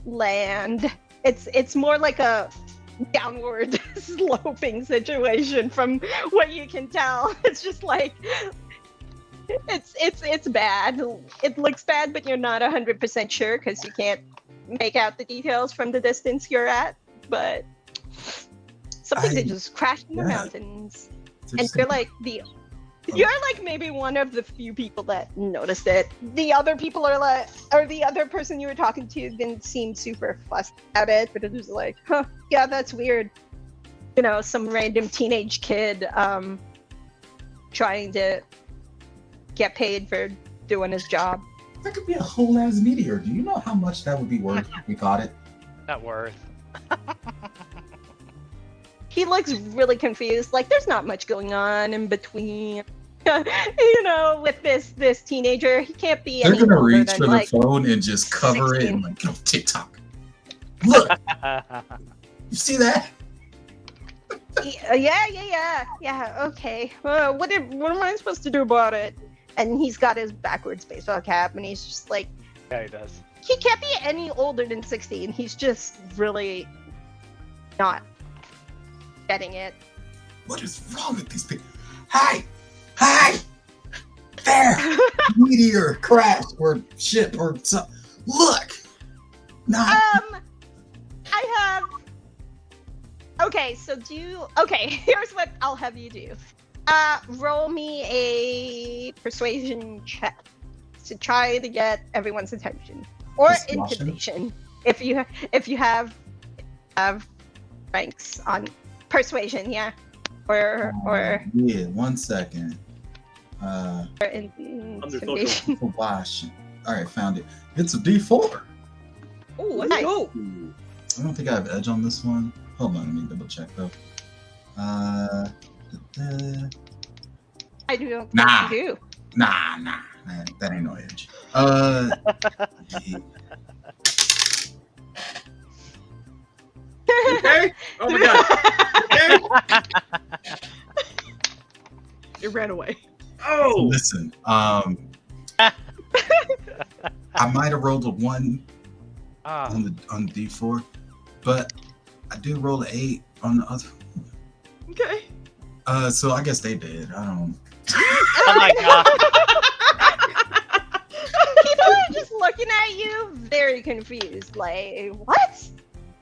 Speaker 3: land. It's more like a downward sloping situation from what you can tell. It's just like it's bad. It looks bad, but you're not 100% sure because you can't make out the details from the distance you're at. But something that just crashed in the
Speaker 2: yeah.
Speaker 3: mountains.
Speaker 2: It's
Speaker 3: And
Speaker 2: interesting.
Speaker 3: you're like you're like maybe one of the few people that noticed it. The other people are like, or the other person you were talking to didn't seem super fussed about it, but it was like, huh, yeah, that's weird. You know, some random teenage kid trying to get paid for doing his job.
Speaker 2: That could be a whole ass meteor. Do you know how much that would be worth if we caught it?
Speaker 4: Not worth.
Speaker 3: He looks really confused. Like there's not much going on in between. You know, with this teenager, he can't be.
Speaker 2: They're
Speaker 3: any
Speaker 2: gonna
Speaker 3: older
Speaker 2: reach
Speaker 3: than,
Speaker 2: for the
Speaker 3: like,
Speaker 2: phone and just cover it
Speaker 3: 16.
Speaker 2: and like, TikTok. Look, you see that?
Speaker 3: Yeah. Okay. What am I supposed to do about it? And he's got his backwards baseball cap, and he's just like,
Speaker 4: Yeah, he does.
Speaker 3: he can't be any older than 16. He's just really not getting it.
Speaker 2: What is wrong with these people? Hi! There! Meteor crash or ship or something. Look! Not.
Speaker 3: I have. Okay, so here's what I'll have you do. Roll me a persuasion check to try to get everyone's attention, or
Speaker 2: Persuasion?
Speaker 3: intimidation if you have ranks on persuasion, yeah, or
Speaker 2: Yeah, 1 second.
Speaker 3: intimidation.
Speaker 2: Wash. Alright, found it. It's a D4.
Speaker 1: Oh, let's
Speaker 3: Nice.
Speaker 1: go.
Speaker 2: I don't think I have edge on this one. Hold on, let me double check though.
Speaker 3: I don't
Speaker 2: Nah.
Speaker 3: think you do.
Speaker 2: Nah, that ain't no edge.
Speaker 5: Okay. Oh my god. Okay.
Speaker 1: It ran away.
Speaker 5: Oh.
Speaker 2: Listen, I might have rolled a 1
Speaker 4: Ah,
Speaker 2: on the D4, but I did roll an 8 on the other.
Speaker 1: Okay.
Speaker 2: So I guess they did. I don't.
Speaker 4: oh my god.
Speaker 3: People are just looking at you very confused. Like, what?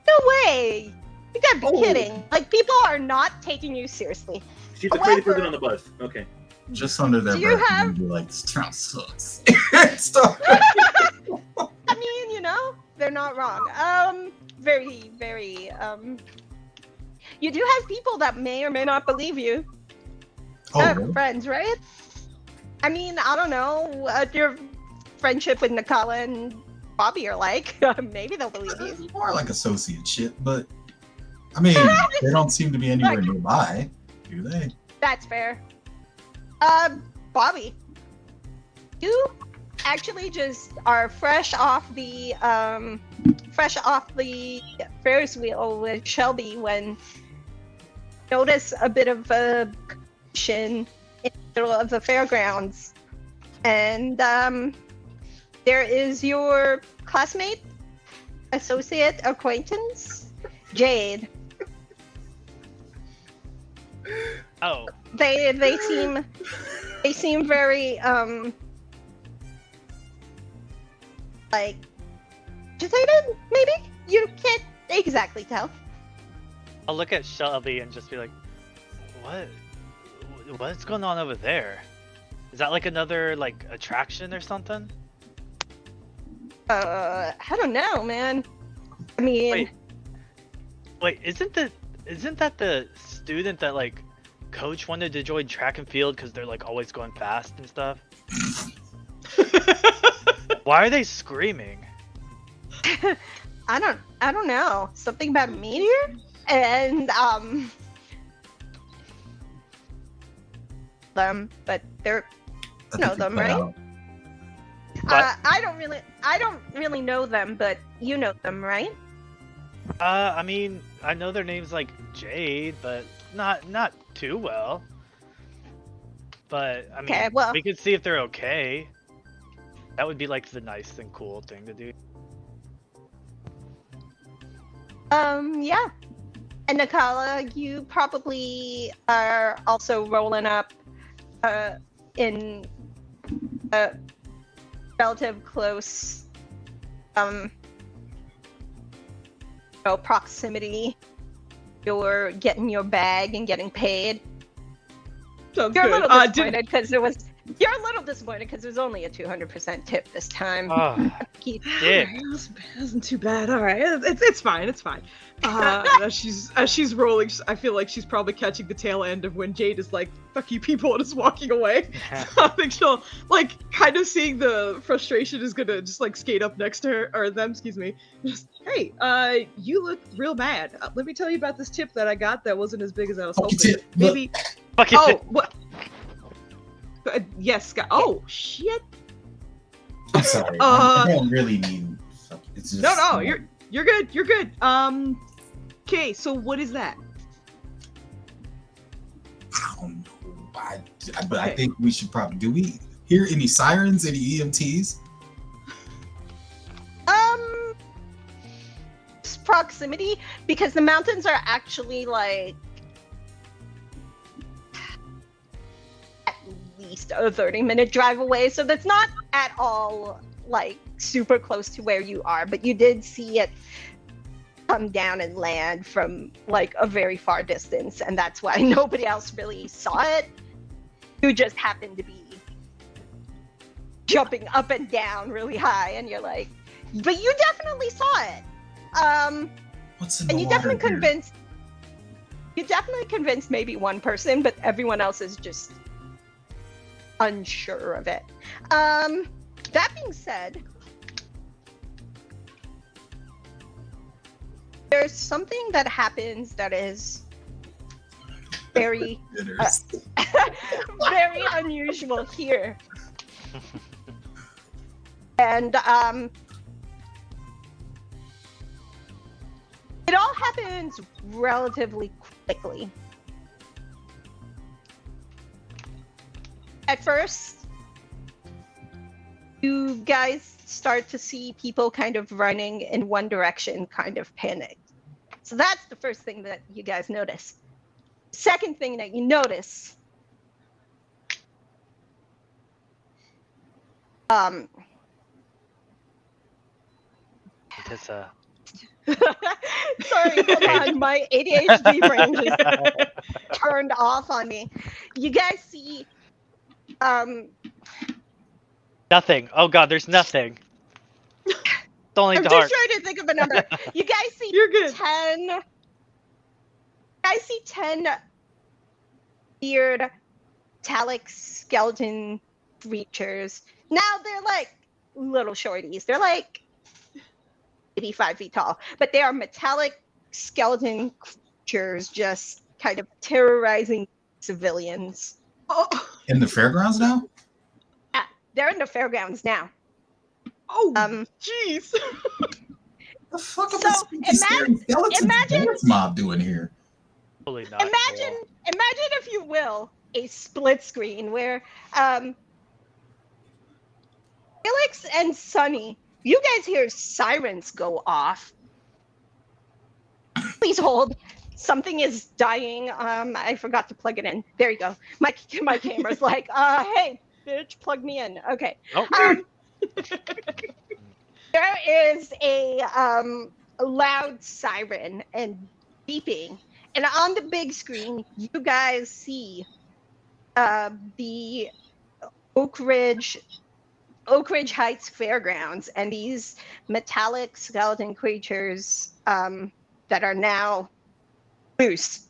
Speaker 3: No way! You gotta be
Speaker 5: Oh.
Speaker 3: kidding. Like, people are not taking you seriously.
Speaker 5: She's a crazy
Speaker 3: However-
Speaker 5: person on the bus. Okay.
Speaker 2: Just under their
Speaker 3: Do you
Speaker 2: breath,
Speaker 3: have-
Speaker 2: and be like, "This town sucks." Stop.
Speaker 3: I mean, you know, they're not wrong. Very, very, you do have people that may or may not believe you.
Speaker 2: Oh, really?
Speaker 3: Friends, right? I mean, I don't know what your friendship with Nakala and Bobby are like. Maybe they'll believe you.
Speaker 2: It's more like associate shit, but I mean, they don't seem to be anywhere nearby, do they?
Speaker 3: That's fair. Bobby, you actually just are fresh off the Ferris wheel with Shelby when you notice a bit of a commotion in the middle of the fairgrounds, and there is your classmate, associate, acquaintance, Jade.
Speaker 4: Oh,
Speaker 3: They seem very like agitated, maybe? You can't exactly tell.
Speaker 4: I'll look at Shelby and just be like, what's going on over there? Is that like another like attraction or something?
Speaker 3: I don't know, man. I mean,
Speaker 4: Wait, isn't that the student that like coach wanted to join track and field because they're like always going fast and stuff? Why are they screaming?
Speaker 3: I don't know. Something about a meteor? And them, but they're
Speaker 2: I
Speaker 3: know
Speaker 2: think you
Speaker 3: them,
Speaker 2: cut
Speaker 3: right?
Speaker 2: out.
Speaker 4: But-
Speaker 3: I don't really know them, but you know them, right?
Speaker 4: I mean, I know their name's like Jade, but not too well. But I mean,
Speaker 3: Okay, well,
Speaker 4: we could see if they're okay. That would be like the nice and cool thing to do.
Speaker 3: yeah. And Nakala, you probably are also rolling up in a relative close proximity. You're getting your bag and getting paid.
Speaker 1: Sounds
Speaker 3: You're a
Speaker 1: good.
Speaker 3: little disappointed because it was only a 200% tip this time.
Speaker 4: Oh, Dick.
Speaker 1: Alright, that wasn't too bad. All right, it's fine. It's fine. As she's rolling, I feel like she's probably catching the tail end of when Jade is like, "Fuck you, people," and is walking away. I think she'll like kind of seeing the frustration is gonna just like skate up next to her or them. Excuse me. Just, hey, you look real mad. Let me tell you about this tip that I got that wasn't as big as I was
Speaker 2: Fucking
Speaker 1: hoping.
Speaker 2: tip.
Speaker 1: Maybe.
Speaker 4: Fucking
Speaker 1: Oh, what? Yes, Scott. Oh shit.
Speaker 2: I'm sorry. I don't really need. It's just,
Speaker 1: No, you're good. You're good. Okay, so what is that?
Speaker 2: I don't know. But I think we should probably. Do we hear any sirens? Any EMTs?
Speaker 3: It's proximity, because the mountains are actually like at least a 30-minute drive away, so that's not at all like super close to where you are, but you did see it come down and land from like a very far distance, and that's why nobody else really saw it. You just happened to be jumping up and down really high, and you're like, but you definitely saw it.
Speaker 2: What's in
Speaker 3: And
Speaker 2: the
Speaker 3: you
Speaker 2: water
Speaker 3: definitely
Speaker 2: here?
Speaker 3: convinced maybe one person, but everyone else is just unsure of it. That being said, there's something that happens that is very very unusual here. And it all happens relatively quickly. At first, you guys start to see people kind of running in one direction, kind of panicked. So that's the first thing that you guys notice. Second thing that you notice,
Speaker 4: Sorry,
Speaker 3: hold on, my ADHD brain just turned off on me. You guys see,
Speaker 4: nothing. Oh god, there's nothing. It's only
Speaker 3: I'm
Speaker 4: dark.
Speaker 3: just trying to think of a number. You guys see
Speaker 1: You're good.
Speaker 3: 10. I see 10 weird metallic skeleton creatures. Now they're like little shorties. They're like maybe 5 feet tall, but they are metallic skeleton creatures just kind of terrorizing civilians.
Speaker 1: Oh,
Speaker 2: In the fairgrounds now?
Speaker 3: Yeah, they're in the fairgrounds now.
Speaker 1: oh,
Speaker 3: Um,
Speaker 1: jeez.
Speaker 2: The fuck are
Speaker 3: So,
Speaker 2: the spooky scary skeletons
Speaker 3: imagine-
Speaker 2: dance mob doing here?
Speaker 4: Totally not
Speaker 3: Imagine, if you will, a split screen where Felix and Sunny, you guys hear sirens go off. Please hold. Something is dying. I forgot to plug it in. There you go. My camera's like, hey, bitch, plug me in. Okay.
Speaker 4: cool.
Speaker 3: There is a loud siren and beeping, and on the big screen, you guys see the Oak Ridge Heights Fairgrounds, and these metallic skeleton creatures that are now loose.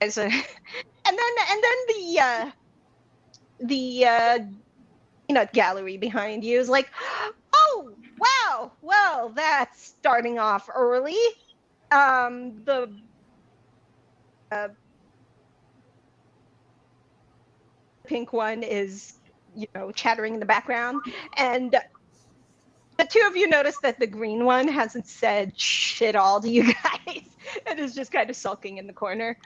Speaker 3: And then the peanut gallery behind you is like, oh wow, well that's starting off early. The pink one is, chattering in the background, and the two of you notice that the green one hasn't said shit all to you guys. It is just kind of sulking in the corner.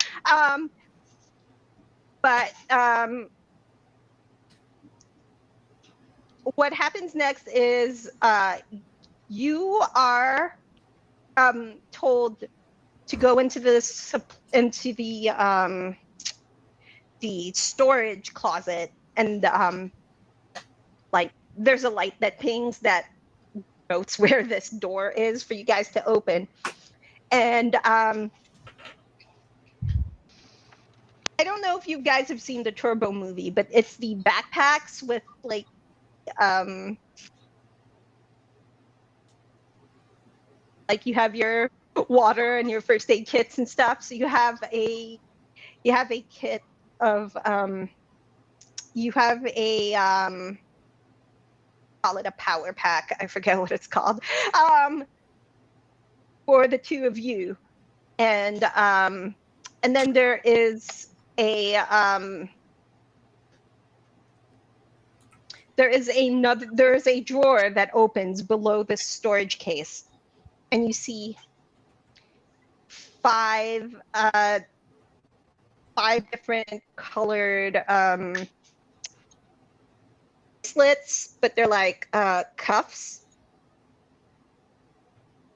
Speaker 3: But what happens next is you are told to go into the storage closet, and like there's a light that pings that notes where this door is for you guys to open. And I don't know if you guys have seen the Turbo movie, but it's the backpacks with like like you have your water and your first aid kits and stuff. So you have a kit of you have a call it a power pack. I forget what it's called. For the two of you, and then there is a there is a drawer that opens below this storage case, and you see five different colored slits, but they're like cuffs.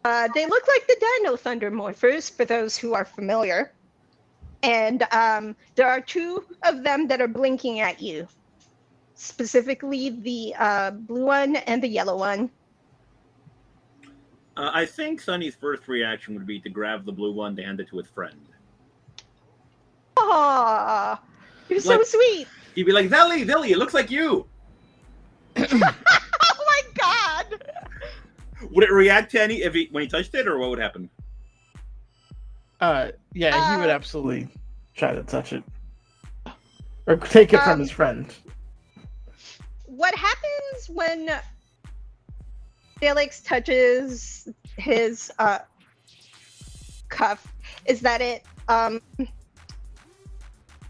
Speaker 3: They look like the Dino Thundermorphers, for those who are familiar. And there are two of them that are blinking at you, specifically the blue one and the yellow one.
Speaker 5: I think Sunny's first reaction would be to grab the blue one to hand it to his friend.
Speaker 3: Aww, you're so sweet.
Speaker 5: He'd be like, Zelly, it looks like you.
Speaker 3: Oh my god.
Speaker 5: Would it react to when he touched it, or what would happen?
Speaker 6: Yeah, he would absolutely try to touch it. Or take it from his friend.
Speaker 3: What happens when Felix touches his cuff is that it,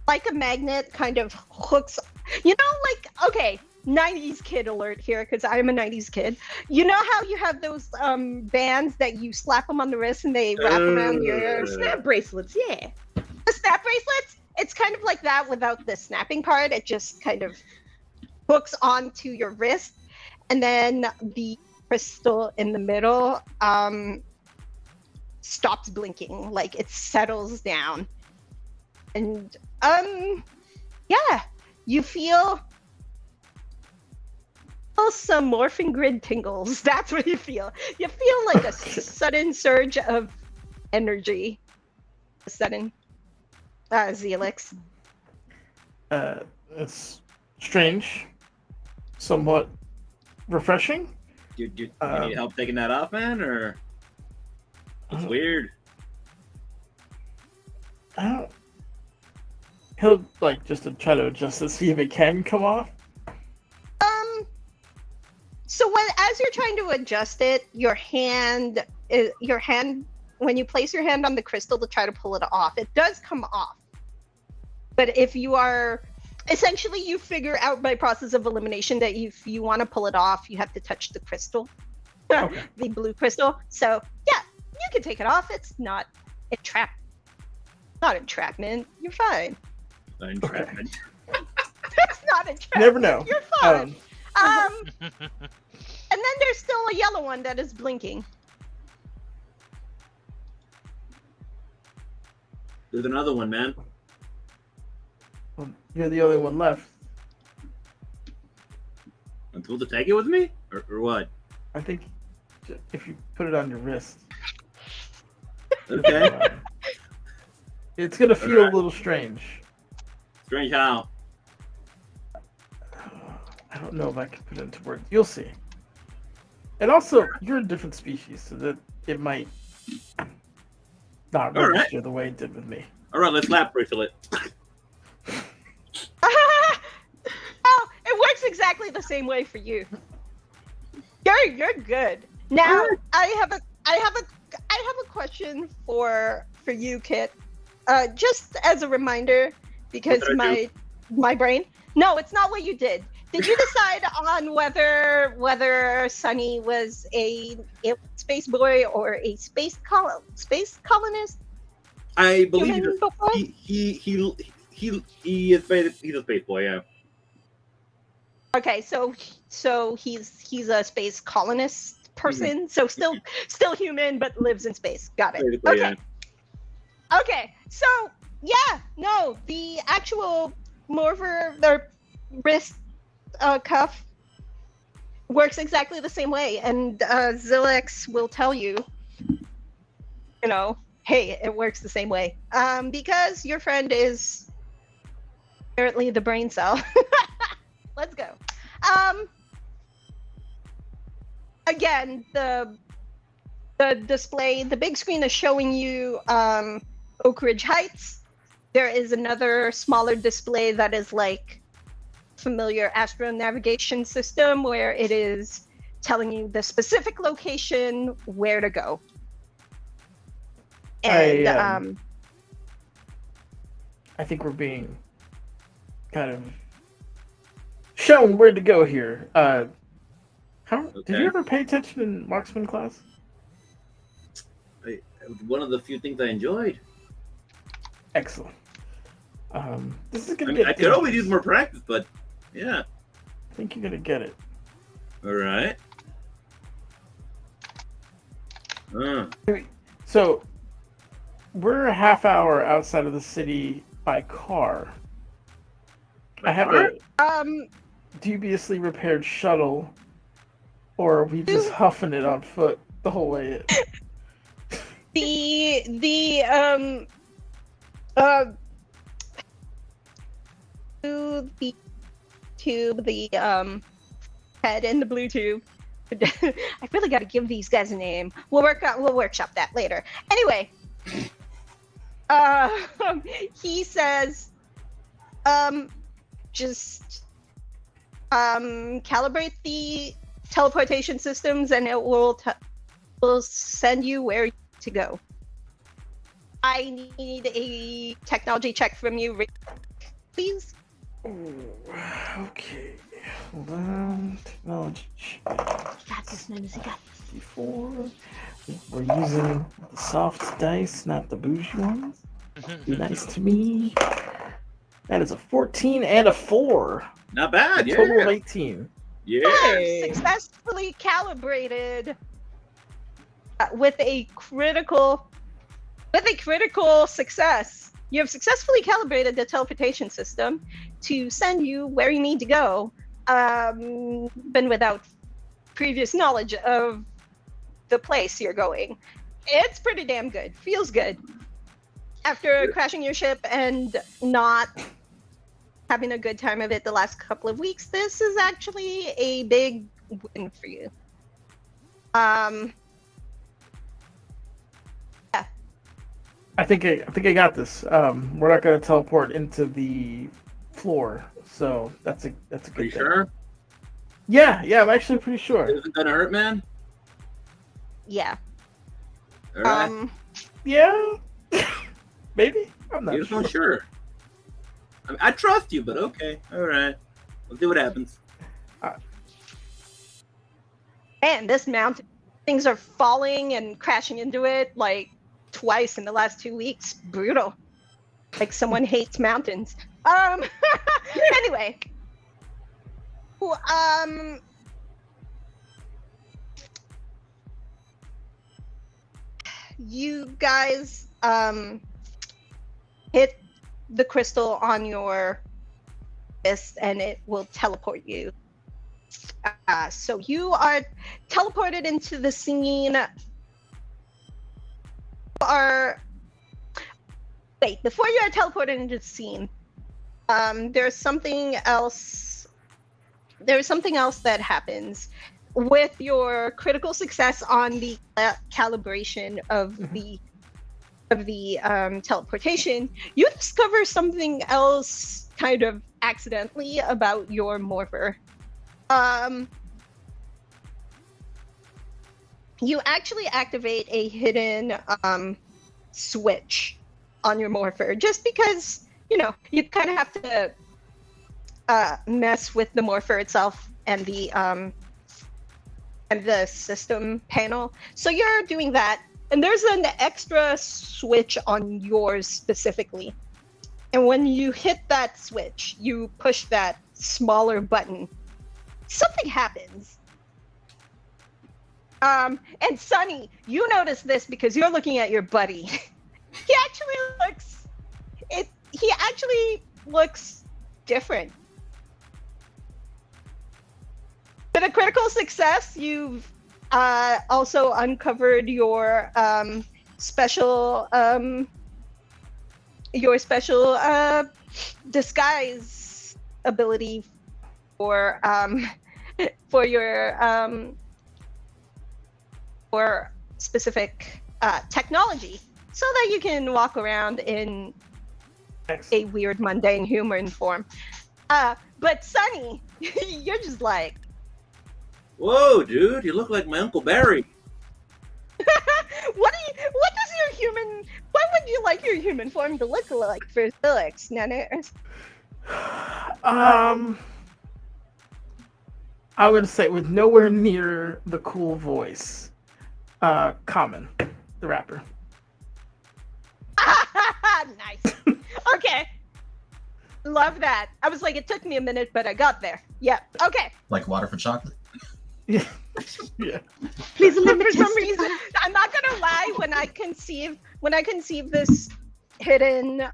Speaker 3: like a magnet, kind of hooks. You know, like, okay, 90s kid alert here, because I'm a 90s kid. You know how you have those bands that you slap them on the wrist and they wrap around your
Speaker 1: Snap bracelets, yeah.
Speaker 3: The snap bracelets? It's kind of like that without the snapping part. It just kind of hooks onto your wrist, and then the crystal in the middle stops blinking, like it settles down. And yeah, you feel some morphing grid tingles. That's what you feel. You feel like a sudden surge of energy. A sudden Zelix.
Speaker 6: It's strange, somewhat refreshing.
Speaker 5: You need help taking that off, man, or it's weird.
Speaker 6: He'll like just to try to adjust to see if it can come off.
Speaker 3: So as you're trying to adjust it, your hand, when you place your hand on the crystal to try to pull it off, it does come off. But if you are, essentially you figure out by process of elimination that if you want to pull it off, you have to touch the crystal, okay. The blue crystal. So yeah, you can take it off. It's not not entrapment. You're fine.
Speaker 5: Entrapment.
Speaker 3: It's not entrapment.
Speaker 6: Never know.
Speaker 3: You're fine. And then there's still a yellow one that is blinking.
Speaker 5: There's another one, man.
Speaker 6: Well, you're the only one left.
Speaker 5: I'm supposed to take it with me, or what?
Speaker 6: I think if you put it on your wrist.
Speaker 5: Okay.
Speaker 6: It's gonna feel a little strange.
Speaker 5: Strange how?
Speaker 6: I don't know if I can put it into words. You'll see. And also, you're a different species, so that it might not register the way it did with me.
Speaker 5: All right, let's lap bracelet.
Speaker 3: Oh, it works exactly the same way for you. You're good. Now I have a question for you, Kit. Just as a reminder, because my brain. No, it's not what you did. Did you decide on whether Sunny was a space boy or a space colonist?
Speaker 5: I believe he's a space boy, yeah.
Speaker 3: Okay, so he's a space colonist person, so still human but lives in space. Got it.
Speaker 5: Basically,
Speaker 3: okay. Yeah. Okay, so yeah, no, the actual morpher, their wrist cuff works exactly the same way, and Zilix will tell you, hey, it works the same way, because your friend is apparently the brain cell. Let's go. Again, the the display, the big screen is showing you Oak Ridge Heights. There is another smaller display that is like familiar astro navigation system where it is telling you the specific location where to go. And
Speaker 6: I think we're being kind of shown where to go here. Did you ever pay attention in marksman class?
Speaker 5: One of the few things I enjoyed.
Speaker 6: Excellent. This is gonna
Speaker 5: I
Speaker 6: get.
Speaker 5: I could always use more practice, but yeah.
Speaker 6: I think you're gonna get it.
Speaker 5: All right.
Speaker 6: So we're a half hour outside of the city by car. I have a dubiously repaired shuttle, or are we just huffing it on foot the whole way in?
Speaker 3: The head and the blue tube. I really got to give these guys a name. We'll workshop that later. Anyway, he says, just calibrate the teleportation systems, and it will send you where to go. I need a technology check from you, please.
Speaker 6: Okay. Hold on. Technology check.
Speaker 3: Got this, Nancy, got this.
Speaker 6: Before we're using the soft dice, not the bougie ones. Be nice to me. That is a 14 and a 4.
Speaker 5: Not bad. Yeah.
Speaker 6: Total of 18.
Speaker 5: Yeah.
Speaker 3: Successfully calibrated with a critical success. You have successfully calibrated the teleportation system to send you where you need to go, but without previous knowledge of the place you're going. It's pretty damn good. Feels good. After crashing your ship and not having a good time of it the last couple of weeks, this is actually a big win for you.
Speaker 6: I think I got this. We're not gonna teleport into the floor, so that's a good
Speaker 5: Are you
Speaker 6: thing.
Speaker 5: sure?
Speaker 6: Yeah, I'm actually pretty sure.
Speaker 5: Isn't gonna hurt, man?
Speaker 3: Yeah.
Speaker 5: All right.
Speaker 6: Yeah, maybe. I'm not
Speaker 5: You're
Speaker 6: sure.
Speaker 5: so sure. I trust you, but okay. All right. We'll see what happens.
Speaker 3: Man, this mountain, things are falling and crashing into it like twice in the last 2 weeks. Brutal. Like someone hates mountains. Anyway. You guys hit the crystal on your wrist and it will teleport you. So you are teleported into the scene. Before you are teleported into the scene, there's something else that happens with your critical success on the calibration of the teleportation. You discover something else kind of accidentally about your morpher. You actually activate a hidden switch on your morpher just because, you kind of have to mess with the morpher itself and the system panel. So you're doing that, and there's an extra switch on yours specifically. And when you hit that switch, you push that smaller button, something happens. And Sunny, you notice this because you're looking at your buddy. He actually looks different. With a critical success, you've also uncovered your special disguise ability for specific technology so that you can walk around in a weird, mundane human form. But Sunny, you're just like,
Speaker 5: Whoa, dude, you look like my Uncle Barry.
Speaker 3: what does your human? What would you like your human form to look like for Felix? Nanners?
Speaker 6: I would say with nowhere near the cool voice. Common, the rapper.
Speaker 3: Nice. Okay. Love that. I was like, it took me a minute, but I got there. Yeah. Okay.
Speaker 2: Like water for chocolate.
Speaker 6: Yeah. Yeah.
Speaker 3: Please limit for some reason. I'm not gonna lie. When I conceive this hidden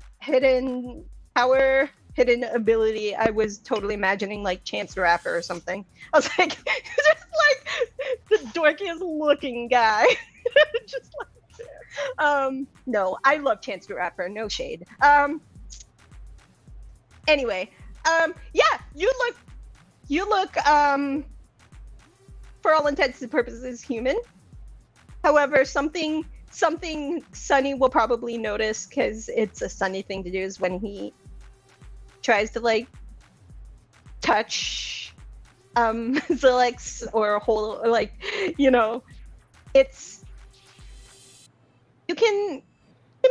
Speaker 3: power, hidden ability, I was totally imagining like Chance the Rapper or something. I was like, just like the dorkiest looking guy. Just like, no, I love Chance the Rapper. No shade. Anyway, yeah, you look, for all intents and purposes, human. However, something Sunny will probably notice, because it's a Sunny thing to do, is when he tries to like touch Zilix or hold, or like, you know, it's you can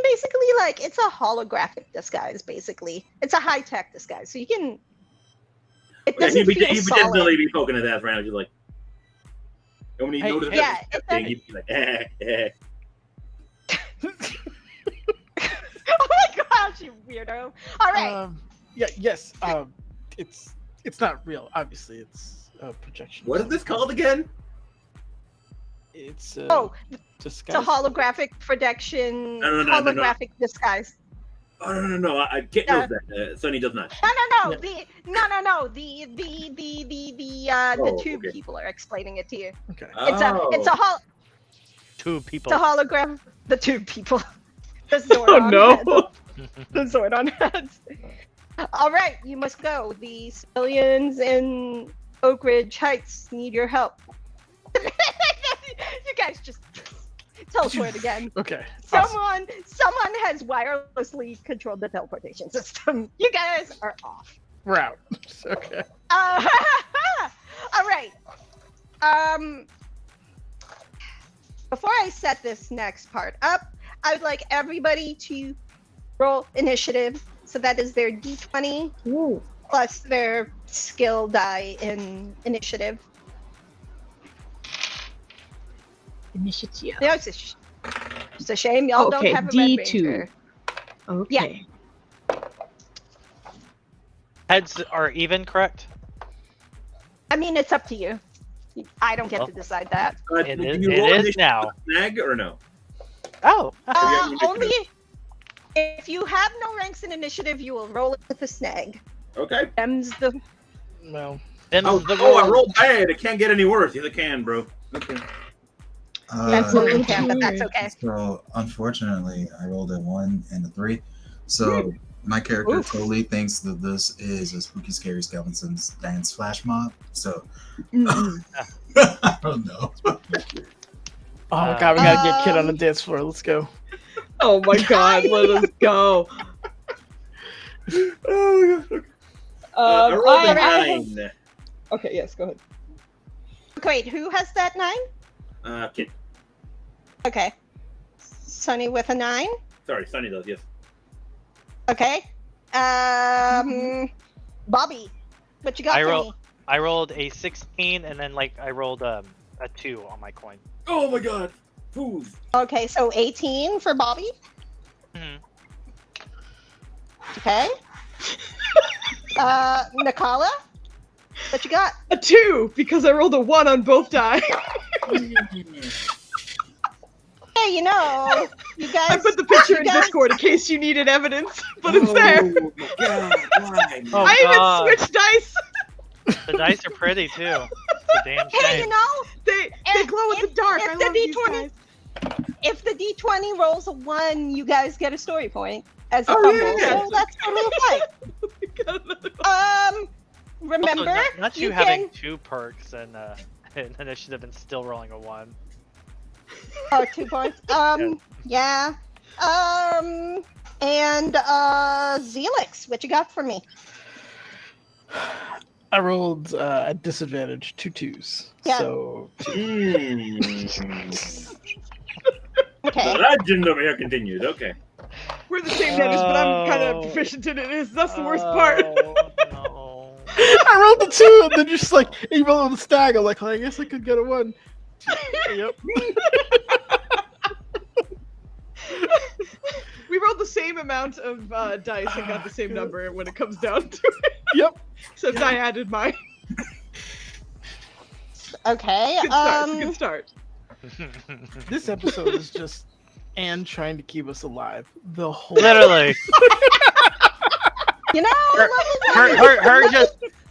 Speaker 3: basically, like, it's a holographic disguise. Basically, it's a high-tech disguise, so you can. It doesn't feel
Speaker 5: He'd
Speaker 3: solid.
Speaker 5: definitely be poking at that right now, just like. And when he noticed
Speaker 3: yeah,
Speaker 5: that thing, he'd be like,
Speaker 3: Oh my gosh, you weirdo! All right.
Speaker 6: Yes. It's not real. Obviously, it's a projection.
Speaker 5: What is this called again?
Speaker 6: It's
Speaker 3: It's
Speaker 6: disguise.
Speaker 3: a holographic projection.
Speaker 5: No.
Speaker 3: Holographic disguise.
Speaker 5: Oh no! I can't know that. Sonny does not.
Speaker 3: No.
Speaker 6: Yeah.
Speaker 3: The two
Speaker 5: okay.
Speaker 3: people are explaining it to you.
Speaker 6: Okay.
Speaker 4: Two people.
Speaker 3: It's a hologram. The two people. The Zordon
Speaker 1: Oh no!
Speaker 3: heads. The Zordon heads. All right, you must go. The civilians in Oak Ridge Heights need your help. You guys just teleport again.
Speaker 6: Okay. Awesome.
Speaker 3: Someone has wirelessly controlled the teleportation system. You guys are off.
Speaker 6: We're out. Okay.
Speaker 3: All right. Before I set this next part up, I would like everybody to roll initiative. So that is their D20 plus their skill die in initiative.
Speaker 1: Initiative.
Speaker 3: No, it's a shame y'all don't
Speaker 1: Okay,
Speaker 3: have a
Speaker 1: D2.
Speaker 3: Red Ranger.
Speaker 1: Okay.
Speaker 4: Heads are even, correct?
Speaker 3: I mean, it's up to you. I don't get to decide that.
Speaker 4: It
Speaker 5: Can
Speaker 4: is-
Speaker 5: you
Speaker 4: it
Speaker 5: roll
Speaker 4: is
Speaker 5: initiative
Speaker 4: now.
Speaker 5: Snag or no?
Speaker 4: Oh.
Speaker 3: Only if you have no ranks in initiative, you will roll it with a snag.
Speaker 5: Okay.
Speaker 3: Them's the
Speaker 6: No.
Speaker 4: Them's the
Speaker 5: I
Speaker 4: rules.
Speaker 5: rolled bad. It can't get any worse. Yes, it can, bro. Okay.
Speaker 3: absolutely can, but that's okay.
Speaker 2: So unfortunately, I rolled a 1 and a 3. So my character totally thinks that this is a spooky, scary skeletons dance flash mob. So I don't know.
Speaker 6: Oh my god, we gotta get Kid on the dance floor. Let's go.
Speaker 1: Oh my god, let us go.
Speaker 5: Oh my god. I rolled a
Speaker 1: I
Speaker 5: 9.
Speaker 1: Okay, yes, go ahead.
Speaker 3: Wait, who has that 9?
Speaker 5: Kid.
Speaker 3: Okay. Sunny with a 9.
Speaker 5: Sorry, Sonny does. Yes.
Speaker 3: Okay. Bobby, what you got for me?
Speaker 4: I rolled a 16, and then I rolled a 2 on my coin.
Speaker 5: Oh my god. Food.
Speaker 3: Okay, so 18 for Bobby.
Speaker 4: Mhm.
Speaker 3: Okay. Nakala, what you got?
Speaker 1: A 2 because I rolled a 1 on both die.
Speaker 3: Hey, you know, you guys.
Speaker 1: I put the picture
Speaker 3: you
Speaker 1: in
Speaker 3: guys-
Speaker 1: Discord in case you needed evidence, but it's there.
Speaker 5: Oh my god. Why?
Speaker 4: Oh,
Speaker 1: I
Speaker 4: God.
Speaker 1: even switched dice.
Speaker 4: The dice are pretty, too. It's a damn
Speaker 3: Hey,
Speaker 4: shame.
Speaker 3: you know,
Speaker 1: They
Speaker 3: If-
Speaker 1: glow in the
Speaker 3: if-
Speaker 1: dark.
Speaker 3: if
Speaker 1: I
Speaker 3: the
Speaker 1: love these
Speaker 3: D20
Speaker 1: guys.
Speaker 3: if the D20 rolls a 1, you guys get a story point as a
Speaker 5: Oh,
Speaker 3: fumble.
Speaker 5: yeah.
Speaker 3: So that's totally okay.
Speaker 1: We got another one.
Speaker 3: Remember,
Speaker 4: Also, not you
Speaker 3: you
Speaker 4: having
Speaker 3: can.
Speaker 4: 2 perks and in initiative and still rolling a 1.
Speaker 3: Oh, 2 points. Yeah. And Zelix, what you got for me?
Speaker 6: I rolled at disadvantage 2 2s.
Speaker 3: Yeah.
Speaker 6: So
Speaker 3: Okay.
Speaker 5: The legend over here continues. Okay.
Speaker 1: We're the same dentist, but I'm kind of
Speaker 4: Oh.
Speaker 1: proficient in it. That's the worst part.
Speaker 4: No.
Speaker 6: I rolled the 2, and then you're just like, you rolled the stag. I'm like, oh, I guess I could get a 1. Yep.
Speaker 1: We rolled the same amount of dice and got the same number when it comes down to it.
Speaker 6: Yep.
Speaker 1: Except I added mine.
Speaker 3: Okay.
Speaker 1: Good start. Good start.
Speaker 6: This episode is just Anne trying to keep us alive. The whole
Speaker 4: Literally.
Speaker 3: You know,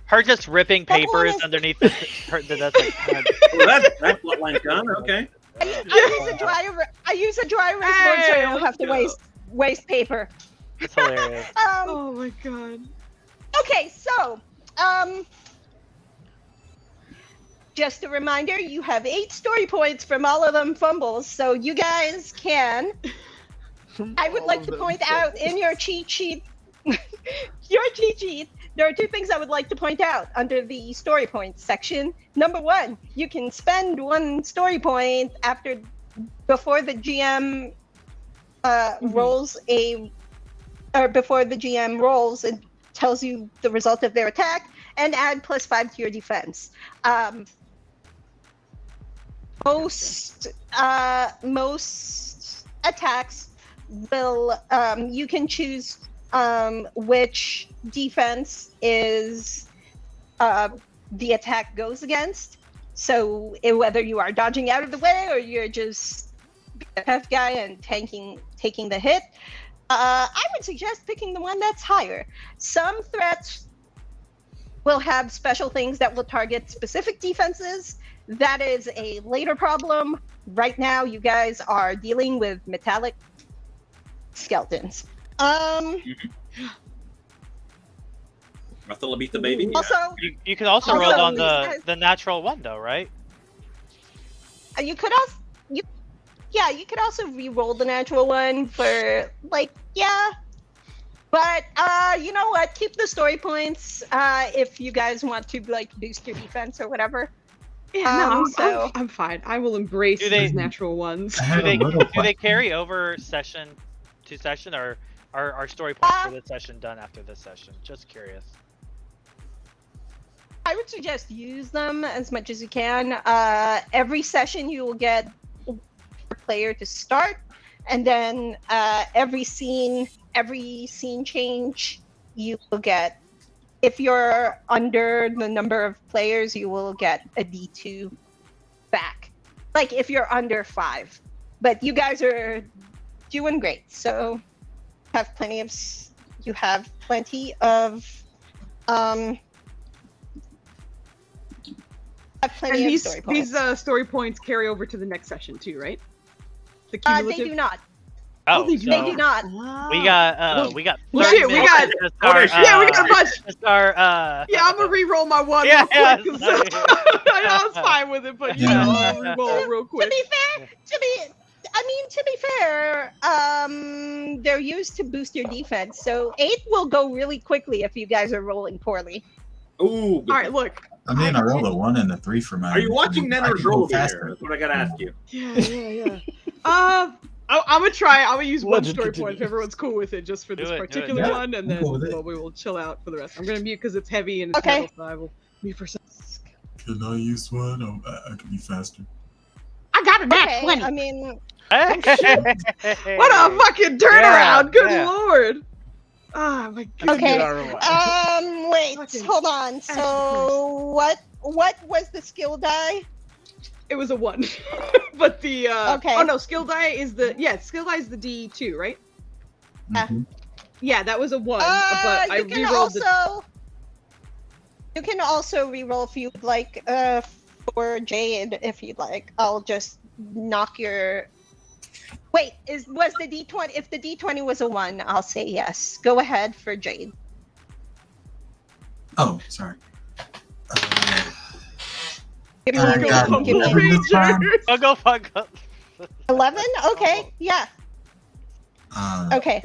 Speaker 4: Her just ripping
Speaker 3: That
Speaker 4: papers
Speaker 3: one is-
Speaker 4: underneath her. That's like, God.
Speaker 5: Well, that plotline's done. Okay.
Speaker 3: I use a dry erase board so I don't have to waste paper.
Speaker 4: It's hilarious.
Speaker 1: Oh my god.
Speaker 3: Okay, so just a reminder, you have 8 story points from all of them fumbles, so you guys can. I would like to point out in your cheat sheet, there are 2 things I would like to point out under the story points section. Number 1, you can spend 1 story point before the GM before the GM rolls and tells you the result of their attack, and add +5 to your defense. Most attacks will you can choose which defense is the attack goes against. So whether you are dodging out of the way or you're just a tough guy and taking the hit, I would suggest picking the one that's higher. Some threats will have special things that will target specific defenses. That is a later problem. Right now, you guys are dealing with metallic skeletons.
Speaker 5: Russell beat the baby.
Speaker 3: Also,
Speaker 4: You can also
Speaker 3: Also,
Speaker 4: roll on
Speaker 3: these guys-
Speaker 4: the natural one though, right?
Speaker 3: you could also re-roll the natural one for but you know what? Keep the story points if you guys want to boost your defense or whatever.
Speaker 1: Yeah,
Speaker 3: so-
Speaker 1: I'm fine. I will embrace
Speaker 4: Do they-
Speaker 1: these natural ones.
Speaker 2: I had
Speaker 4: Do
Speaker 2: a little
Speaker 4: they
Speaker 2: question.
Speaker 4: carry over session to session, or are story points for this session done after this session? Just curious.
Speaker 3: I would suggest use them as much as you can. Every session you will get a player to start, and then every scene change you will get. If you're under the number of players, you will get a D2 back. Like if you're under 5. But you guys are doing great, so have plenty of
Speaker 1: And
Speaker 3: these story points.
Speaker 1: these story points carry over to the next session too, right? The
Speaker 3: They
Speaker 1: cumulative.
Speaker 3: do not.
Speaker 4: Oh,
Speaker 1: they
Speaker 4: so
Speaker 3: They do not.
Speaker 4: we got
Speaker 1: Well,
Speaker 4: 30
Speaker 1: shit, we
Speaker 4: minutes
Speaker 1: got-
Speaker 4: to start,
Speaker 1: Yeah, we got a bunch.
Speaker 4: to start,
Speaker 1: Yeah, I'm gonna re-roll my one.
Speaker 4: Yeah,
Speaker 1: real
Speaker 4: yeah,
Speaker 1: quick, 'cause
Speaker 4: sorry.
Speaker 1: I was fine with it, but I'll re-roll real
Speaker 3: To
Speaker 1: quick.
Speaker 3: be fair, they're used to boost your defense, so 8 will go really quickly if you guys are rolling poorly.
Speaker 5: Ooh.
Speaker 1: All right, look.
Speaker 2: I mean, I rolled a 1 and a 3 for my.
Speaker 5: Are you watching
Speaker 2: I
Speaker 5: Nenner's
Speaker 2: can go
Speaker 5: roll over
Speaker 2: faster.
Speaker 5: here? That's what I gotta ask you.
Speaker 1: Yeah. I'm gonna try. I'm gonna use one
Speaker 6: Legend
Speaker 1: story point
Speaker 6: continues.
Speaker 1: if everyone's cool with it, just for this
Speaker 4: Do it, do it.
Speaker 1: particular
Speaker 2: Yeah,
Speaker 1: one, and
Speaker 2: I'm
Speaker 1: then
Speaker 2: cool with it.
Speaker 1: we will chill out for the rest. I'm gonna mute because it's heavy and it's
Speaker 3: Okay.
Speaker 1: metal, so I will mute for a second.
Speaker 2: Can I use one? I can be faster.
Speaker 1: I got a nat
Speaker 3: Okay,
Speaker 1: 20.
Speaker 3: I mean,
Speaker 1: What a fucking turnaround! Good
Speaker 4: yeah.
Speaker 1: lord! Ah, my god.
Speaker 3: okay.
Speaker 6: ROI.
Speaker 3: Wait,
Speaker 1: Fucking
Speaker 3: hold on. So what was the skill die?
Speaker 1: It was a 1. But the
Speaker 3: Okay.
Speaker 1: oh no, skill die is the D2, right?
Speaker 2: Mhm.
Speaker 1: Yeah, that was a 1, but I
Speaker 3: you can
Speaker 1: re-rolled the
Speaker 3: also re-roll if you'd like for Jade if you'd like. I'll just knock your Wait, was the D20 if the D20 was a 1, I'll say yes. Go ahead for Jade.
Speaker 2: Oh, sorry.
Speaker 3: Give me,
Speaker 2: I got
Speaker 3: give me,
Speaker 2: it. This time.
Speaker 4: I'll go fuck up.
Speaker 3: 11? Okay,
Speaker 4: Almost.
Speaker 3: yeah.
Speaker 2: Uh,
Speaker 3: Okay,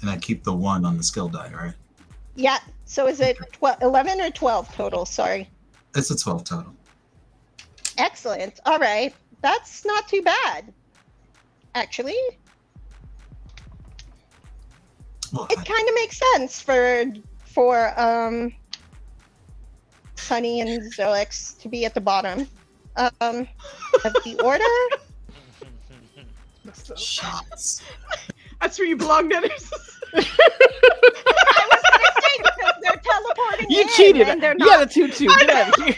Speaker 2: And I keep the 1 on the skill die, right?
Speaker 3: yeah. So is it 11 or 12 total? Sorry.
Speaker 2: It's a 12 total.
Speaker 3: Excellent. All right. That's not too bad, actually.
Speaker 2: Well,
Speaker 3: It kind of makes sense for Sunny and Zoix to be at the bottom of the order.
Speaker 2: shots.
Speaker 1: That's where you belong, Nethers.
Speaker 3: I was gonna say because they're teleporting
Speaker 6: You
Speaker 3: in
Speaker 6: cheated.
Speaker 3: and they're
Speaker 6: You got a
Speaker 3: not.
Speaker 6: 2-2. Get out of here.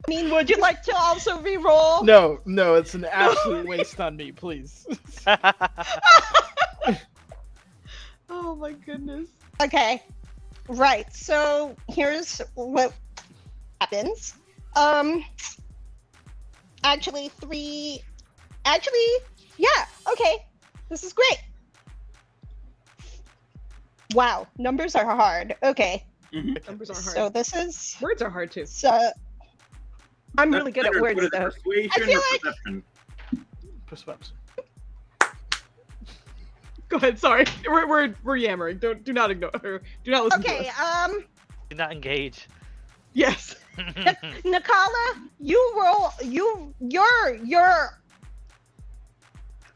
Speaker 3: I mean, would you like to also re-roll?
Speaker 6: No, it's an absolute waste on me, please.
Speaker 1: Oh my goodness.
Speaker 3: Okay. Right. So here's what happens. Actually, yeah. Okay. This is great. Wow. Numbers are hard. Okay.
Speaker 1: Numbers are hard.
Speaker 3: So this is
Speaker 1: Words are hard too.
Speaker 3: so. I'm really good at
Speaker 5: What
Speaker 3: words
Speaker 5: is it,
Speaker 3: though.
Speaker 5: persuasion
Speaker 3: I feel
Speaker 5: or
Speaker 3: like-
Speaker 5: perception?
Speaker 6: Perception.
Speaker 1: Go ahead. Sorry, we're yammering. Do not ignore her. Do not listen to
Speaker 3: Okay.
Speaker 1: us.
Speaker 4: Do not engage.
Speaker 1: Yes.
Speaker 3: Nakala, you roll. You're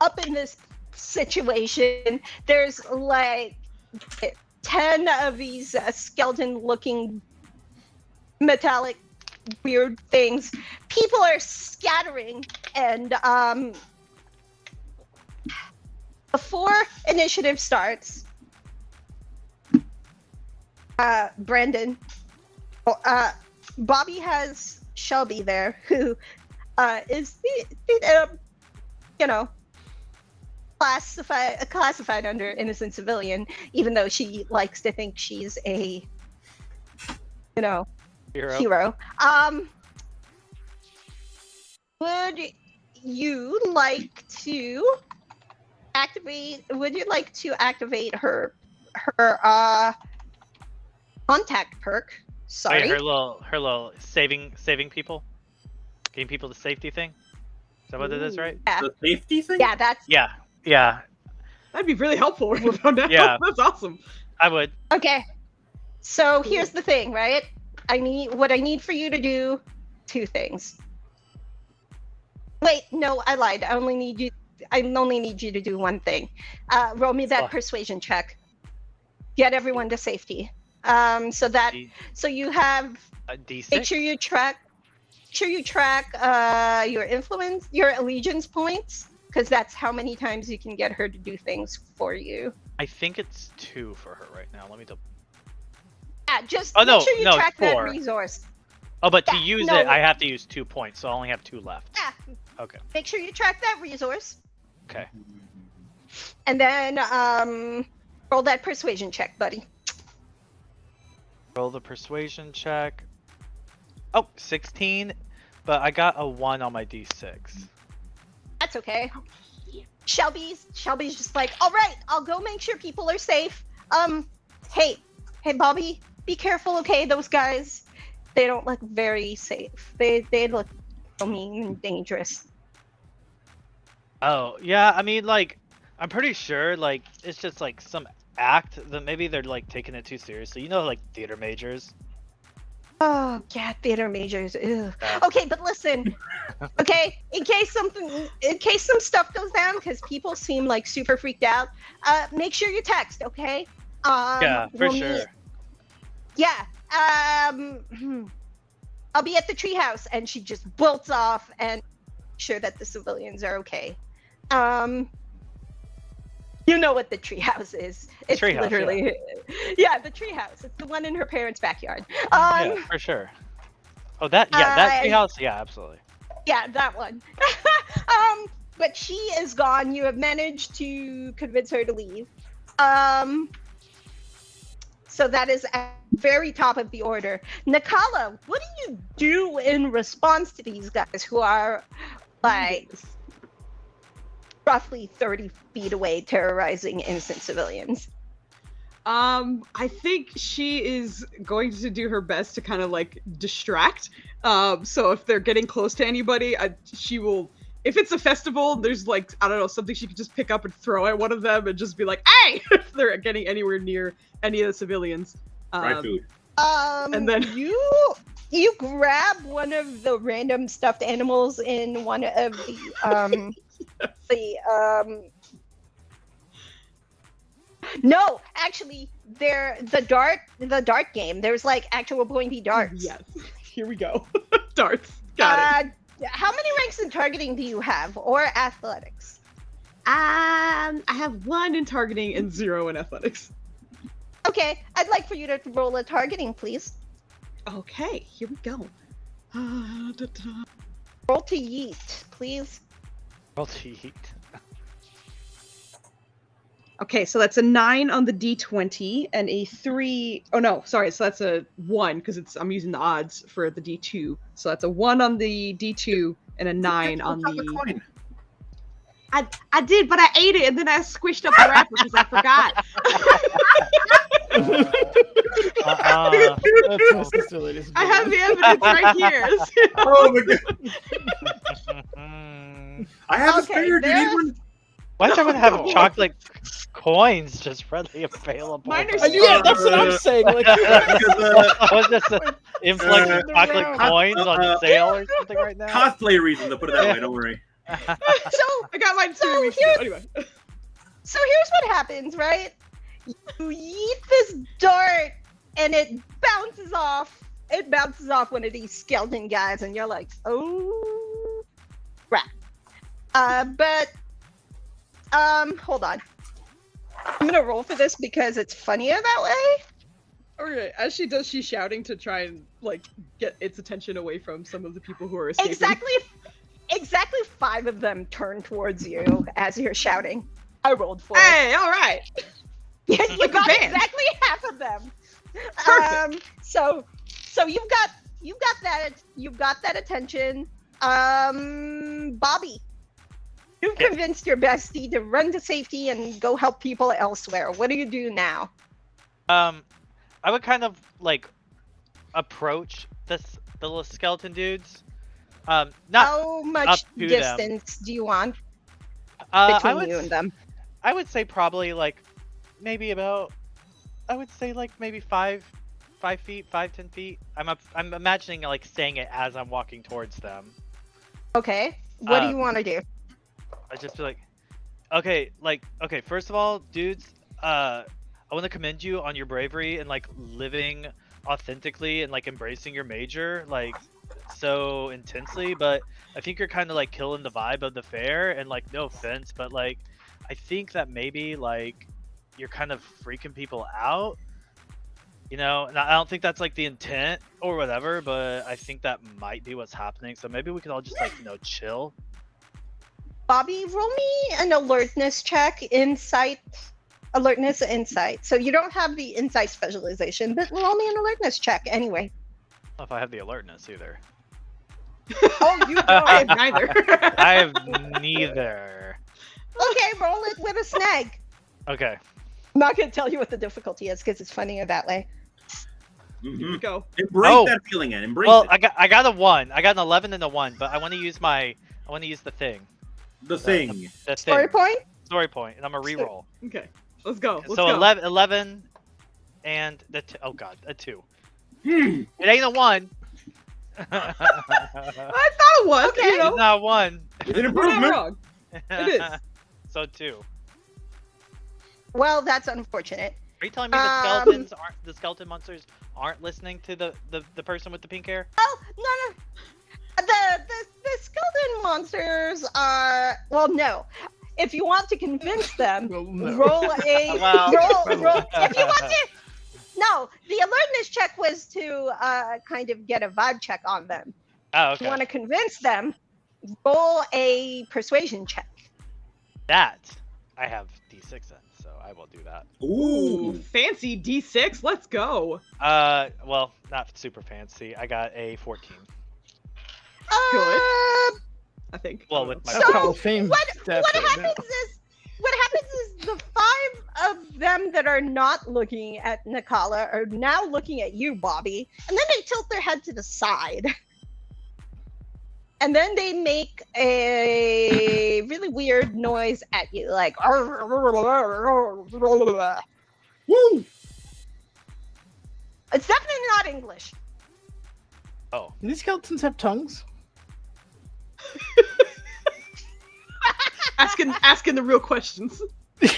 Speaker 3: up in this situation. There's like 10 of these skeleton-looking metallic weird things. People are scattering, and before initiative starts, Brandon, Bobby has Shelby there, who is classified under innocent civilian, even though she likes to think she's a hero. Would you like to activate? Would you like to activate her contact perk? Sorry.
Speaker 4: Wait, her little saving people, getting people to safety thing. Is that what it is, right?
Speaker 3: Yeah.
Speaker 5: The safety thing?
Speaker 3: Yeah, that's
Speaker 4: Yeah,
Speaker 1: That'd be really helpful when we found out.
Speaker 4: Yeah.
Speaker 1: That's awesome.
Speaker 4: I would.
Speaker 3: okay. So here's the thing, right? I need for you to do 2 things. Wait, no, I lied. I only need you to do 1 thing. Roll me that
Speaker 4: Oh.
Speaker 3: persuasion check. Get everyone to safety. So you have
Speaker 4: A D6.
Speaker 3: make sure you track your influence, your allegiance points, because that's how many times you can get her to do things for you.
Speaker 4: I think it's 2 for her right now. Let me double.
Speaker 3: Yeah, just
Speaker 4: Oh,
Speaker 3: make
Speaker 4: no,
Speaker 3: sure you
Speaker 4: no,
Speaker 3: track that
Speaker 4: 4.
Speaker 3: resource.
Speaker 4: Oh, but to
Speaker 3: Yeah,
Speaker 4: use
Speaker 3: no.
Speaker 4: it, I have to use 2 points, so I only have 2 left.
Speaker 3: Yeah,
Speaker 4: Okay.
Speaker 3: make sure you track that resource,
Speaker 4: Okay.
Speaker 3: and then roll that persuasion check, buddy.
Speaker 4: Roll the persuasion check. Oh, 16, but I got a 1 on my D6.
Speaker 3: That's okay. Shelby's just like, all right, I'll go make sure people are safe. Hey, Bobby, be careful, okay? Those guys, they don't look very safe. They look so mean and dangerous.
Speaker 4: Oh, yeah, I mean, like, I'm pretty sure, like, it's just, like, some act that maybe they're, like, taking it too seriously. You know, like, theater majors?
Speaker 3: Oh, yeah, theater majors. Ew.
Speaker 4: Yeah.
Speaker 3: Okay, but listen. Okay, in case some stuff goes down, because people seem like super freaked out. Make sure you text, okay?
Speaker 4: Yeah, for
Speaker 3: we'll
Speaker 4: sure.
Speaker 3: meet- Yeah. I'll be at the treehouse, and she just bolts off and sure that the civilians are okay. You know what the treehouse is? It's
Speaker 4: Treehouse,
Speaker 3: literally, yeah, the treehouse. It's the one in her parents' backyard.
Speaker 4: Yeah, for sure. Oh, that treehouse? Yeah, absolutely.
Speaker 3: Yeah, that one. But she is gone. You have managed to convince her to leave. So that is at the very top of the order. Nakala, what do you do in response to these guys who are like roughly 30 feet away terrorizing innocent civilians?
Speaker 1: I think she is going to do her best to kind of like distract. So if they're getting close to anybody, she will. If it's a festival, there's like, I don't know, something she could just pick up and throw at one of them and just be like, "Hey!" if they're getting anywhere near any of the civilians.
Speaker 5: Fried food.
Speaker 1: And then
Speaker 3: you grab one of the random stuffed animals in one of no, actually, they're the dart game. There's like actual pointy darts.
Speaker 1: Yes. Here we go. Darts. Got it.
Speaker 3: How many ranks in targeting do you have, or athletics?
Speaker 1: I have 1 in targeting and 0 in athletics.
Speaker 3: Okay, I'd like for you to roll a targeting, please.
Speaker 1: Okay, here we go.
Speaker 3: Roll to yeet, please.
Speaker 4: Roll to eat.
Speaker 1: Okay, so that's a 9 on the d20 and a 3. Oh no, sorry. So that's a 1 because I'm using the odds for the d2. So that's a 1 on the d2 and a 9 on the.
Speaker 5: Coin.
Speaker 1: I did, but I ate it and then I squished up the wrapper because I forgot. I have the evidence right here.
Speaker 5: Oh my god! I have a spare. Do you need one?
Speaker 4: Why does everyone have chocolate coins just readily available?
Speaker 1: Mine are
Speaker 6: Yeah, that's what I'm saying. Like,
Speaker 4: Was this an influx of chocolate coins on sale or something right now?
Speaker 5: Cosplay reason to put it that way. Don't worry.
Speaker 3: So
Speaker 1: I got mine too. Anyway.
Speaker 3: So here's what happens, right? You yeet this dart, and it bounces off. It bounces off one of these skeleton guys, and you're like, oh, crap. Hold on. I'm gonna roll for this because it's funnier that way.
Speaker 1: Okay, as she does, she's shouting to try and like get its attention away from some of the people who are escaping.
Speaker 3: Exactly 5 of them turn towards you as you're shouting. I rolled for it.
Speaker 1: Hey, all right.
Speaker 3: You
Speaker 1: Like a
Speaker 3: got
Speaker 1: band.
Speaker 3: exactly half of them.
Speaker 1: Perfect.
Speaker 3: So you've got that attention. Bobby, you've convinced your bestie to run to safety and go help people elsewhere. What do you do now?
Speaker 4: I would kind of like approach the little skeleton dudes. Not
Speaker 3: How
Speaker 4: up
Speaker 3: much
Speaker 4: to
Speaker 3: distance do you want
Speaker 4: I
Speaker 3: between
Speaker 4: would
Speaker 3: you and them?
Speaker 4: I would say probably like maybe about I would say like maybe 5 feet, 5-10 feet. I'm imagining like saying it as I'm walking towards them.
Speaker 3: Okay. What do you want to do?
Speaker 4: I just feel like okay, first of all, dudes, I want to commend you on your bravery and like living authentically and like embracing your major like so intensely, but I think you're kind of like killing the vibe of the fair, and like no offense, but like I think that maybe like you're kind of freaking people out, you know, and I don't think that's like the intent or whatever, but I think that might be what's happening, so maybe we could all just like, you know, chill.
Speaker 3: Bobby, roll me an alertness check, alertness and insight. So you don't have the insight specialization, but roll me an alertness check anyway.
Speaker 4: I don't know if I have the alertness either.
Speaker 3: Oh, you don't.
Speaker 1: I have neither.
Speaker 4: I have neither.
Speaker 3: Okay, roll it with a snag.
Speaker 4: Okay.
Speaker 3: I'm not going to tell you what the difficulty is because it's funnier that way.
Speaker 1: Here we go.
Speaker 5: Embrace that feeling, and embrace
Speaker 4: Well,
Speaker 5: it.
Speaker 4: I got a 1. I got an 11 and a 1, but I want to use the thing.
Speaker 5: The thing.
Speaker 4: The thing.
Speaker 3: Story point?
Speaker 4: Story point, and I'm gonna re-roll.
Speaker 1: Okay, let's go. Let's
Speaker 4: So
Speaker 1: go.
Speaker 4: 11 and oh god, a 2. It ain't a 1.
Speaker 1: I thought it was.
Speaker 3: Okay.
Speaker 1: You know,
Speaker 4: It's not a 1.
Speaker 5: It's an
Speaker 1: we're not
Speaker 5: improvement.
Speaker 1: wrong. It is.
Speaker 4: So 2.
Speaker 3: Well, that's unfortunate.
Speaker 4: Are you telling me the skeleton monsters aren't listening to the person with the pink hair?
Speaker 3: Oh, no. The skeleton monsters are, well, no. If you want to convince them,
Speaker 6: Well, no.
Speaker 3: roll a,
Speaker 4: Well-
Speaker 3: roll, if you want to, no, the alertness check was to kind of get a vibe check on them.
Speaker 4: Oh,
Speaker 3: If you
Speaker 4: okay.
Speaker 3: want to convince them, roll a persuasion check.
Speaker 4: That I have D6 in, so I will do that.
Speaker 1: Ooh,
Speaker 5: Ooh.
Speaker 1: fancy D6. Let's go.
Speaker 4: Well, not super fancy. I got a 14.
Speaker 1: I think.
Speaker 4: Well, with my
Speaker 3: So,
Speaker 6: Hall of Fame
Speaker 3: what
Speaker 6: stats right now.
Speaker 3: happens is the 5 of them that are not looking at Nakala are now looking at you, Bobby, and then they tilt their head to the side. And then they make a really weird noise at you, like.
Speaker 5: Woo!
Speaker 3: It's definitely not English.
Speaker 4: Oh.
Speaker 6: Do these skeletons have tongues?
Speaker 1: asking the real questions.
Speaker 4: The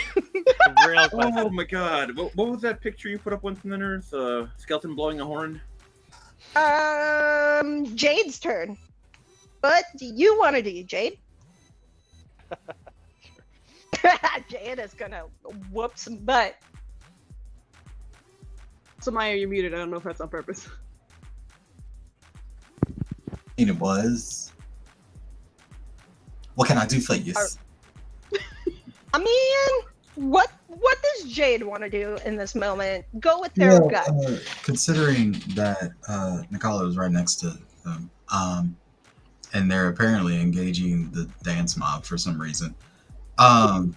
Speaker 4: real question.
Speaker 5: Oh my god. What was that picture you put up once in the nurse? Skeleton blowing a horn?
Speaker 3: Jade's turn. What do you want to do, Jade? Jade is gonna whoop some butt.
Speaker 1: So Maya, you're muted. I don't know if that's on purpose.
Speaker 2: And it was. What can I do for you?
Speaker 3: I mean, what does Jade want to do in this moment? Go with their gut.
Speaker 2: Considering that Nicolo is right next to them, and they're apparently engaging the dance mob for some reason.
Speaker 3: The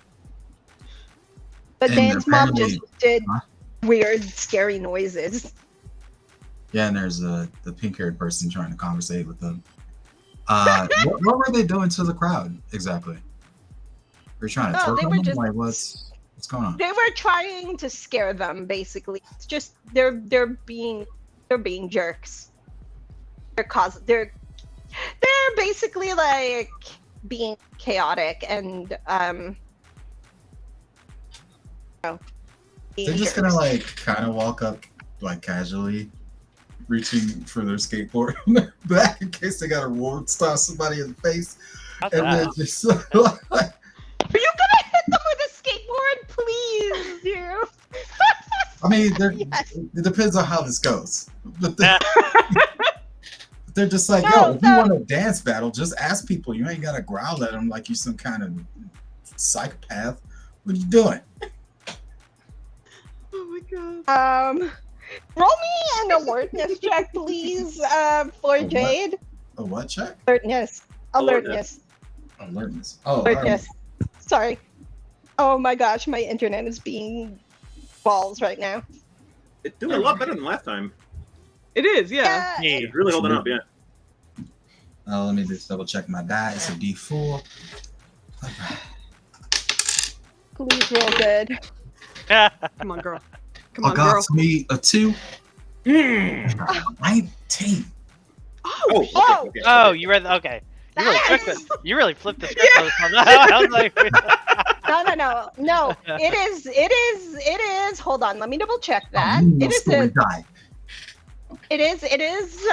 Speaker 2: and
Speaker 3: dance mob just did
Speaker 2: Huh?
Speaker 3: weird, scary noises.
Speaker 2: Yeah, and there's the pink-haired person trying to conversate with them. What were they doing to the crowd exactly? Were you trying to twerk
Speaker 3: they
Speaker 2: on
Speaker 3: were
Speaker 2: them?
Speaker 3: just
Speaker 2: Like, what's going on?
Speaker 3: They were trying to scare them, basically. It's just they're being jerks. They're basically like being chaotic and being
Speaker 2: They're just
Speaker 3: jerks.
Speaker 2: gonna like kind of walk up like casually, reaching for their skateboard in their back in case they got a roar star somebody in the face,
Speaker 4: How's
Speaker 2: and then
Speaker 4: that?
Speaker 2: just
Speaker 3: Are you gonna hit them with a skateboard, please, dear?
Speaker 2: I mean,
Speaker 3: Yes.
Speaker 2: it depends on how this goes. But they're just like,
Speaker 3: No,
Speaker 2: yo, if you
Speaker 3: no.
Speaker 2: want a dance battle, just ask people. You ain't gotta growl at them like you some kind of psychopath. What are you doing?
Speaker 1: Oh my god.
Speaker 3: Roll me an alertness check, please, for
Speaker 2: what?
Speaker 3: Jade.
Speaker 2: A what check?
Speaker 3: Alertness.
Speaker 5: Alertness.
Speaker 2: Alertness. Oh,
Speaker 3: Alertness. Sorry. Oh my gosh, my internet is being balls right now.
Speaker 5: It's doing a lot better than last time.
Speaker 1: It is, yeah.
Speaker 4: Yeah.
Speaker 5: It's really holding up, yeah.
Speaker 2: let me just double check my die. It's a D4. All right.
Speaker 3: Please roll good.
Speaker 1: Come on, girl. Come
Speaker 2: I
Speaker 1: on, girl.
Speaker 2: got me a 2.
Speaker 5: Mm.
Speaker 2: 19.
Speaker 5: Oh, okay,
Speaker 3: Oh.
Speaker 5: okay.
Speaker 4: Oh, you read. Okay. You really,
Speaker 3: Yes!
Speaker 4: flipped it. You really flipped the script on that. I was like,
Speaker 3: No. It is. Hold on, let me double check that.
Speaker 2: Oh,
Speaker 3: It is
Speaker 2: story die.
Speaker 3: It is.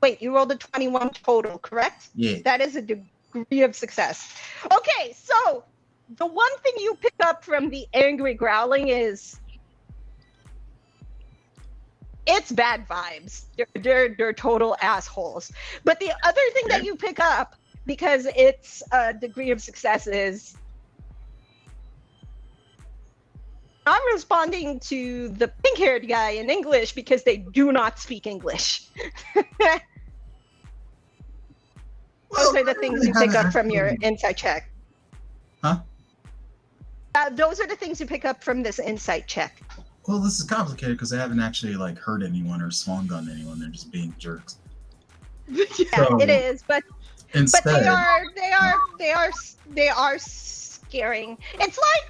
Speaker 3: Wait, you rolled a 21 total, correct?
Speaker 2: Yeah.
Speaker 3: That is a degree of success. Okay, so the one thing you pick up from the angry growling is it's bad vibes. They're total assholes. But the other thing that you pick up, because it's a degree of success, is I'm responding to the pink-haired guy in English because they do not speak English. Those are the things you pick up from your insight check.
Speaker 2: Huh?
Speaker 3: Those are the things you pick up from this insight check.
Speaker 2: Well, this is complicated because they haven't actually like hurt anyone or swung on anyone. They're just being jerks.
Speaker 3: Yeah,
Speaker 2: So,
Speaker 3: it is, but
Speaker 2: Instead,
Speaker 3: they are scaring. It's like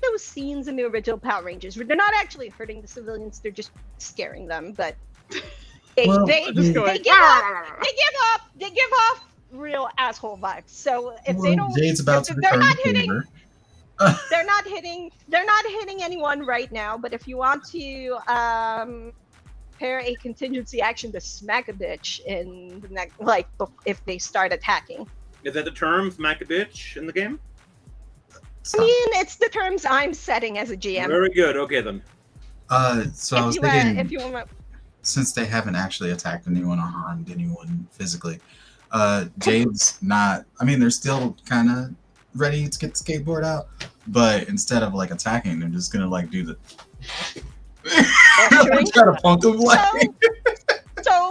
Speaker 3: those scenes in the original Power Rangers where they're not actually hurting the civilians; they're just scaring them. But they
Speaker 2: Well,
Speaker 1: Just going,
Speaker 3: give off real asshole vibes. So if they don't,
Speaker 2: Jade's about
Speaker 3: if
Speaker 2: to
Speaker 3: they're
Speaker 2: return
Speaker 3: not
Speaker 2: the
Speaker 3: hitting,
Speaker 2: favor.
Speaker 3: they're not hitting anyone right now. But if you want to prepare a contingency action to smack a bitch in the next, like if they start attacking.
Speaker 5: Is that the term, smack a bitch, in the game?
Speaker 3: I mean, it's the terms I'm setting as a GM.
Speaker 5: Very good. Okay, then.
Speaker 2: So I was
Speaker 3: If
Speaker 2: thinking,
Speaker 3: you want,
Speaker 2: since they haven't actually attacked anyone or harmed anyone physically, Jade's not. I mean, they're still kind of ready to get the skateboard out, but instead of like attacking, they're just gonna like do the.
Speaker 3: Posturing?
Speaker 2: Try to punk them like.
Speaker 3: So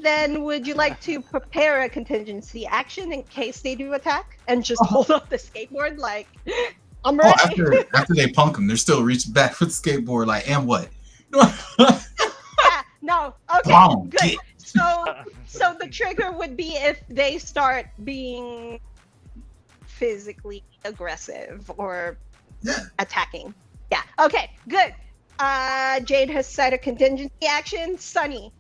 Speaker 3: Then would you like to prepare a contingency action in case they do attack, and just hold up the skateboard like I'm
Speaker 2: Oh,
Speaker 3: ready?
Speaker 2: after they punk them, they're still reaching back for the skateboard. Like, and what?
Speaker 3: Yeah, no. Okay,
Speaker 2: Boom,
Speaker 3: good.
Speaker 2: get-
Speaker 3: So the trigger would be if they start being physically aggressive or
Speaker 2: Yeah.
Speaker 3: attacking. Yeah. Okay. Good. Jade has set a contingency action. Sunny,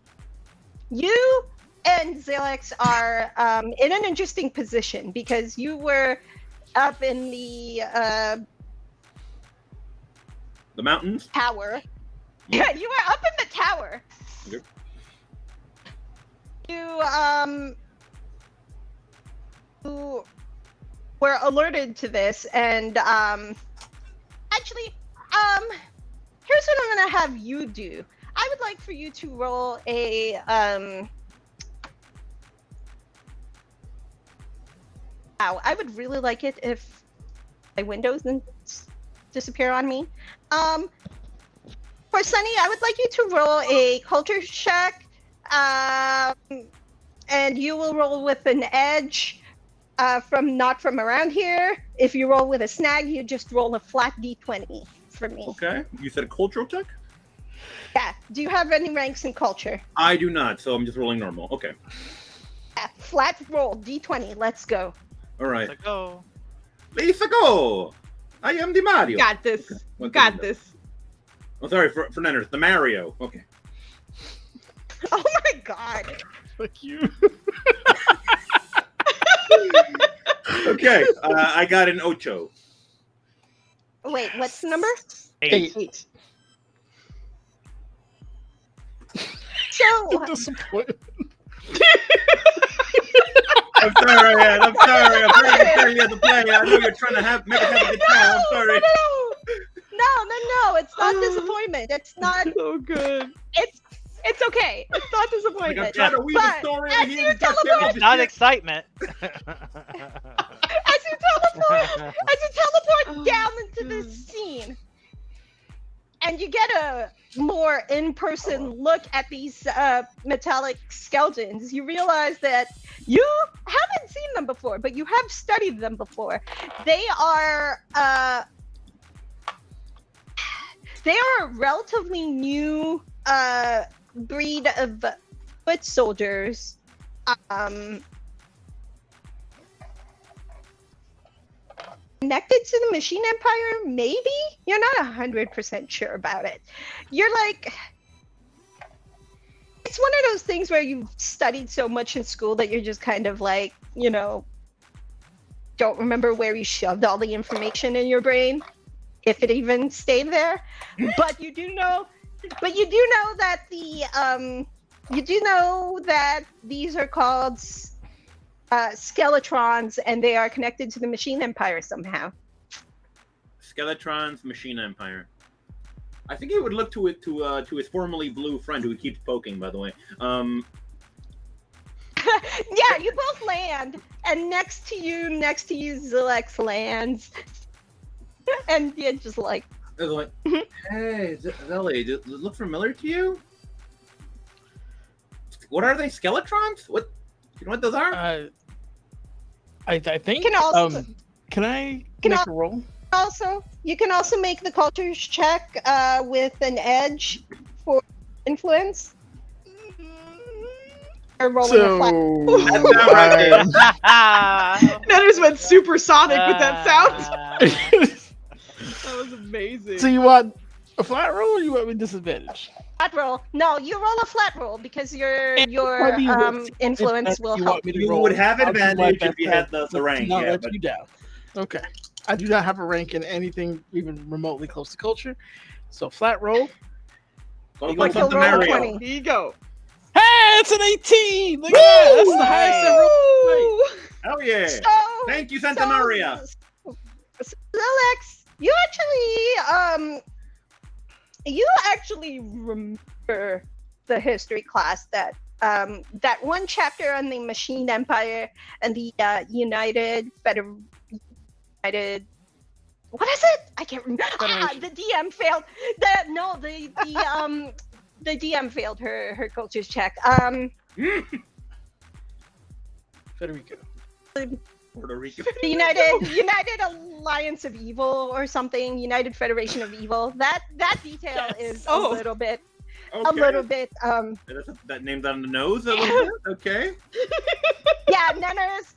Speaker 3: you and Zilix are in an interesting position because you were up in the
Speaker 5: mountains.
Speaker 3: tower. Yeah, you were up in the tower.
Speaker 5: Okay.
Speaker 3: You were alerted to this, and actually, here's what I'm gonna have you do. I would like for you to roll a Wow, I would really like it if my windows didn't disappear on me. For Sunny, I would like you to roll a culture check, and you will roll with an edge not from around here. If you roll with a snag, you just roll a flat d20 for me.
Speaker 5: Okay. You said a cultural check?
Speaker 3: Yeah. Do you have any ranks in culture?
Speaker 5: I do not, so I'm just rolling normal. Okay.
Speaker 3: Yeah, flat roll d20. Let's go.
Speaker 5: All right.
Speaker 4: Let's go.
Speaker 5: Let's go. I am the Mario.
Speaker 1: You got this.
Speaker 5: Okay.
Speaker 1: You got this.
Speaker 5: Oh, sorry, Fernandez. The Mario. Okay.
Speaker 3: Oh my god.
Speaker 6: Fuck you.
Speaker 5: Okay. I got an ocho.
Speaker 3: Wait, what's the number?
Speaker 4: 8.
Speaker 1: 8.
Speaker 3: So
Speaker 6: Disappointment.
Speaker 5: I'm sorry, man. I'm sorry. I'm trying to turn you at the play. I know you're trying to make us have a good time. I'm sorry.
Speaker 3: No, it's not disappointment. It's not.
Speaker 1: So good.
Speaker 3: It's okay. It's not
Speaker 5: Like, I'm
Speaker 3: disappointment.
Speaker 5: trying to weave
Speaker 3: But
Speaker 5: a story
Speaker 3: as
Speaker 5: in
Speaker 3: you
Speaker 5: here. You got
Speaker 3: teleport-
Speaker 5: to
Speaker 4: Not excitement.
Speaker 3: As you teleport down into this scene, and you get a more in-person look at these metallic skeletons, you realize that you haven't seen them before, but you have studied them before. They are a relatively new breed of foot soldiers. Connected to the Machine Empire, maybe? You're not 100% sure about it. You're like, it's one of those things where you've studied so much in school that you're just kind of like, don't remember where you shoved all the information in your brain, if it even stayed there. But you do know that these are called Skeletrons, and they are connected to the Machine Empire somehow.
Speaker 5: Skeletron's Machine Empire. I think he would look to his formerly blue friend who he keeps poking, by the way.
Speaker 3: Yeah, you both land, and next to you, Zilex lands, and you're just like,
Speaker 5: I was like, hey, Zelly, does it look familiar to you? What are they? Skeletrons? What? You know what those are?
Speaker 6: I think.
Speaker 3: Can also-
Speaker 6: can I
Speaker 3: Can
Speaker 6: make
Speaker 3: I-
Speaker 6: a roll?
Speaker 3: you can also make the culture check with an edge for influence. Or rolling a flat.
Speaker 5: That's not right.
Speaker 1: Netters went supersonic with that sound. That was amazing.
Speaker 6: So you want a flat roll or you want me disadvantage?
Speaker 3: Flat roll. No, you roll a flat roll because your
Speaker 6: Maybe you would-
Speaker 3: influence
Speaker 6: if
Speaker 3: will
Speaker 6: you
Speaker 3: help.
Speaker 6: want me to
Speaker 5: You
Speaker 6: roll,
Speaker 5: would have
Speaker 6: I'll do my
Speaker 5: advantage
Speaker 6: best
Speaker 5: if you
Speaker 6: to-
Speaker 5: had the rank,
Speaker 6: Not
Speaker 5: yeah,
Speaker 6: let
Speaker 5: but-
Speaker 6: you down. Okay. I do not have a rank in anything even remotely close to culture. So flat roll.
Speaker 5: Don't
Speaker 6: You
Speaker 5: like
Speaker 6: go
Speaker 5: something
Speaker 3: roll a
Speaker 5: Mario.
Speaker 3: 20.
Speaker 1: Here you go.
Speaker 6: Hey, it's an 18! Look at that! That's the highest I rolled.
Speaker 5: Hell yeah!
Speaker 3: So,
Speaker 5: Thank you, Santa Maria.
Speaker 3: Alex, you actually remember the history class that one chapter on the Machine Empire and the United. What is it? I can't remember. The DM failed. the DM failed her cultures check.
Speaker 6: Federico.
Speaker 5: Puerto Rico.
Speaker 3: The United Alliance of Evil or something. United Federation of Evil. That detail is a little bit.
Speaker 5: Okay.
Speaker 3: A little bit.
Speaker 5: That name's on the nose a little bit. Okay.
Speaker 3: Yeah, Nenners.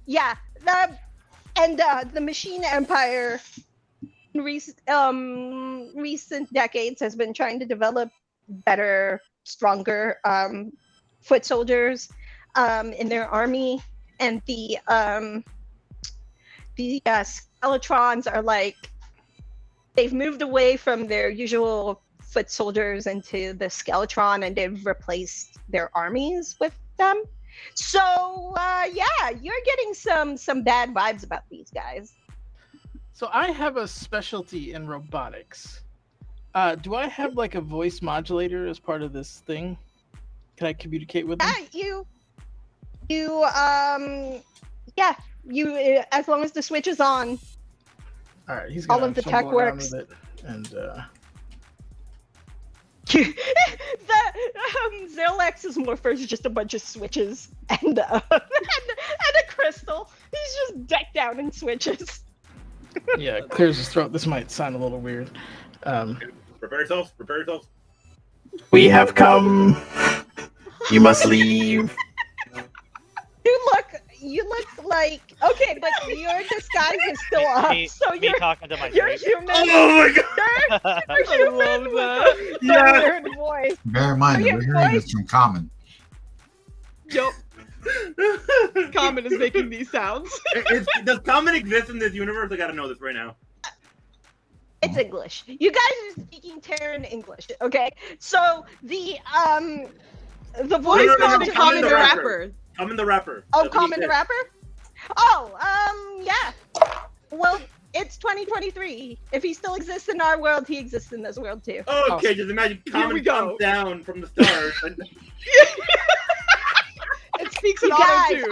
Speaker 3: Yeah. The Machine Empire in recent decades has been trying to develop better, stronger foot soldiers in their army, and the Skeletrons are like, they've moved away from their usual foot soldiers into the Skeletron, and they've replaced their armies with them. So yeah, you're getting some bad vibes about these guys.
Speaker 6: So I have a specialty in robotics. Do I have like a voice modulator as part of this thing? Can I communicate with them?
Speaker 3: You as long as the switch is on.
Speaker 6: All right, he's
Speaker 3: all
Speaker 6: gonna
Speaker 3: of the tech
Speaker 6: fumble around
Speaker 3: works.
Speaker 6: with it, and
Speaker 3: Zerlex is more first just a bunch of switches and a crystal. He's just decked out in switches.
Speaker 6: yeah, clears his throat. This might sound a little weird.
Speaker 5: Prepare yourselves. Prepare yourselves.
Speaker 6: We have come. You must leave.
Speaker 3: You look like, okay, but your disguise is still up, so
Speaker 4: me talking to my
Speaker 3: you're
Speaker 4: face.
Speaker 3: human.
Speaker 5: Oh my god!
Speaker 3: You're human with a
Speaker 5: Yes.
Speaker 3: weird voice.
Speaker 2: Bear in mind,
Speaker 3: Are
Speaker 2: we're
Speaker 3: you
Speaker 2: hearing this from Common.
Speaker 1: Yup. Common is making these sounds.
Speaker 5: Does common exist in this universe? I gotta know this right now.
Speaker 3: It's English. You guys are speaking Terran English, okay? So the voice
Speaker 5: no,
Speaker 3: comes
Speaker 5: no,
Speaker 1: Common
Speaker 5: the
Speaker 1: the
Speaker 5: rapper.
Speaker 1: rapper.
Speaker 5: Common the rapper.
Speaker 3: Oh,
Speaker 5: That's what he
Speaker 3: Common the
Speaker 5: said.
Speaker 3: rapper? Oh, yeah. Well, it's 2023. If he still exists in our world, he exists in this world too.
Speaker 5: Okay, just imagine
Speaker 1: we
Speaker 5: Common
Speaker 1: go.
Speaker 5: comes down from the stars.
Speaker 1: It speaks
Speaker 3: You
Speaker 1: in
Speaker 3: guys,
Speaker 1: auto too.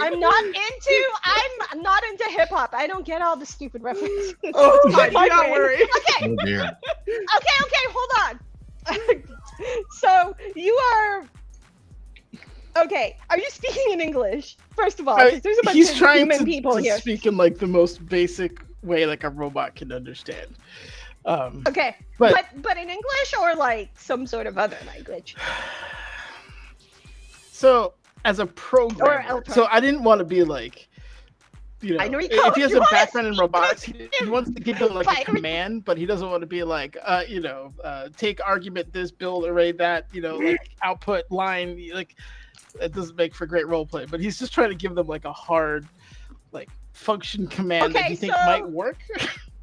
Speaker 3: I'm not into hip hop. I don't get all the stupid references.
Speaker 1: Oh,
Speaker 3: It's
Speaker 1: fine,
Speaker 3: my
Speaker 1: do not
Speaker 3: brain.
Speaker 1: worry.
Speaker 3: Okay,
Speaker 2: Oh dear.
Speaker 3: okay, hold on. So you are okay. Are you speaking in English? First of all, 'cause there's a bunch
Speaker 6: He's
Speaker 3: of
Speaker 6: trying
Speaker 3: human
Speaker 6: to
Speaker 3: people here.
Speaker 6: speak in like the most basic way like a robot can understand.
Speaker 3: Okay,
Speaker 6: but
Speaker 3: but in English or like some sort of other language?
Speaker 6: so as a programmer,
Speaker 3: Elton.
Speaker 6: so I didn't want to be like, you know,
Speaker 3: I know he
Speaker 6: if he has
Speaker 3: you
Speaker 6: a
Speaker 3: wanna
Speaker 6: background in
Speaker 3: speak
Speaker 6: robotics,
Speaker 3: with
Speaker 6: he
Speaker 3: him.
Speaker 6: wants to give them like a
Speaker 3: Fire.
Speaker 6: command, but he doesn't want to be like, take argument this, build array that, like output line, like it doesn't make for great role play. But he's just trying to give them like a hard, like function command that
Speaker 3: Okay,
Speaker 6: you think
Speaker 3: so-
Speaker 6: might work.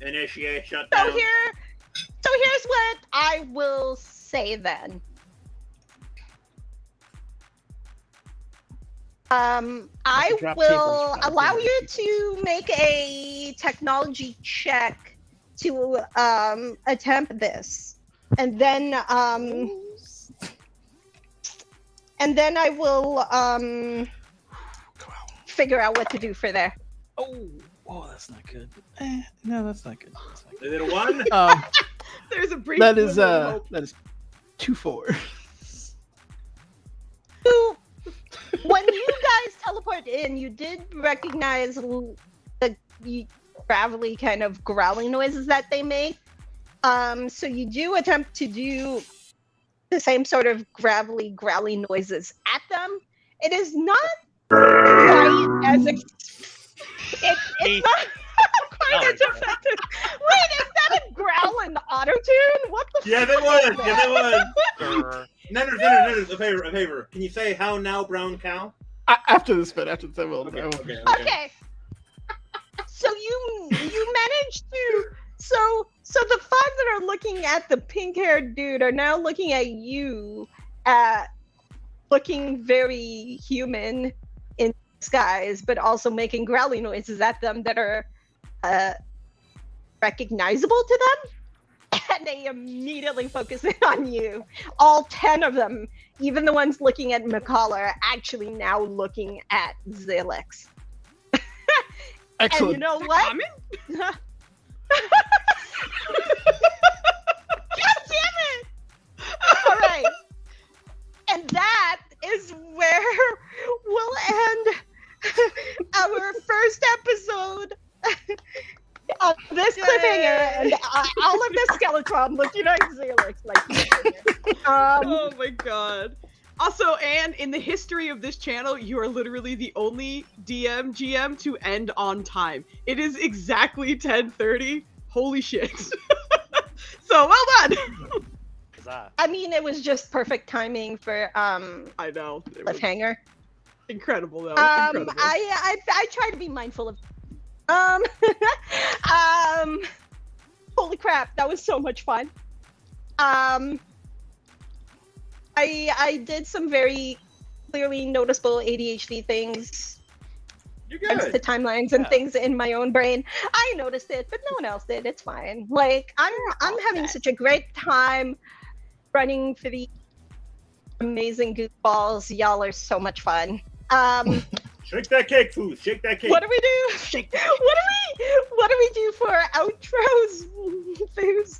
Speaker 5: Initiate
Speaker 3: So
Speaker 5: shutdown.
Speaker 3: here's what I will say then. I
Speaker 6: drop
Speaker 3: will
Speaker 6: tables,
Speaker 3: allow
Speaker 6: drop
Speaker 3: you
Speaker 6: tables.
Speaker 3: to make a technology check to attempt this, and then I will figure out what to do for there.
Speaker 6: Oh, that's not good. No, that's not good. That's not good.
Speaker 5: Is it a one?
Speaker 1: There's a brief
Speaker 6: That is
Speaker 1: glimmer of hope.
Speaker 6: that is 2-4.
Speaker 3: So, when you guys teleport in, you did recognize the gravelly kind of growling noises that they make. So you do attempt to do the same sort of gravelly growling noises at them. It is not quite as it's not quite as effective. Wait, is that a growl in auto-tune? What the
Speaker 5: Yes,
Speaker 3: fuck
Speaker 5: it was.
Speaker 3: is
Speaker 5: Yes, it
Speaker 3: that?
Speaker 5: was. Nenners, a favor. Can you say how now, brown cow?
Speaker 6: After this bit, I will.
Speaker 5: Okay.
Speaker 3: Okay. So you managed to so the five that are looking at the pink-haired dude are now looking at you looking very human in disguise, but also making growly noises at them that are recognizable to them. And they immediately focus in on you. All 10 of them, even the ones looking at McCall, are actually now looking at Zalex.
Speaker 6: Excellent.
Speaker 3: And you know what? God damn it! All right. And that is where we'll end our first episode of this cliffhanger. And all of this Skeletron looking at Xelix like
Speaker 1: Oh my god. Also, Anne, in the history of this channel, you are literally the only GM to end on time. It is exactly 10:30. Holy shit. So, well done!
Speaker 3: I mean, it was just perfect timing for
Speaker 1: I know. It was
Speaker 3: cliffhanger.
Speaker 1: incredible, though. Incredible.
Speaker 3: I try to be mindful of holy crap, that was so much fun. I did some very clearly noticeable ADHD things.
Speaker 5: You're
Speaker 3: Thanks to
Speaker 5: good.
Speaker 3: timelines and things in my own brain. I noticed it, but no one else did. It's fine. Like I'm having such a great time running for the amazing goofballs. Y'all are so much fun.
Speaker 5: Shake that cake, Foos. Shake that cake.
Speaker 3: What do we do? What do we do for our outros, Foos?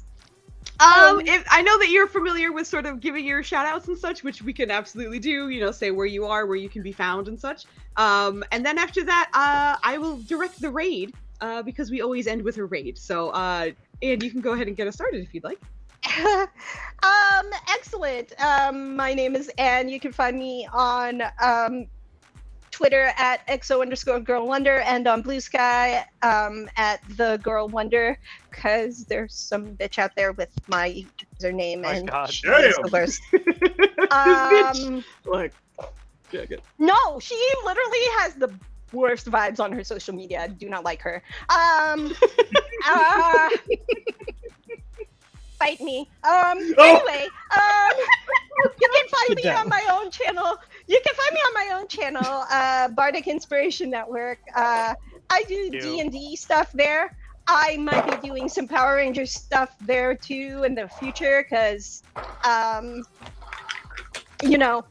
Speaker 1: I know that you're familiar with sort of giving your shout outs and such, which we can absolutely do, you know, say where you are, where you can be found and such. And then after that, I will direct the raid, because we always end with a raid. So, and you can go ahead and get us started if you'd like.
Speaker 3: Excellent. My name is Anne. You can find me on Twitter at XO_GirlWonder and on Blue Sky at The Girl Wonder, because there's some bitch out there with my username and she's the worst.
Speaker 1: Like, yeah, good.
Speaker 3: No, she literally has the worst vibes on her social media. I do not like her. Fight me. Anyway, you can find me on my own channel. You can find me on my own channel, Bardic Inspiration Network. I do D&D stuff there. I might be doing some Power Rangers stuff there too in the future, because, you know,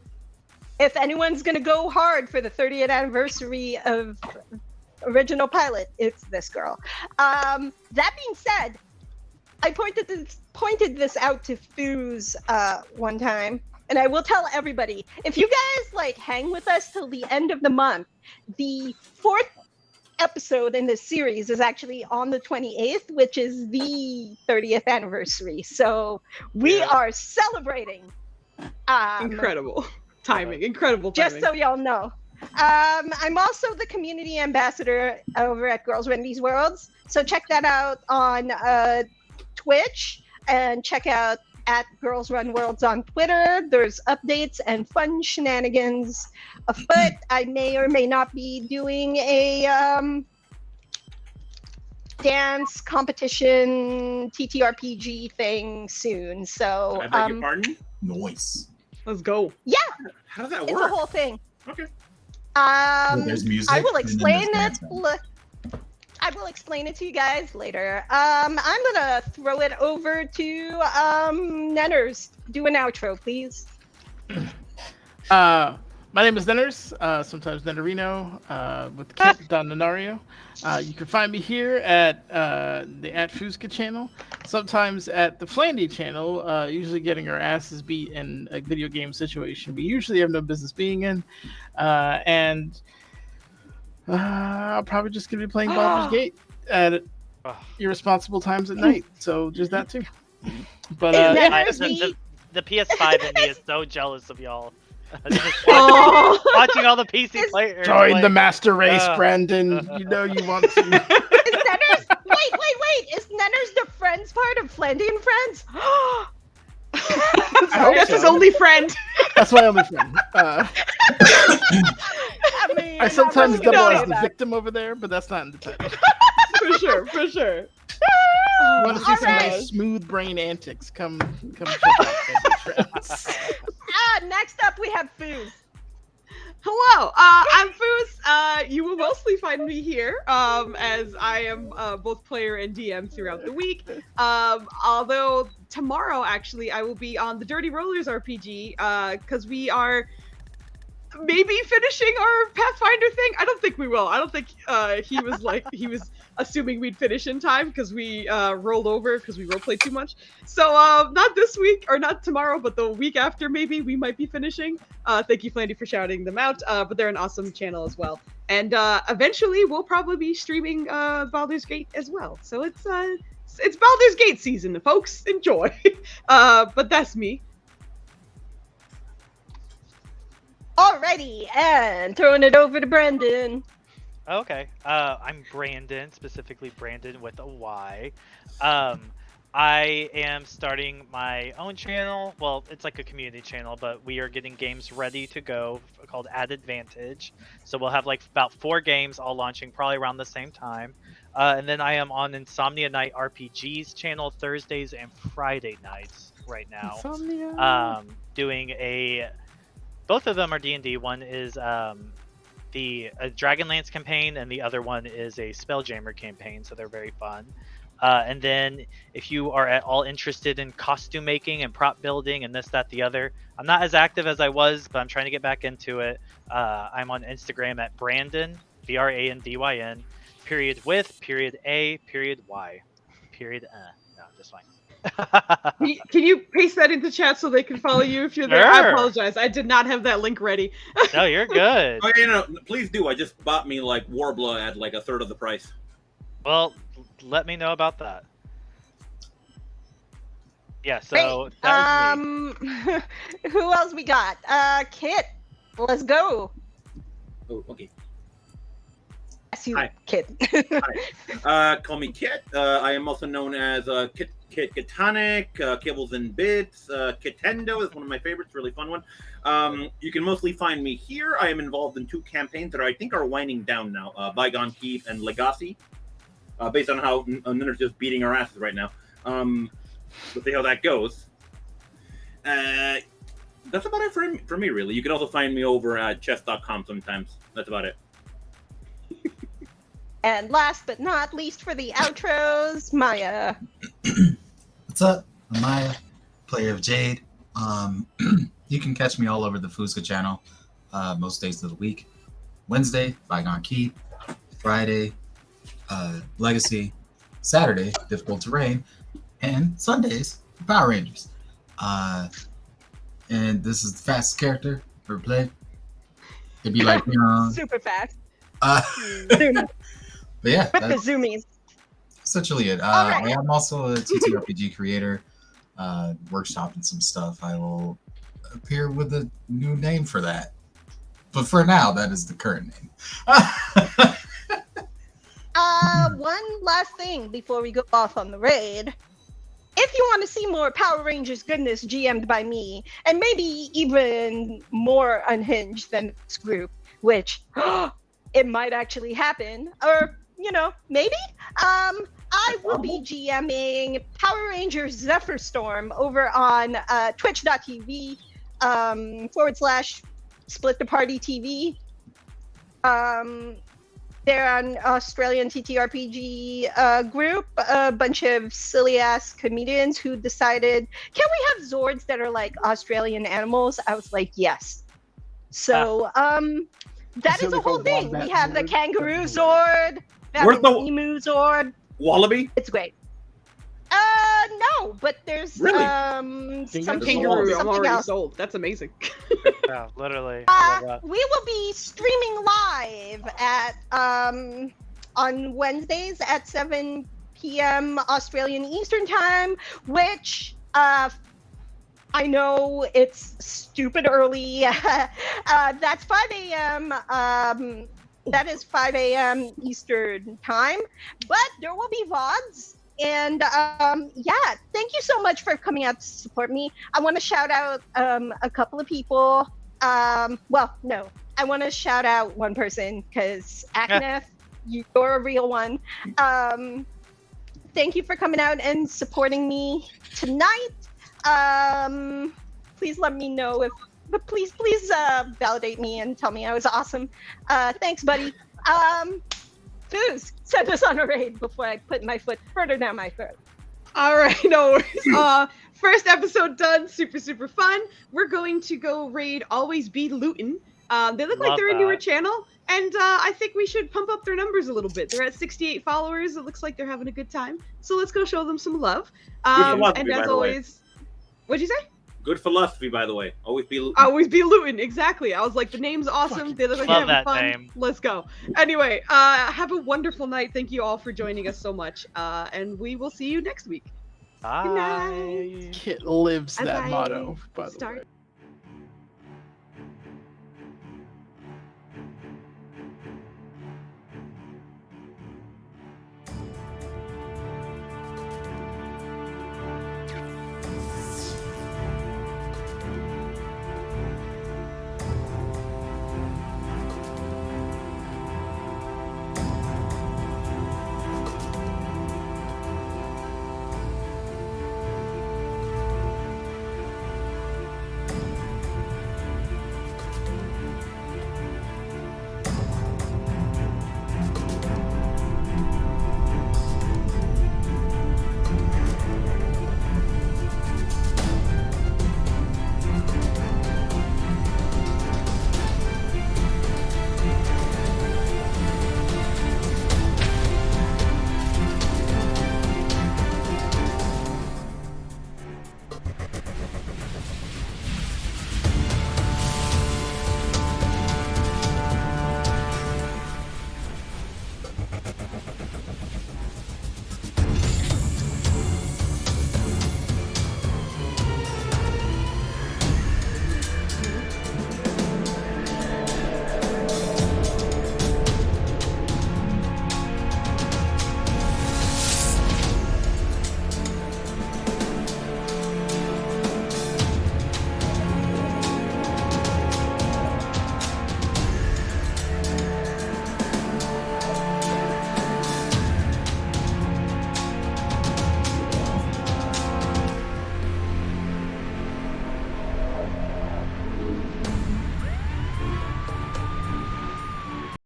Speaker 3: if anyone's gonna go hard for the 30th anniversary of original pilot, it's this girl. That being said, I pointed this out to Foos one time, and I will tell everybody, if you guys like hang with us till the end of the month, the 4th episode in this series is actually on the 28th, which is the 30th anniversary. So we are celebrating.
Speaker 1: Incredible timing. Incredible timing.
Speaker 3: Just so y'all know. I'm also the community ambassador over at Girls Run These Worlds. So check that out on Twitch, and check out at Girls Run Worlds on Twitter. There's updates and fun shenanigans afoot. I may or may not be doing a dance competition TTRPG thing soon. So
Speaker 5: I beg your pardon?
Speaker 2: Noise.
Speaker 1: Let's go.
Speaker 3: Yeah,
Speaker 5: How does that
Speaker 3: it's
Speaker 5: work?
Speaker 3: a whole thing.
Speaker 5: Okay.
Speaker 2: There's music.
Speaker 3: I will
Speaker 2: and then
Speaker 3: explain
Speaker 2: there's
Speaker 3: it.
Speaker 2: dance.
Speaker 3: I will explain it to you guys later. I'm gonna throw it over to Nenners. Do an outro, please.
Speaker 6: My name is Nenners, sometimes Nennerino, with the cat Don Nenario. You can find me here at the Foozca channel, sometimes at the Flandy channel, usually getting our asses beat in a video game situation we usually have no business being in. And I'm probably just going to be playing Baldur's Gate at irresponsible times at night, so just that too. But
Speaker 4: the PS5 in me is so jealous of y'all. Just watching all the PC players.
Speaker 6: Join the master race, Brandon. You know you want to.
Speaker 3: Is Nenners? Wait! Is Nenners the friends part of Flandy and Friends?
Speaker 1: That's his only friend.
Speaker 6: That's my only friend. I sometimes double as the victim over there, but that's not in the title.
Speaker 1: For sure.
Speaker 6: You want to see some nice smooth brain antics? Come check out Friends.
Speaker 3: Next up we have Foos.
Speaker 1: Hello, I'm Foos. You will mostly find me here, as I am both player and DM throughout the week. Although tomorrow, actually, I will be on the Dirty Rollers RPG, because we are maybe finishing our Pathfinder thing. I don't think we will. I don't think he was assuming we'd finish in time because we rolled over because we roleplayed too much. So not this week or not tomorrow, but the week after maybe we might be finishing. Thank you, Flandy, for shouting them out. But they're an awesome channel as well. And eventually we'll probably be streaming Baldur's Gate as well. So it's Baldur's Gate season, folks. Enjoy. But that's me.
Speaker 3: Alrighty, and throwing it over to Brendan.
Speaker 4: Okay. I'm Brandon, specifically Brandon with a Y. I am starting my own channel. Well, it's like a community channel, but we are getting games ready to go called Ad Advantage. So we'll have like about 4 games all launching probably around the same time. And then I am on Insomnia Night RPGs channel Thursdays and Friday nights right now.
Speaker 6: Insomnia.
Speaker 4: Doing both of them are D&D. One is the Dragonlance campaign, and the other one is a Spelljammer campaign, so they're very fun. And then if you are at all interested in costume making and prop building and this, that, the other, I'm not as active as I was, but I'm trying to get back into it. I'm on Instagram at Brandon, BRANDYN, _with_A_Y, no, just fine.
Speaker 1: Can you paste that into chat so they can follow you if you're there?
Speaker 4: Sure.
Speaker 1: I apologize. I did not have that link ready.
Speaker 4: No, you're good.
Speaker 5: Oh, please do. I just bought me like Warbler at like a third of the price.
Speaker 4: Well, let me know about that. Yeah, so that was me.
Speaker 3: Who else we got? Kit, let's go.
Speaker 5: Oh, okay.
Speaker 3: Yes, you,
Speaker 5: Hi.
Speaker 3: Kit.
Speaker 5: Call me Kit. I am also known as Kit Kitonic, Kibbles and Bits. Kitendo is one of my favorites, really fun one. You can mostly find me here. I am involved in 2 campaigns that I think are winding down now. Bygone Keep and Legacy. Based on how Ninner's just beating our asses right now. We'll see how that goes. That's about it for me, really. You can also find me over at chess.com sometimes. That's about it.
Speaker 3: And last but not least for the outros, Maya.
Speaker 2: What's up? I'm Maya, player of Jade. You can catch me all over the Foozca channel most days of the week. Wednesday, Bygone Keep. Friday, Legacy. Saturday, Difficult Terrain. And Sundays, Power Rangers. And this is the fastest character ever played. It'd be like,
Speaker 3: Super fast.
Speaker 2: But yeah,
Speaker 3: The
Speaker 2: that's
Speaker 3: zoomies.
Speaker 2: essentially it.
Speaker 3: Alright.
Speaker 2: I am also a TTRPG creator, workshopping some stuff. I will appear with a new name for that. But for now, that is the current name.
Speaker 3: One last thing before we go off on the raid. If you want to see more Power Rangers goodness GM'd by me, and maybe even more unhinged than this group, which it might actually happen, or maybe, I will be GMing Power Rangers Zephyr Storm over on twitch.tv /Split the Party TV. They're an Australian TTRPG group, a bunch of silly ass comedians who decided, can we have Zords that are like Australian animals? I was like, yes. So that is a whole thing. We have the kangaroo Zord,
Speaker 5: Where's the
Speaker 3: emu Zord.
Speaker 5: Wallaby?
Speaker 3: It's great. No, but there's
Speaker 5: Really?
Speaker 3: some
Speaker 1: Kangaroo, I'm
Speaker 3: something
Speaker 1: already
Speaker 3: else.
Speaker 1: sold. That's amazing.
Speaker 4: Yeah, literally. I love that.
Speaker 3: We will be streaming live at on Wednesdays at 7 p.m. Australian Eastern Time, which I know it's stupid early. That's 5 a.m. That is 5 a.m. Eastern Time, but there will be VODs. And yeah, thank you so much for coming out to support me. I want to shout out a couple of people. Well, no, I want to shout out one person because Aknef, you're a real one. Thank you for coming out and supporting me tonight. Please let me know if, but please validate me and tell me I was awesome. Thanks, buddy. Foos, send us on a raid before I put my foot further down my throat.
Speaker 1: All right, no worries. First episode done, super fun. We're going to go raid Always Be Lootin'. They look like
Speaker 4: Love
Speaker 1: they're a newer
Speaker 4: that.
Speaker 1: channel, and I think we should pump up their numbers a little bit. They're at 68 followers. It looks like they're having a good time. So let's go show them some love.
Speaker 5: philosophy,
Speaker 1: And
Speaker 5: by
Speaker 1: as
Speaker 5: the way.
Speaker 1: always, what'd you say?
Speaker 5: Good philosophy, by the way. Always be.
Speaker 1: Always be looting. Exactly. I was like, the name's awesome. They look like they're
Speaker 4: Love
Speaker 1: having
Speaker 4: that
Speaker 1: fun.
Speaker 4: name.
Speaker 1: Let's go. Anyway, have a wonderful night. Thank you all for joining us so much. And we will see you next week.
Speaker 4: Bye.
Speaker 1: night.
Speaker 6: Kit lives that
Speaker 1: Bye-bye.
Speaker 6: motto, by the
Speaker 1: Start.
Speaker 6: way.